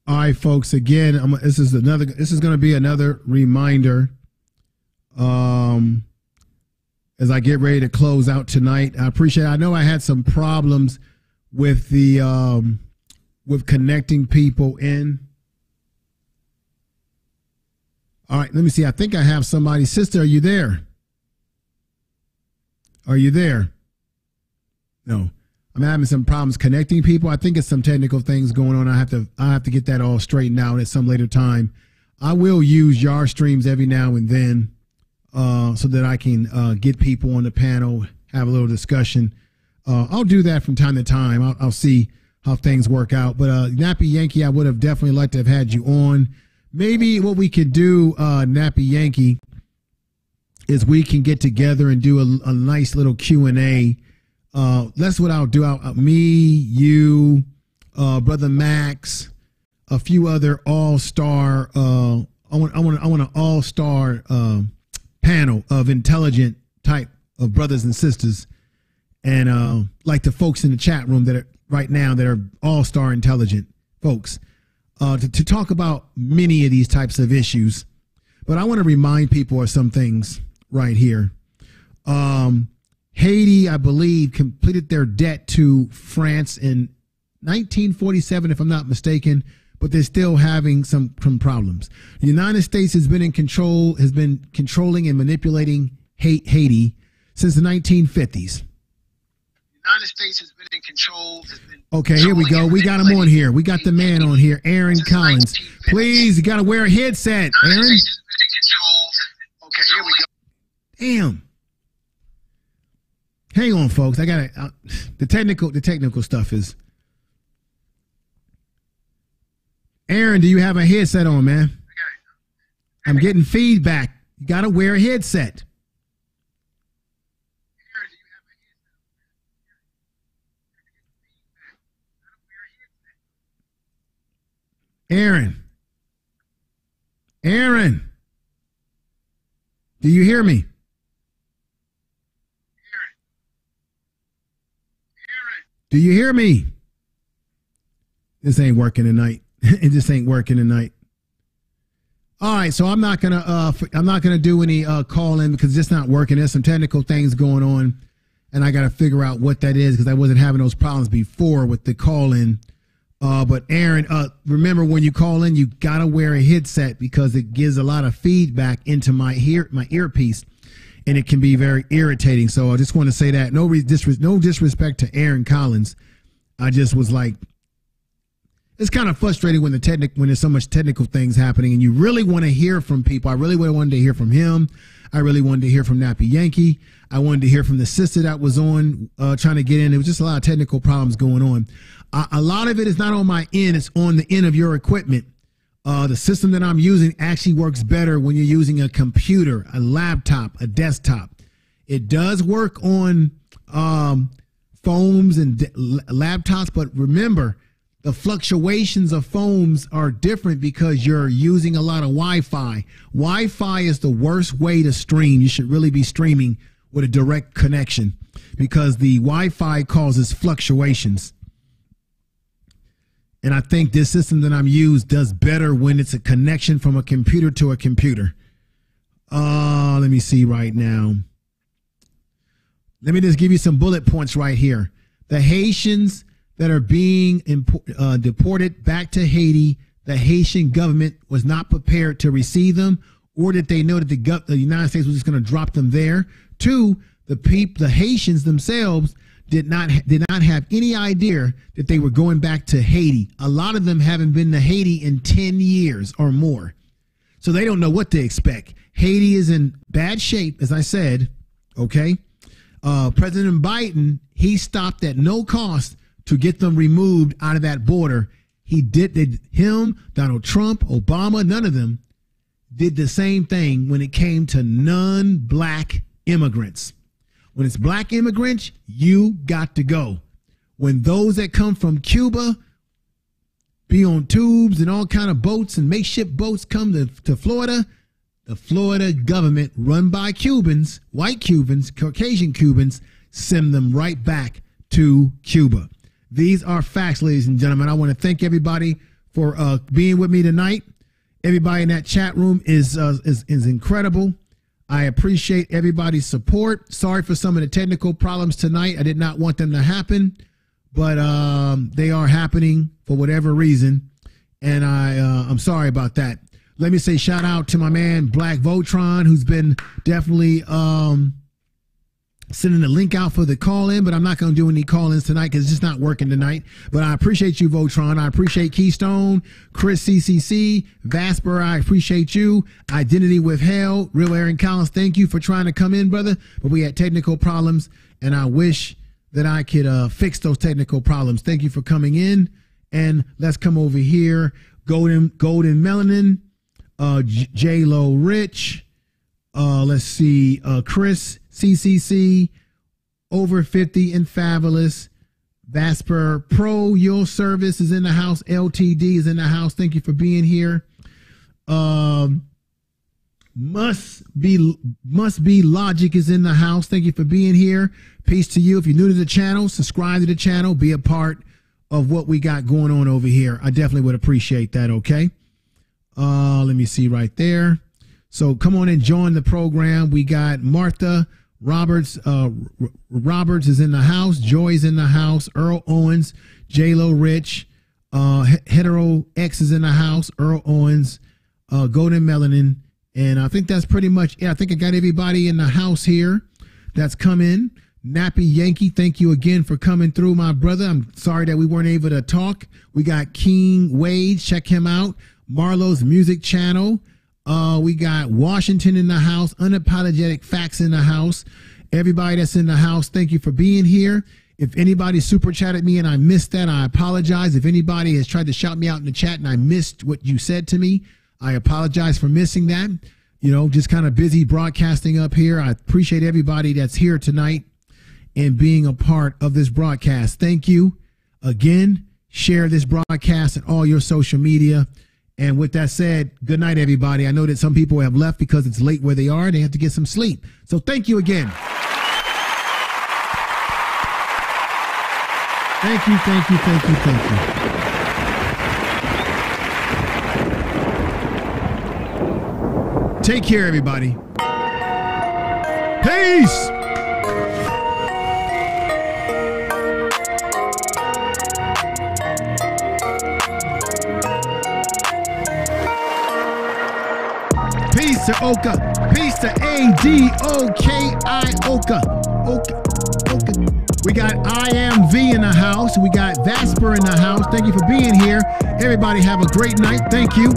All right, folks. Again, this is going to be another reminder. As I get ready to close out tonight, I appreciate. I know I had some problems with the with connecting people in. All right, let me see. I think I have somebody. Sister, are you there? Are you there? No. I'm having some problems connecting people. I think it's some technical things going on. I have to get that all straightened out at some later time. I will use Yar streams every now and then so that I can get people on the panel, have a little discussion. I'll do that from time to time. I'll see how things work out. But Nappy Yankee, I would have definitely liked to have had you on. Maybe what we could do, Nappy Yankee, is we can get together and do a nice little Q&A. That's what I'll do. Me, you, Brother Max, a few other all-star. I want an all-star panel of intelligent type of brothers and sisters, and like the folks in the chat room that are right now that are all-star intelligent folks, to talk about many of these types of issues. But I want to remind people of some things right here. Haiti, I believe, completed their debt to France in 1947, if I'm not mistaken, but they're still having some problems. The United States has been controlling and manipulating Haiti since the 1950s. The United States has been in control. Okay, here we go. We got him on here. We got the man on here, Aaron Collins. Please, you got to wear a headset, Aaron. Okay, here we go. Damn. Hang on, folks. I got the technical stuff is. Aaron, do you have a headset on, man? I'm getting feedback. You got to wear a headset. Aaron. Aaron. Do you hear me? Do you hear me? This ain't working tonight. It just ain't working tonight. All right, so I'm not gonna do any call in because it's not working. There's some technical things going on, and I got to figure out what that is because I wasn't having those problems before with the call in. But Aaron, remember when you call in, you gotta wear a headset because it gives a lot of feedback into my earpiece, and it can be very irritating. So I just want to say that no disrespect to Aaron Collins. I just was like, it's kind of frustrating when there's so much technical things happening, and you really want to hear from people. I really wanted to hear from him. I really wanted to hear from Nappy Yankee. I wanted to hear from the sister that was on trying to get in. There was just a lot of technical problems going on. A lot of it is not on my end. It's on the end of your equipment. The system that I'm using actually works better when you're using a computer, a laptop, a desktop. It does work on phones and laptops, but remember, the fluctuations of phones are different because you're using a lot of Wi-Fi. Wi-Fi is the worst way to stream. You should really be streaming with a direct connection because the Wi-Fi causes fluctuations. And I think this system that I'm using does better when it's a connection from a computer to a computer. Let me see right now. Let me just give you some bullet points right here. The Haitians that are being deported back to Haiti, the Haitian government was not prepared to receive them, or did they know that the United States was just going to drop them there? Two, the Haitians themselves did not have any idea that they were going back to Haiti. A lot of them haven't been to Haiti in 10 years or more. So they don't know what to expect. Haiti is in bad shape, as I said, okay? President Biden, he stopped at no cost to get them removed out of that border. Him, Donald Trump, Obama, none of them did the same thing when it came to non-black immigrants. When it's black immigrants, you got to go. When those that come from Cuba be on tubes and all kind of boats and makeshift boats come to Florida, the Florida government, run by Cubans, white Cubans, Caucasian Cubans, send them right back to Cuba. These are facts, ladies and gentlemen. I want to thank everybody for being with me tonight. Everybody in that chat room is incredible. I appreciate everybody's support. Sorry for some of the technical problems tonight. I did not want them to happen, but they are happening for whatever reason, and I'm sorry about that. Let me say shout out to my man Black Voltron, who's been definitely sending the link out for the call-in, but I'm not going to do any call-ins tonight because it's just not working tonight. But I appreciate you, Voltron. I appreciate Keystone, Chris CCC, Vasper, I appreciate you. Identity Withheld, Real Aaron Collins, thank you for trying to come in, brother. But we had technical problems, and I wish that I could fix those technical problems. Thank you for coming in. And let's come over here. Golden Melanin, J-Lo Rich, let's see, Chris CCC, Over 50 and Fabulous, Vasper Pro, Your Service is in the house, LTD is in the house. Thank you for being here. Must be Logic is in the house. Thank you for being here. Peace to you. If you're new to the channel, subscribe to the channel, be a part of what we got going on over here. I definitely would appreciate that. Okay. Let me see right there. So come on and join the program. We got Martha Roberts. Roberts is in the house. Joy's in the house. Earl Owens, J-Lo Rich, Hetero X is in the house. Earl Owens, Golden Melanin, and I think that's pretty much it. I think I got everybody in the house here that's come in. Nappy Yankee, thank you again for coming through, my brother. I'm sorry that we weren't able to talk. We got King Wade. Check him out. Marlo's Music Channel. We got Washington in the house, Unapologetic Facts in the house. Everybody that's in the house, thank you for being here. If anybody super chatted me and I missed that, I apologize. If anybody has tried to shout me out in the chat and I missed what you said to me, I apologize for missing that. You know, just kind of busy broadcasting up here. I appreciate everybody that's here tonight and being a part of this broadcast. Thank you again. Share this broadcast on all your social media. And with that said, good night, everybody. I know that some people have left because it's late where they are. They have to get some sleep. So thank you again. Thank you, thank you, thank you, thank you. Take care, everybody. Peace. Peace to Oka. Peace to A-D-O-K-I Oka. Oka. Oka. We got IMV in the house. We got Vasper in the house. Thank you for being here. Everybody have a great night. Thank you.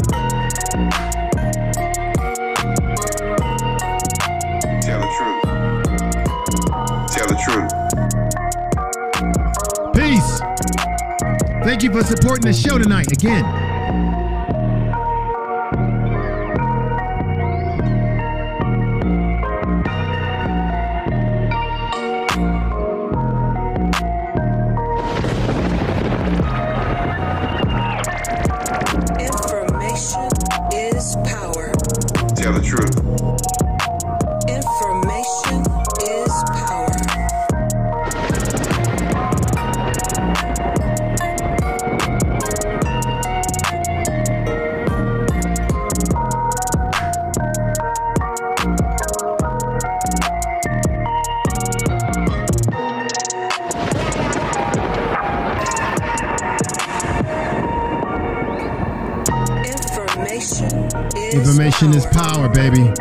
Tell the truth. Tell the truth. Peace. Thank you for supporting the show tonight again. Tell the truth. Information is power. Information is power, baby.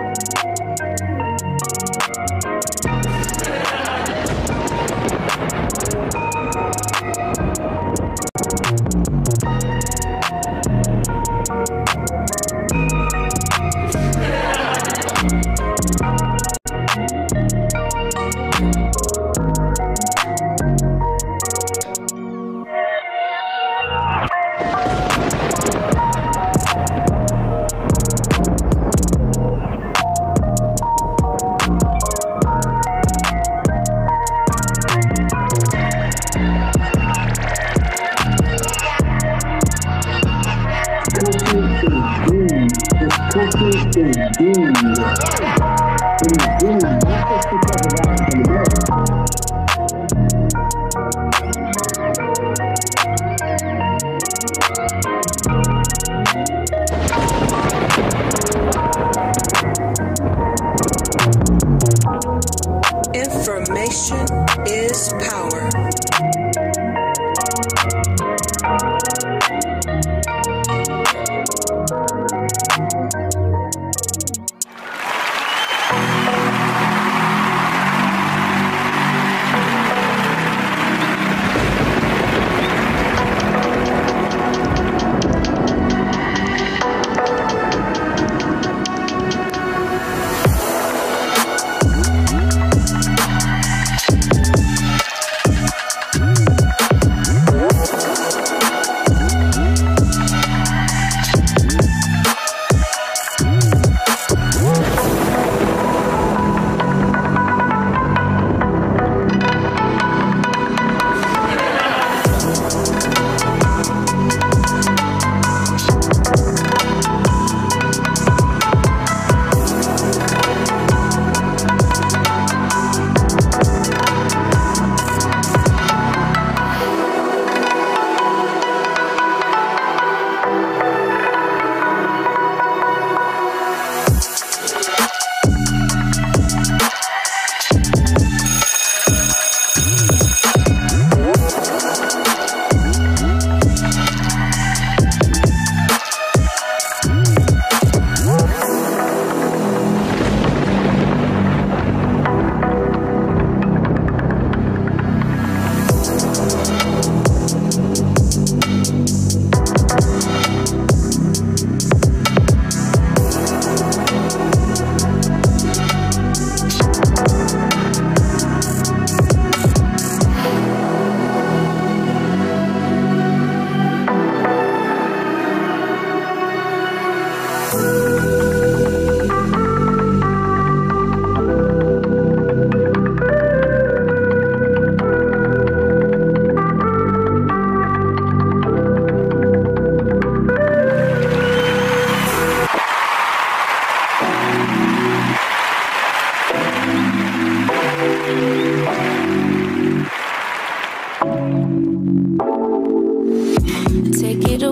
Information is power.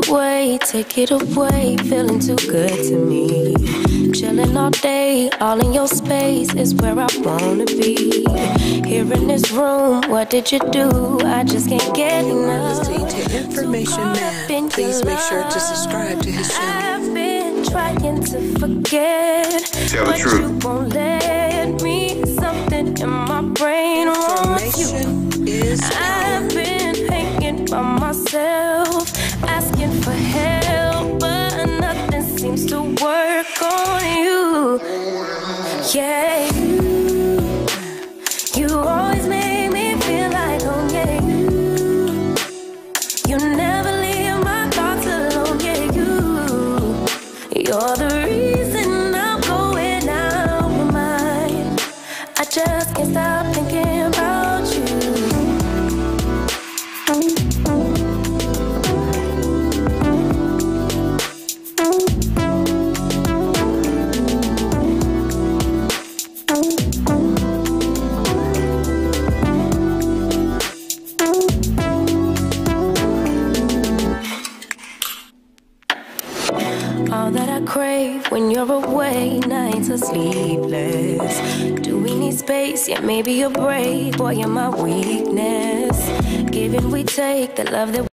take it away, feeling too good to me. Chilling all day, all in your space is where I wanna be. Here in this room, what did you do? I just can't get enough. Listening to Information Man. Please make sure to subscribe to his channel. I've been trying to forget, Tell the but truth. you won't let me. Something in my brain wrong with you. Information is power. I've been hanging by myself, asking for help, but nothing seems to work on you. Yeah, you always make me feel like home. Yeah, you never leave my thoughts alone. Yeah, you're the reason I'm going out of my mind. I just can't stop thinking about you. All that I crave when you're away, nights are sleepless. Do we need space? Yeah, maybe a break. Boy, you're my weakness. Give and we take the love that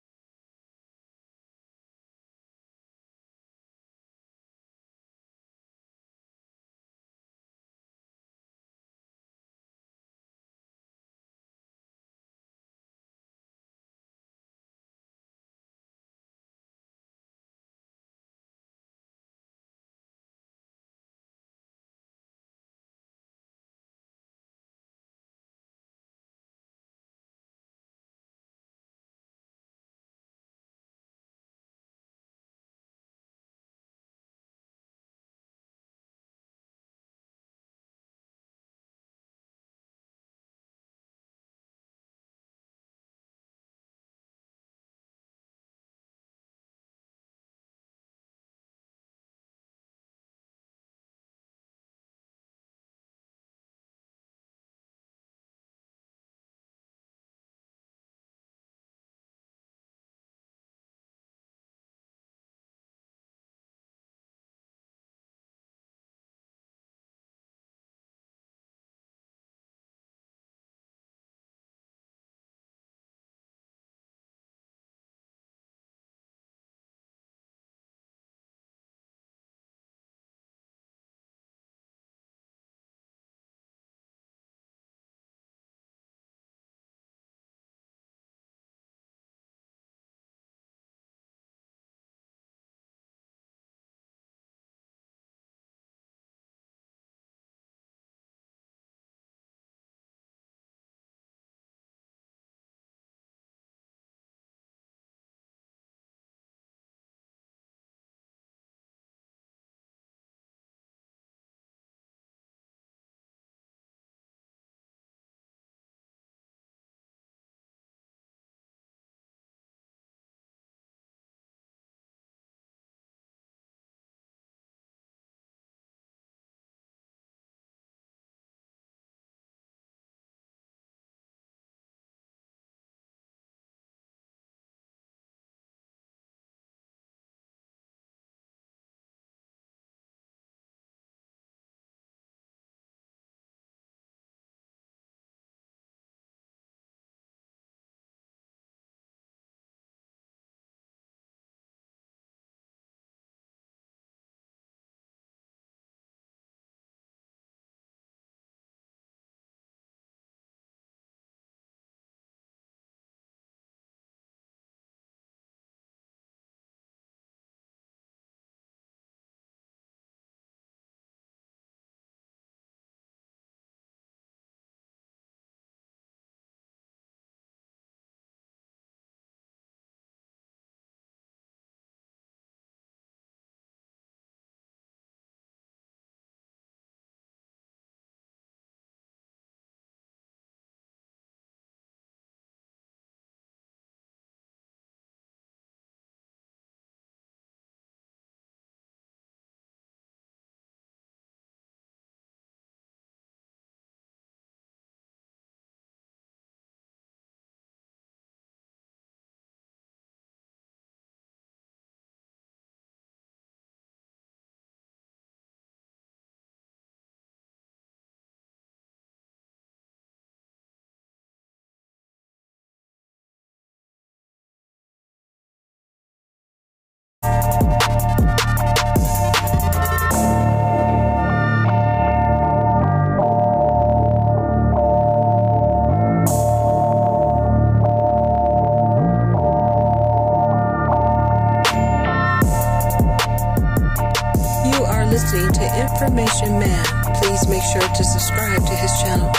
listening to Information Man. Please make sure to subscribe to his channel.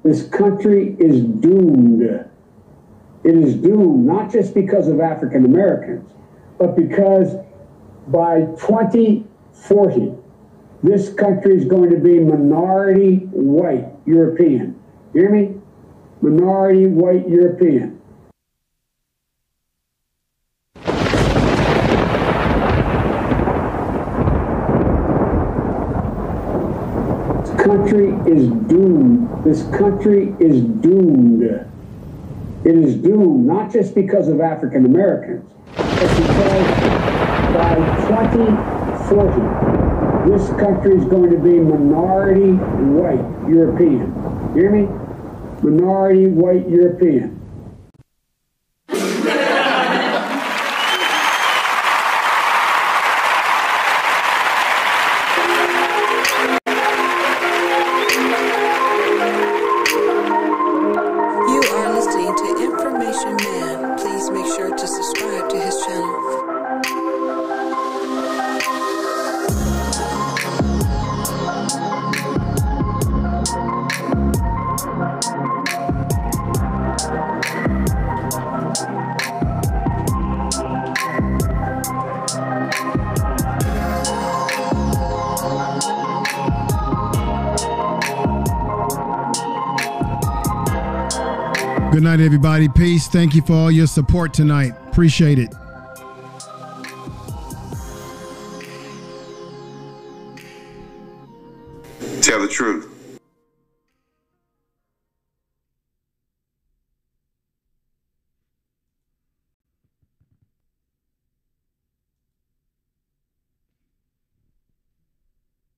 This country is doomed. It is doomed not just because of African Americans, but because by 2040, this country is going to be minority white European. You hear me? Minority white European. Country is doomed. This country is doomed. It is doomed not just because of African Americans, but because by 2040, this country is going to be minority white European. You hear me? Minority white European. Good night, everybody. Peace. Thank you for all your support tonight. Appreciate it. Tell the truth.